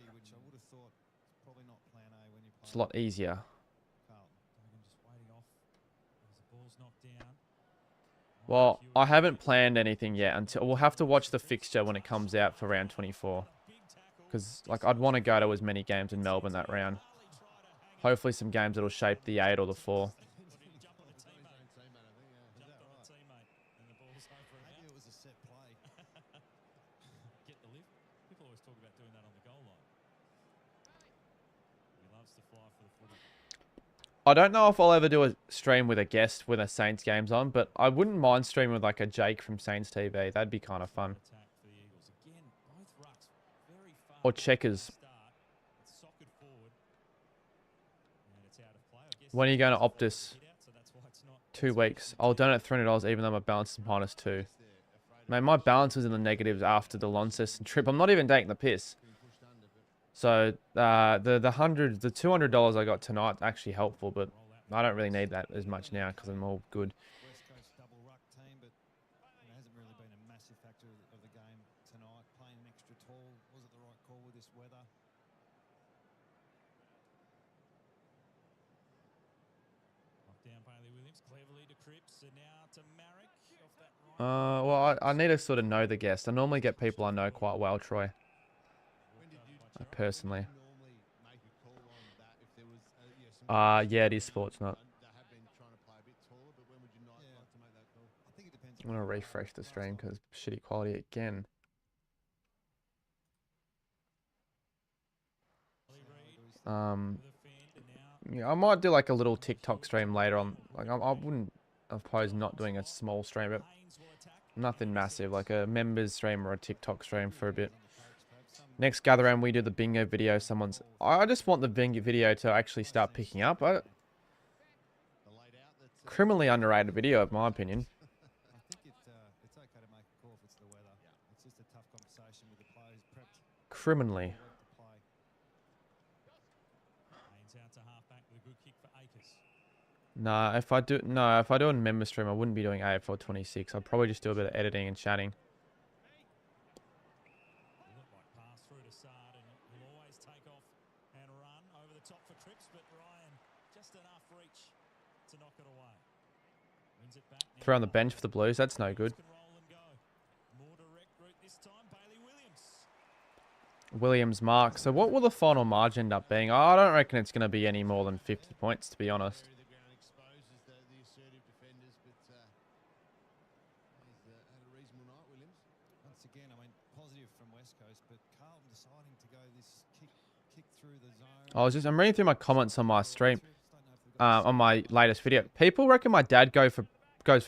it's a lot easier. Well, I haven't planned anything yet until... we'll have to watch the fixture when it comes out for round 24. Because, like, I'd want to go to as many games in Melbourne that round. Hopefully some games that'll shape the 8 or the 4. I don't know if I'll ever do a stream with a guest when a Saints game's on, but I wouldn't mind streaming with like a Jake from Saints TV. That'd be kind of fun. Or Checkers. When are you going to Optus? 2 weeks. I'll donate $300 even though my balance is -2. Man, my balance was in the negatives after the Launceston trip. I'm not even taking the piss. So the $200 I got tonight actually helpful, but I don't really need that as much now because I'm all good. Well, I need to sort of know the guest. I normally get people I know quite well, Troy. Personally. Yeah, it is sports, not. I'm going to refresh the stream because shitty quality again. Yeah, I might do like a little TikTok stream later on. Like I wouldn't oppose not doing a small stream, but nothing massive, like a members stream or a TikTok stream for a bit. Next gather round, we do the bingo video. I just want the bingo video to actually start picking up. Criminally underrated video, in my opinion. I think it's okay to make a call if it's the weather. It's just a tough conversation with the players prepped. Criminally. Nah, if I do a member stream, I wouldn't be doing AFL 26. I'd probably just do a bit of editing and chatting. Throw on the bench for the Blues. That's no good. Williams mark. So what will the final margin end up being? I don't reckon it's going to be any more than 50 points, to be honest. Once again, I mean, positive from West Coast, but Carlton deciding to go this kick through the zone. I'm reading through my comments on my stream, on my latest video. People reckon my dad goes for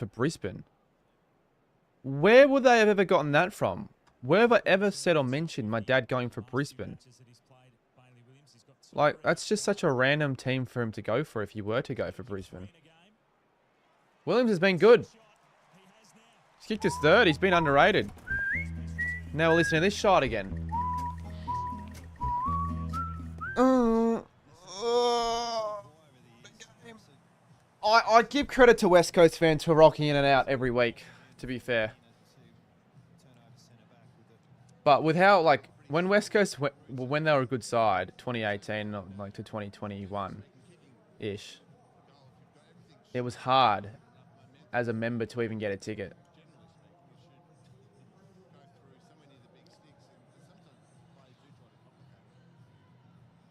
Brisbane. Where would they have ever gotten that from? Where have I ever said or mentioned my dad going for Brisbane? Like, that's just such a random team for him to go for if he were to go for Brisbane. Williams has been good. He's kicked his third. He's been underrated. Now we'll listen to this shot again. I give credit to West Coast fans for rocking in and out every week, to be fair. But with how, like, when West Coast, when they were a good side, 2018, like to 2021-ish, it was hard as a member to even get a ticket.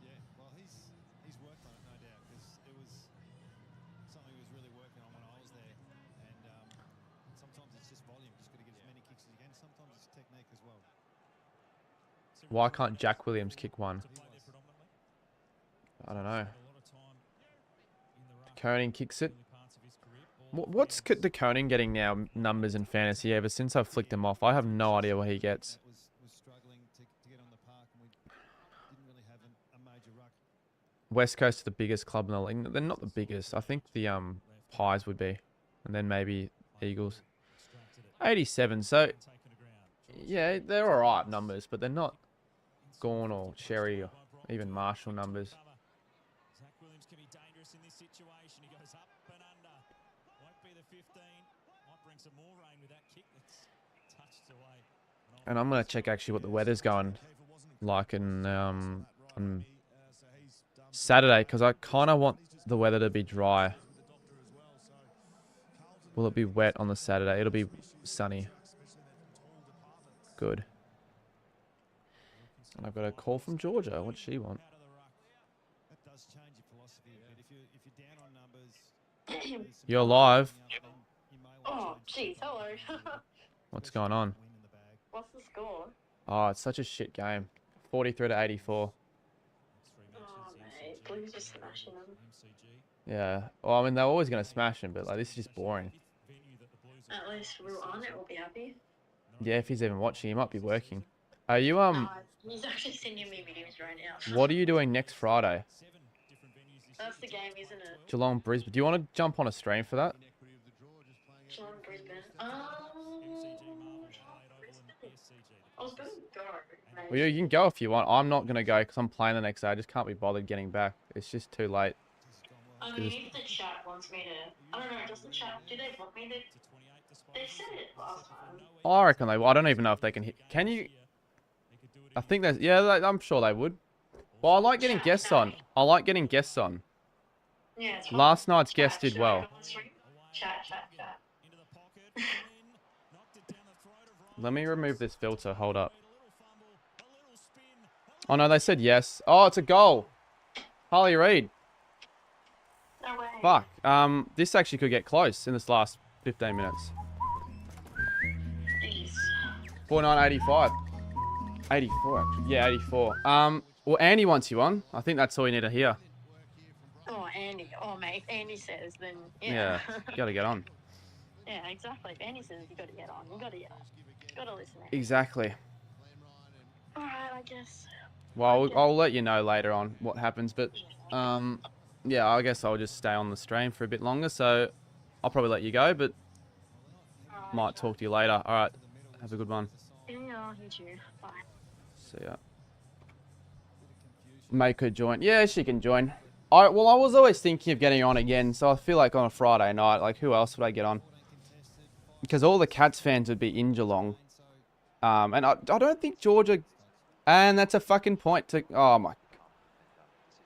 Yeah, well, he's worked on it, no doubt, because it was something he was really working on when I was there. And sometimes it's just volume, just got to get as many kicks as you can. Sometimes it's technique as well. Why can't Jack Williams kick one? I don't know. Koning kicks it. What's De Koning getting now, numbers in fantasy, ever since I've flicked him off? I have no idea what he gets. West Coast are the biggest club in the league. They're not the biggest. I think the Pies would be. And then maybe Eagles. 87. So, yeah, they're alright numbers, but they're not Gorn or Sherry or even Marshall numbers. Zach Williams can be dangerous in this situation. He goes up and under. Won't be the 15. Might bring some more rain with that kick that's touched away. And I'm going to check actually what the weather's going like in on Saturday, because I kind of want the weather to be dry. Will it be wet on the Saturday? It'll be sunny. Good. And I've got a call from Georgia. What's she want? That does change your philosophy a bit. If you're down on numbers... You're live. Oh, jeez, hello. What's going on? What's the score? Oh, it's such a shit game. 43 to 84. Oh, mate. Blues are smashing them. Yeah. Well, I mean, they're always going to smash him, but like this is just boring. At least we're on it, we'll be happy. Yeah, if he's even watching, he might be working. Are you, He's actually sending me videos right now. what are you doing next Friday? That's the game, isn't it? Geelong, Brisbane. Do you want to jump on a stream for that? Geelong, Brisbane. I was gonna go. Well, you can go if you want. I'm not going to go because I'm playing the next day. I just can't be bothered getting back. It's just too late. Maybe the chat wants me to... I don't know, does the chat... Do they want me to... They said it last time. I reckon they will. I don't even know if they can hit. Can you... I think there's... Yeah, I'm sure they would. Well, I like getting guests on. I like getting guests on. Yeah, it's Last night's guest did well. Chat. Let me remove this filter. Hold up. Oh, no, they said yes. Oh, it's a goal. Harley Reid. No way. Fuck. This actually could get close in this last 15 minutes. 49, 85. 84, actually. Yeah, 84. Well, Andy wants you on. I think that's all you need to hear. Oh, Andy. Oh, mate. If Andy says, then Yeah, got to get on. Yeah, exactly. If Andy says you got to get on, you got to get on. Got to listen. Exactly. All right, I guess. Well, I'll let you know later on what happens, but yeah, I guess I'll just stay on the stream for a bit longer, so I'll probably let you go, but might talk to you later. All right, have a good one. Yeah, you too. Bye. See ya. Make her join. Yeah, she can join. I was always thinking of getting on again, so I feel like on a Friday night, like who else would I get on? Because all the Cats fans would be in Geelong. And I don't think Georgia... And that's a fucking point to... Oh, my...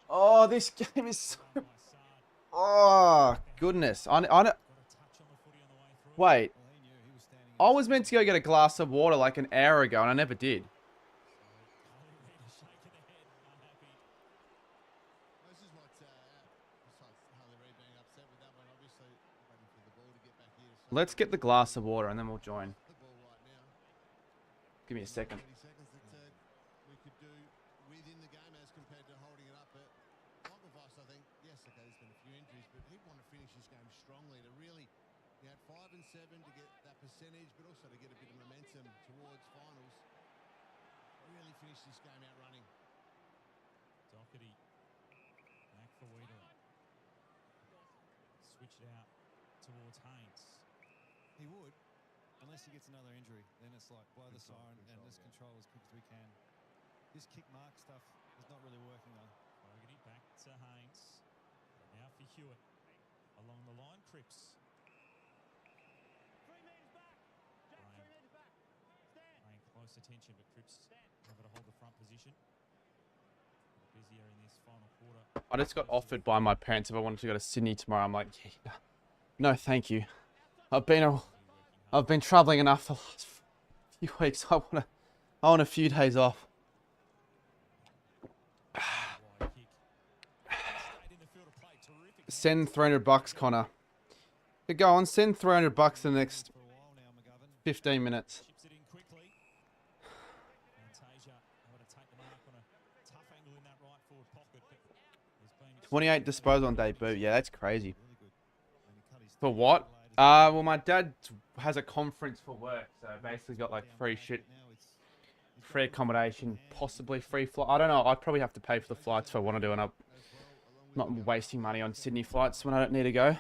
Oh, this game is so... Oh, goodness. I don't... Wait. I was meant to go get a glass of water like an hour ago, and I never did. Let's get the glass of water, and then we'll join. Give me a second. To get that percentage, but also to get a bit of momentum towards finals. Really finish this game out running. Doherty. Back for Wiedeler. Switched out towards Haynes. He would, unless he gets another injury. Then it's like blow the siren and let's control as quick as we can. This kick mark stuff is not really working though. Fogarty back to Haynes. Now for Hewitt. Along the line, Cripps. Paying close attention, but Cripps able to hold the front position. Busier in this final quarter. I just got offered by my parents if I wanted to go to Sydney tomorrow. I'm like, yeah, no, thank you. I've been travelling enough the last few weeks. I want a few days off. Send $300, Connor. Go on, send $300 in the next 15 minutes. 28 disposal on debut. Yeah, that's crazy. For what? Well, my dad has a conference for work, so basically got like free shit, free accommodation, possibly free flight. I don't know. I'd probably have to pay for the flights if I want to do it. I'm not wasting money on Sydney flights when I don't need to go.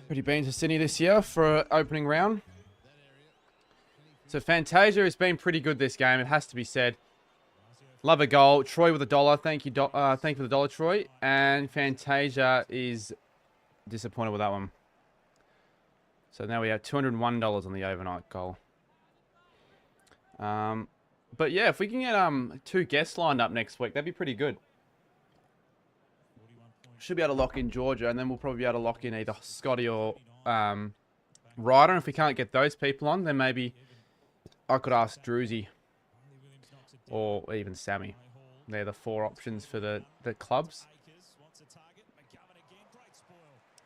Already been to Sydney this year for an opening round. So Fantasia has been pretty good this game. It has to be said. Love a goal. Troy with $1. Thank you, thank you for the $1, Troy. And Fantasia is disappointed with that one. So now we have $201 on the overnight goal. But yeah, if we can get 2 guests lined up next week, that'd be pretty good. Should be able to lock in Georgia, and then we'll probably be able to lock in either Scotty or Ryder. And if we can't get those people on, then maybe I could ask Druzy or even Sammy. They're the 4 options for the clubs.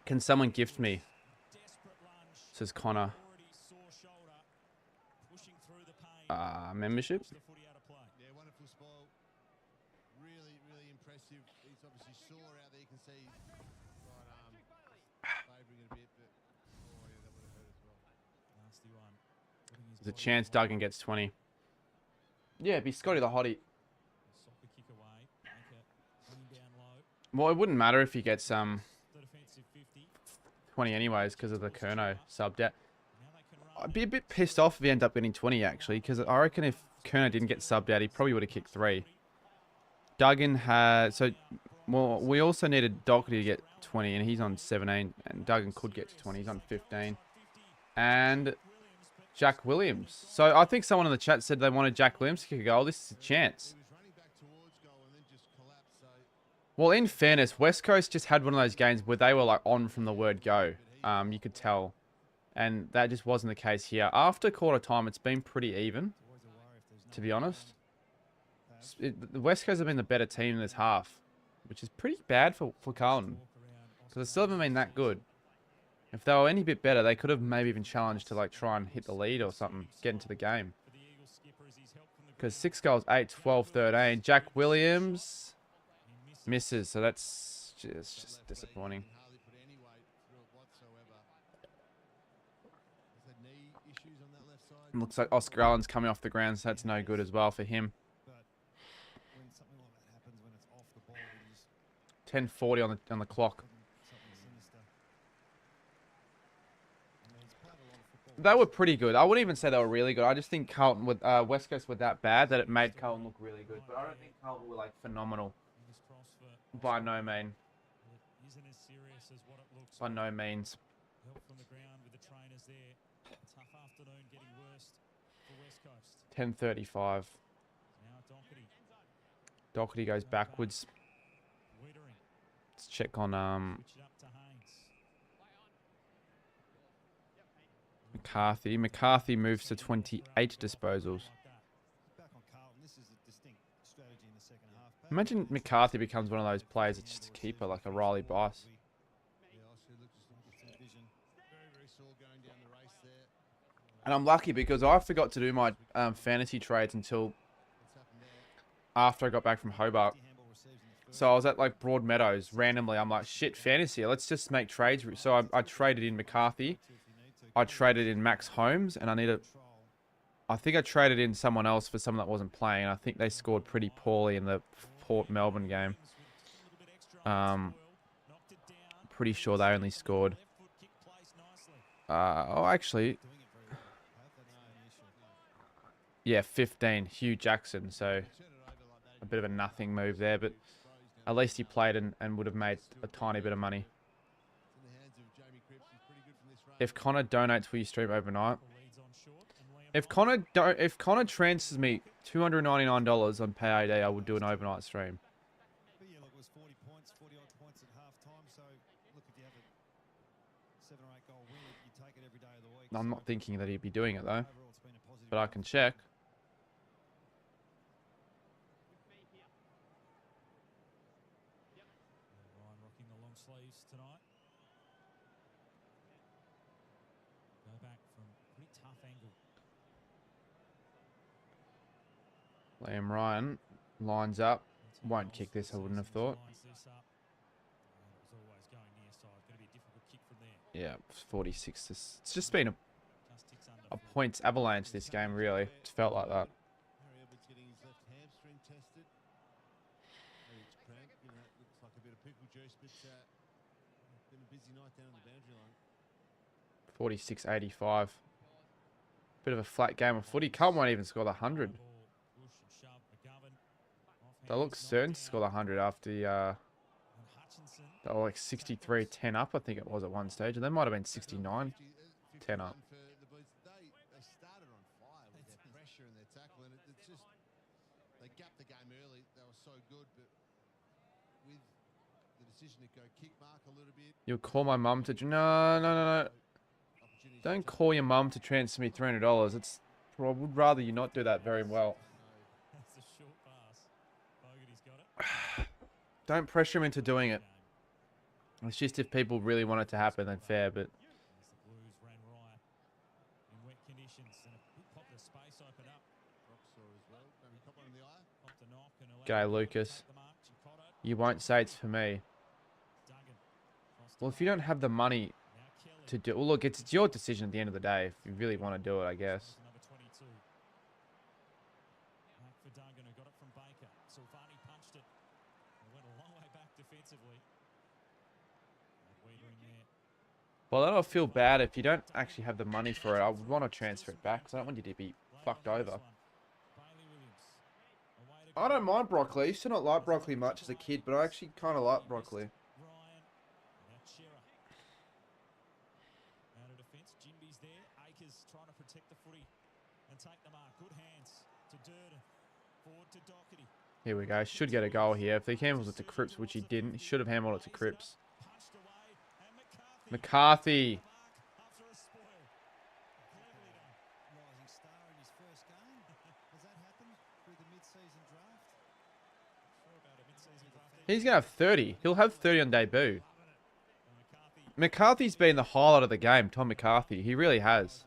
Can someone gift me? Says Connor. Membership? Yeah, wonderful spoil. Really, really impressive. He's obviously sore out there. You can see right arm favouring it a bit, but oh yeah, that would have hurt as well. Nasty one. There's a chance Duggan gets 20. Yeah, it'd be Scotty the Hottie. Soccer kick away. Down low. Well, it wouldn't matter if he gets 20 anyways because of the Kerno subbed out. I'd be a bit pissed off if he ended up getting 20 actually, because I reckon if Kerno didn't get subbed out, he probably would have kicked 3. Duggan had well, we also needed Doherty to get 20, and he's on 17, and Duggan could get to 20. He's on 15, and Jack Williams. So I think someone in the chat said they wanted Jack Williams to kick a goal. This is a chance. Well, in fairness, West Coast just had one of those games where they were like on from the word go. You could tell. And that just wasn't the case here. After quarter time, it's been pretty even, to be honest. The West Coast have been the better team in this half, which is pretty bad for Carlton, because they still haven't been that good. If they were any bit better, they could have maybe even challenged to like try and hit the lead or something, get into the game. Because 6 goals, 8, 12, 13. Jack Williams misses, so that's just disappointing. Looks like Oscar Allen's coming off the ground, so that's no good as well for him. 10:40 on the clock. They were pretty good. I wouldn't even say they were really good. I just think Carlton with West Coast were that bad that it made Carlton look really good. But I don't think Carlton were like phenomenal. By no means. By no means. 10:35. Doherty goes backwards. Let's check on McCarthy. McCarthy moves to 28 disposals. Imagine McCarthy becomes one of those players that's just a keeper, like a Riley Bice. And I'm lucky because I forgot to do my fantasy trades until after I got back from Hobart. So I was at like Broadmeadows randomly. I'm like, shit, fantasy. Let's just make trades. So I traded in McCarthy. I traded in Max Holmes, and I think I traded in someone else for someone that wasn't playing. I think they scored pretty poorly in the Port Melbourne game. Pretty sure they only scored. Oh, actually, yeah, 15. Hugh Jackson. So a bit of a nothing move there, but at least he played and would have made a tiny bit of money. If Connor donates, will you stream overnight? If Connor transfers me $299 on PayAD, I would do an overnight stream. I'm not thinking that he'd be doing it though, but I can check. Rocking the long sleeves tonight. Go back from pretty tough angle. Liam Ryan lines up. Won't kick this, I wouldn't have thought. Yeah, 46. It's just been a points avalanche this game, really. It's felt like that. 46-85. Bit of a flat game of footy. Carlton won't even score the 100. They look certain to score the 100 after the, they were like 63-10 up, I think it was at one stage. And they might have been 69-10 up. They started on fire with their pressure and their tackle, and it's just they gapped the game early. They were so good, but with the decision to go kick mark a little bit. You'll call my mum to... No. Don't call your mum to transfer me $300. It's... I would rather you not do that very well. Don't pressure him into doing it. It's just if people really want it to happen, then fair, but... G'day, Lucas. You won't say it's for me. Well, if you don't have the money to do... Well, look, it's your decision at the end of the day. If you really want to do it, I guess. Well, that'll feel bad if you don't actually have the money for it. I would want to transfer it back because I don't want you to be fucked over. I don't mind broccoli. I used to not like broccoli much as a kid, but I actually kind of like broccoli. Here we go. Should get a goal here. If he handles it to Cripps, which he didn't, he should have handled it to Cripps. McCarthy. He's going to have 30. He'll have 30 on debut. McCarthy's been the highlight of the game, Tom McCarthy. He really has.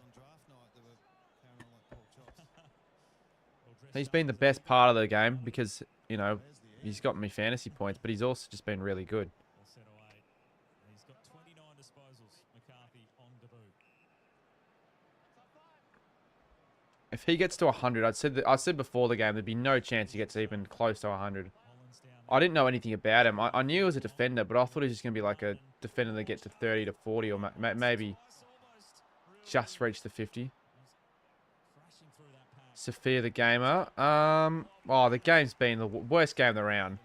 He's been the best part of the game because, you know, he's got me fantasy points, but he's also just been really good. He's got 29 disposals, McCarthy, on debut. If he gets to 100, I said before the game, there'd be no chance he gets even close to 100. I didn't know anything about him. I knew he was a defender, but I thought he was just going to be like a defender that get to 30 to 40 or maybe just reach the 50. Sophia the Gamer. Oh, the game's been the worst game of the round.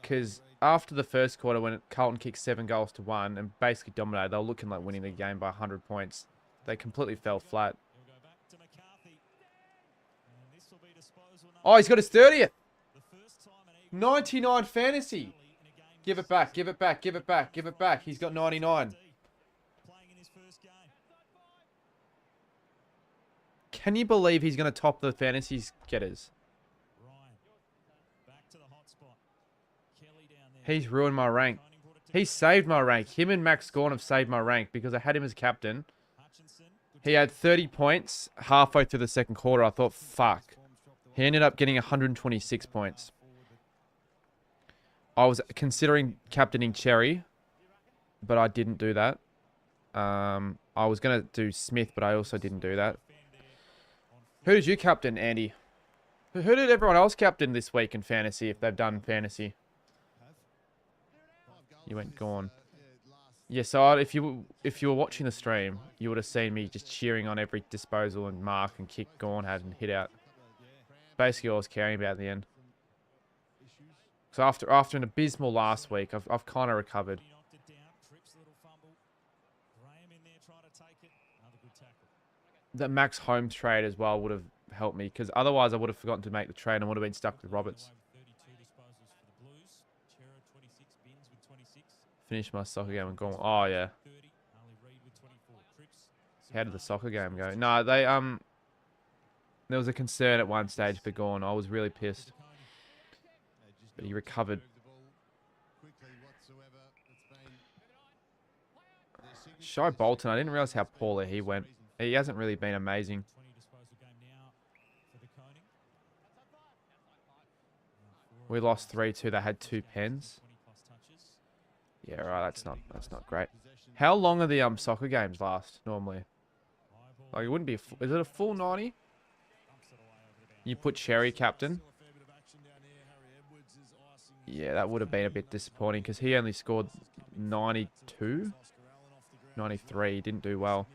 Because after the first quarter, when Carlton kicked 7 goals to 1 and basically dominated, they were looking like winning the game by 100 points. They completely fell flat. Oh, he's got his 30th. 99 fantasy. Give it back, give it back, give it back, give it back. He's got 99. Can you believe he's going to top the fantasy getters? He's ruined my rank. He saved my rank. Him and Max Gorn have saved my rank because I had him as captain. He had 30 points halfway through the second quarter. I thought, fuck. He ended up getting 126 points. I was considering captaining Cherry, but I didn't do that. I was going to do Smith, but I also didn't do that. Who did you captain, Andy? Who did everyone else captain this week in fantasy if they've done fantasy? You went Gorn. Yeah, so if you were watching the stream, you would have seen me just cheering on every disposal and mark and kick Gorn had and hit out. Basically all I was caring about at the end. So after an abysmal last week, I've kind of recovered. That Max Holmes trade as well would have helped me because otherwise I would have forgotten to make the trade and would have been stuck with Roberts. Finish my soccer game and gone. Oh yeah. How did the soccer game go? No, they there was a concern at one stage for Gorn. I was really pissed. But he recovered. Shy Bolton, I didn't realise how poorly he went. He hasn't really been amazing. We lost 3-2. They had 2 pens. Yeah, right. That's not great. How long are the soccer games last normally? Like it wouldn't be. Is it a full 90? You put Cherry captain. Yeah, that would have been a bit disappointing because he only scored 92, 93. He didn't do well.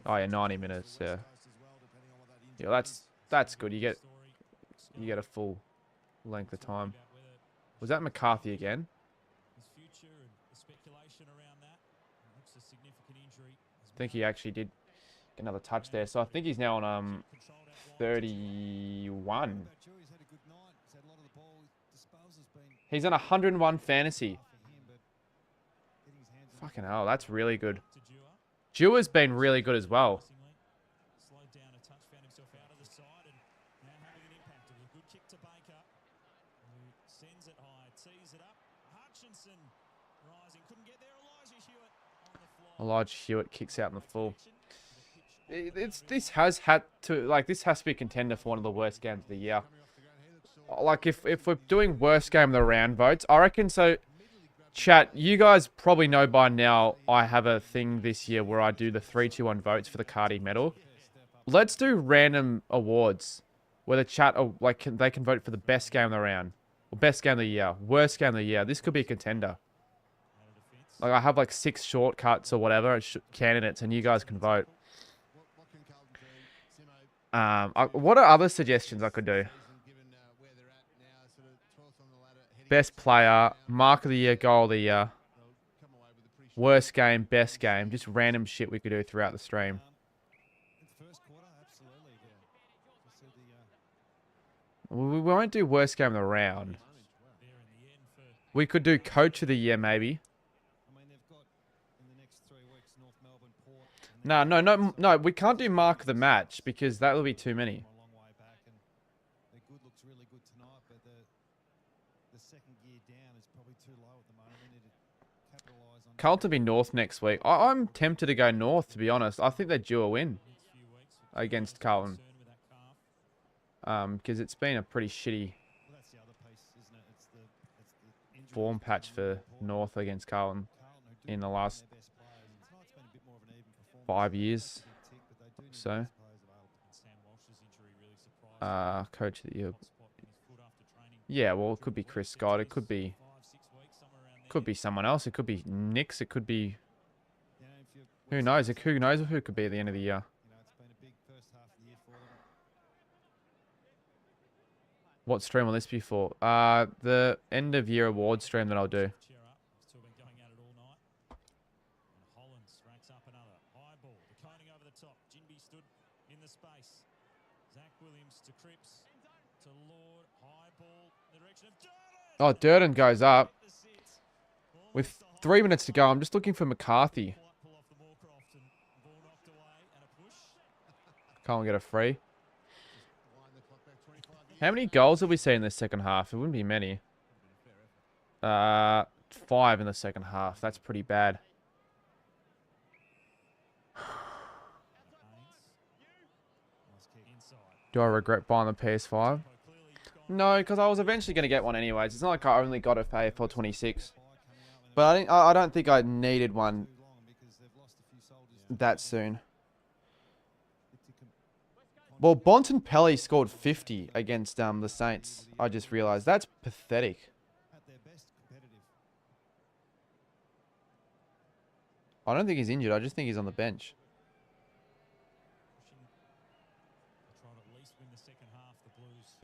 Oh yeah, 90 minutes. Yeah. Yeah, that's good. You get a full length of time. Was that McCarthy again? I think he actually did get another touch there. So I think he's now on 31. He's on 101 fantasy. Fucking hell, that's really good. Dewar's been really good as well. Elijah Hewitt kicks out in the full. This has to be a contender for one of the worst games of the year. Like if we're doing worst game of the round votes, I reckon so. Chat, you guys probably know by now I have a thing this year where I do the 3-2-1 votes for the Cardi medal. Let's do random awards where the chat they can vote for the best game of the round, or best game of the year, worst game of the year. This could be a contender. Like I have like 6 shortcuts or whatever candidates, and you guys can vote. What are other suggestions I could do? Best player, mark of the year, goal of the year, worst game, best game, just random shit we could do throughout the stream. We won't do worst game of the round. We could do coach of the year maybe. No, we can't do mark of the match because that will be too many. Carlton be North next week. I'm tempted to go North, to be honest. I think they're due a win against Carlton. Because it's been a pretty shitty form patch for North against Carlton in the last 5 years. So, coach of the year. Yeah, well, it could be Chris Scott. It could be someone else. It could be Nix. It could be who knows? Who knows who could be at the end of the year? What stream will this be for? The end of year award stream that I'll do. Oh, Durden goes up. With 3 minutes to go, I'm just looking for McCarthy. Can't get a free. How many goals have we seen in the second half? It wouldn't be many. 5 in the second half. That's pretty bad. Do I regret buying the PS5? No, because I was eventually going to get one anyways. It's not like I only got it for AFL 26. But I don't think I needed one that soon. Well, Bontempelli scored 50 against the Saints. I just realised. That's pathetic. I don't think he's injured. I just think he's on the bench.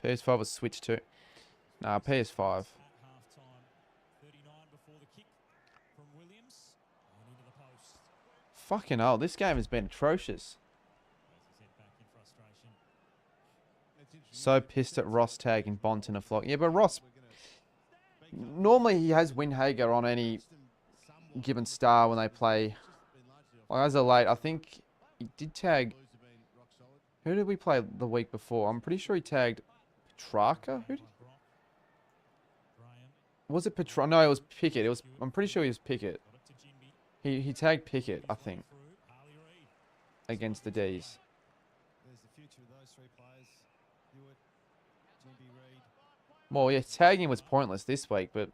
PS5 was switched to. Nah, PS5. Fucking hell, this game has been atrocious. So pissed at Ross tagging Bont in a flock. Yeah, but Ross, normally he has Windhager on any given star when they play. Like as of late, I think he did tag. Who did we play the week before? I'm pretty sure he tagged Petrarca. Was it Petrarca? No, it was Pickett. I'm pretty sure he was Pickett. He tagged Pickett, I think, against the D's. Well, yeah, tagging was pointless this week, but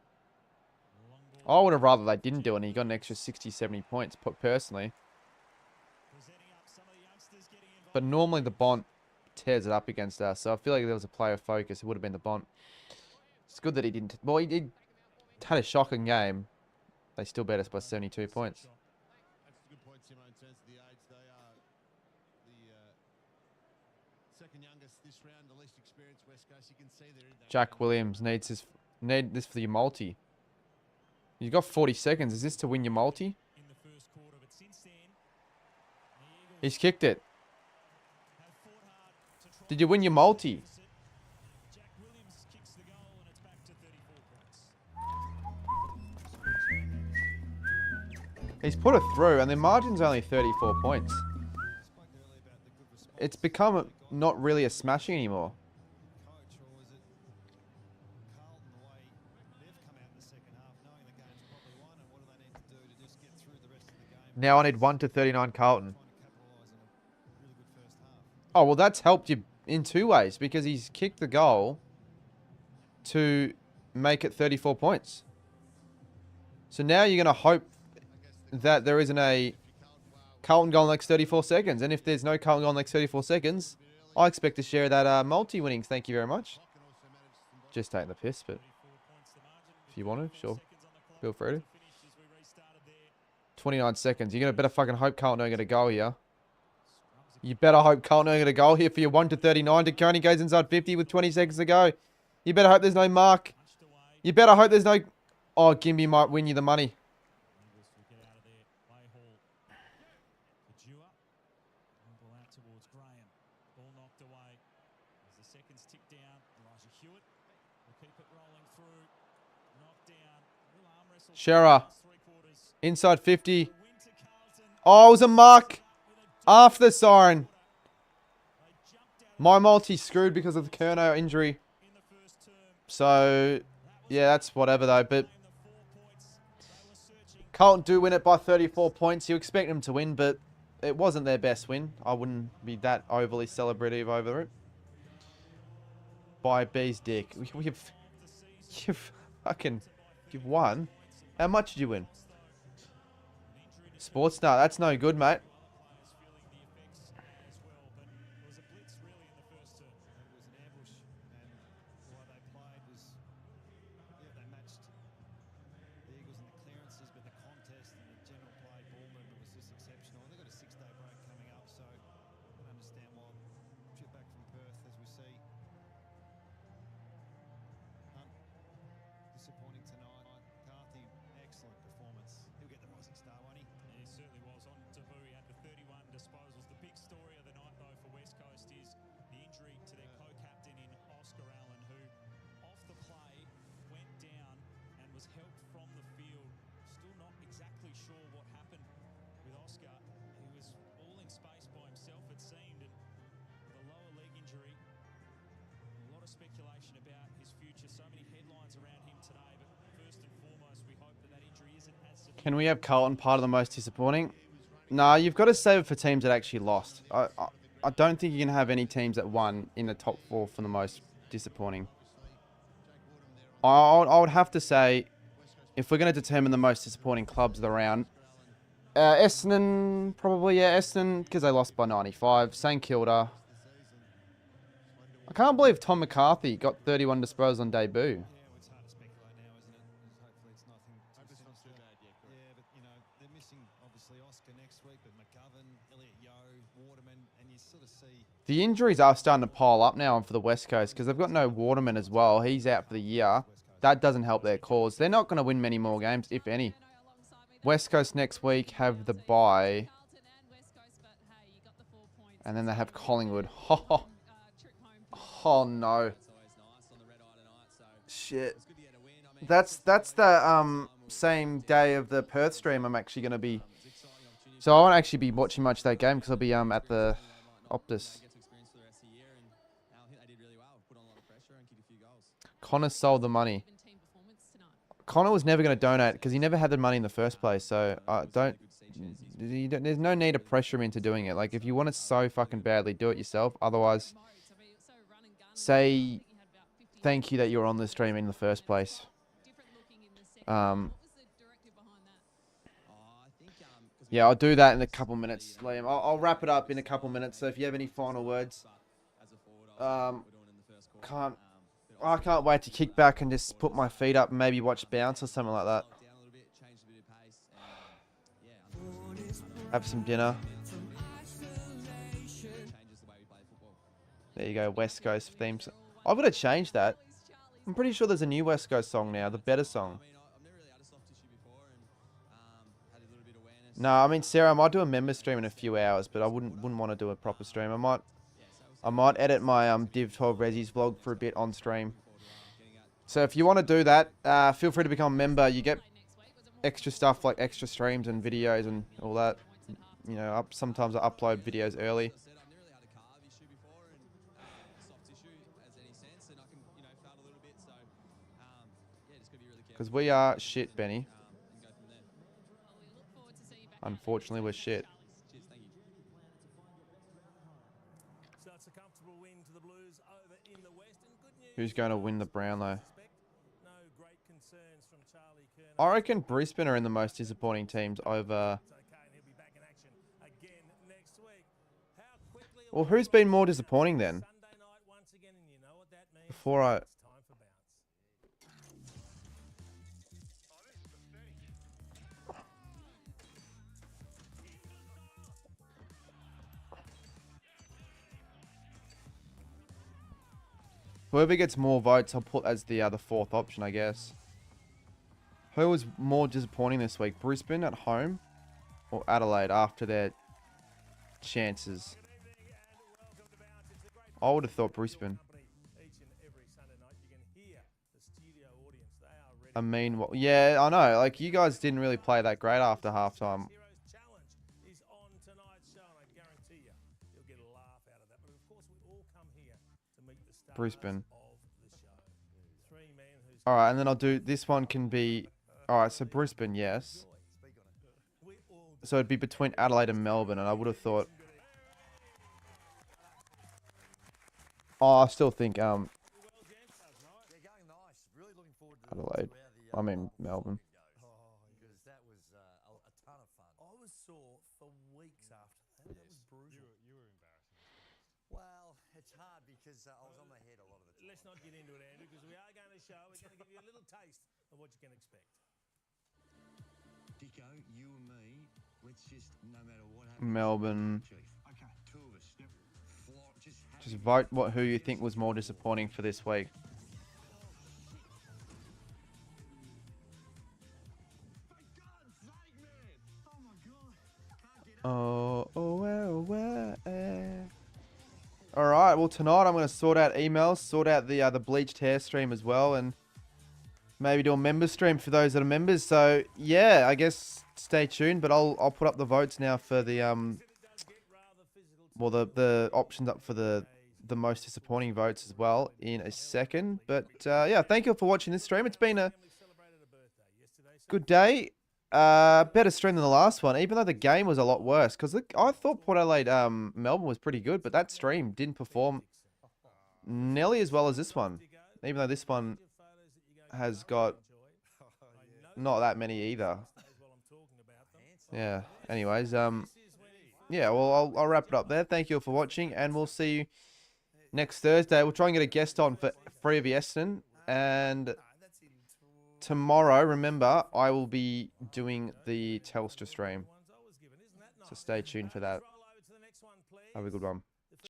I would have rather they didn't do it and he got an extra 60, 70 points, personally. But normally the Bont tears it up against us, so I feel like if there was a player focus, it would have been the Bont. It's good that he didn't. Well, he had a shocking game. They still beat us by 72 points. That's a good point, Timo, in terms of the age. They are the second youngest this round, the least experienced West Coast. You can see they're in that. Jack Williams need this for your multi. You've got 40 seconds. Is this to win your multi? He's kicked it. Did you win your multi? He's put it through, and the margin's only 34 points. It's become not really a smashing anymore. Now I need 1 to 39 Carlton. Oh, well, that's helped you in two ways, because he's kicked the goal to make it 34 points. So now you're going to hope that there isn't a Carlton goal in the next 34 seconds. And if there's no Carlton goal in the next 34 seconds, I expect to share that multi-winnings. Thank you very much. Just taking the piss, but if you want to, sure. Feel free to. 29 seconds. You're going to better fucking hope Carlton don't get a goal here. You better hope Carlton don't get a goal here for your 1 to 39. DeConey goes inside 50 with 20 seconds to go. You better hope there's no mark. You better hope there's no... Oh, Gimby might win you the money. Shearer. Inside 50. Oh, it was a mark. After the siren. My multi screwed because of the Kerno injury. So, yeah, that's whatever though. But Carlton do win it by 34 points. You expect them to win, but it wasn't their best win. I wouldn't be that overly celebrative over it. By B's dick. You've fucking... You've won? How much did you win? Sports Star, that's no good, mate. Disappointing tonight. Carthy, excellent performance. He'll get the Rising Star, won't he? He certainly was. On to who he had the 31 disposals. The big story of the night, though, for West Coast is the injury to their co-captain in Oscar Allen, who, off the play, went down and was helped from the field. Still not exactly sure what happened with Oscar. He was all in space by himself, it seemed, and with a lower leg injury, a lot of speculation about his future. So many headlines around him today, but first and foremost, we hope that that injury isn't as severe. Can we have Carlton part of the most disappointing? Nah, you've got to save it for teams that actually lost. I don't think you can have any teams that won in the top 4 for the most disappointing. I would have to say, if we're going to determine the most disappointing clubs of the round, Essendon, probably, yeah, Essendon, because they lost by 95. St Kilda. I can't believe Tom McCarthy got 31 disposals on debut. It's hard to speculate now, isn't it? Hopefully it's nothing too sinister. Yeah, but, you know, they're missing, obviously, Oscar next week, but McGovern, Elliot Yeo, Waterman, and you sort of see... The injuries are starting to pile up now for the West Coast because they've got no Waterman as well. He's out for the year. That doesn't help their cause. They're not going to win many more games, if any. West Coast next week have the bye. And then they have Collingwood. Oh no. Shit. That's the same day of the Perth stream I'm actually going to be. So I won't actually be watching much of that game because I'll be at the Optus. Connor sold the money. Connor was never going to donate because he never had the money in the first place. So there's no need to pressure him into doing it. Like if you want it so fucking badly, do it yourself. Otherwise, say thank you that you were on the stream in the first place. Yeah, I'll do that in a couple minutes, Liam. I'll wrap it up in a couple minutes. So if you have any final words, I can't wait to kick back and just put my feet up and maybe watch Bounce or something like that. Have some dinner. There you go, West Coast themes. I've got to change that. I'm pretty sure there's a new West Coast song now, the better song. No, I mean, Sarah, I might do a member stream in a few hours, but I wouldn't want to do a proper stream. I might edit my Div 12 Resis vlog for a bit on stream. So if you want to do that, feel free to become a member. You get extra stuff like extra streams and videos and all that. You know, sometimes I upload videos early. Because we are shit, Benny. Unfortunately, we're shit. Who's going to win the Brownlow? I reckon Brisbane are in the most disappointing teams over... Well, who's been more disappointing then? Before I... Whoever gets more votes, I'll put as the fourth option, I guess. Who was more disappointing this week? Brisbane at home or Adelaide after their chances? I would have thought Brisbane. I mean, well, yeah, I know. Like, you guys didn't really play that great after halftime. Brisbane. Alright, and then I'll do... This one can be... Alright, so Brisbane, yes. So it'd be between Adelaide and Melbourne, and I would have thought. Oh, I still think They're going nice. Really looking forward to Adelaide. I mean Melbourne. because that was a ton of fun. I was sore for weeks after that. That was brutal. You were embarrassing. Well, it's hard because I was on the head a lot of the time. Let's not get into it, Andrew, because we are going to show. We're going to give you a little taste of what you can expect. Dicko, you and me, let's just, no matter what happens, Melbourne. Chief. Okay. Two of us. Just vote who you think was more disappointing for this week. Oh, well. All right. Well, tonight I'm going to sort out emails, sort out the bleached hair stream as well, and maybe do a member stream for those that are members. So yeah, I guess stay tuned. But I'll put up the votes now for the well, the options up for the most disappointing votes as well in a second. But yeah, thank you for watching this stream. It's been a good day. Better stream than the last one, even though the game was a lot worse. Because I thought Port Adelaide Melbourne was pretty good, but that stream didn't perform nearly as well as this one. Even though this one has got not that many either. Yeah. Anyways, yeah, well, I'll wrap it up there. Thank you all for watching, and we'll see you next Thursday. We'll try and get a guest on for free of Essendon, and tomorrow, remember, I will be doing the Telstra stream. So stay tuned for that. Have a good one.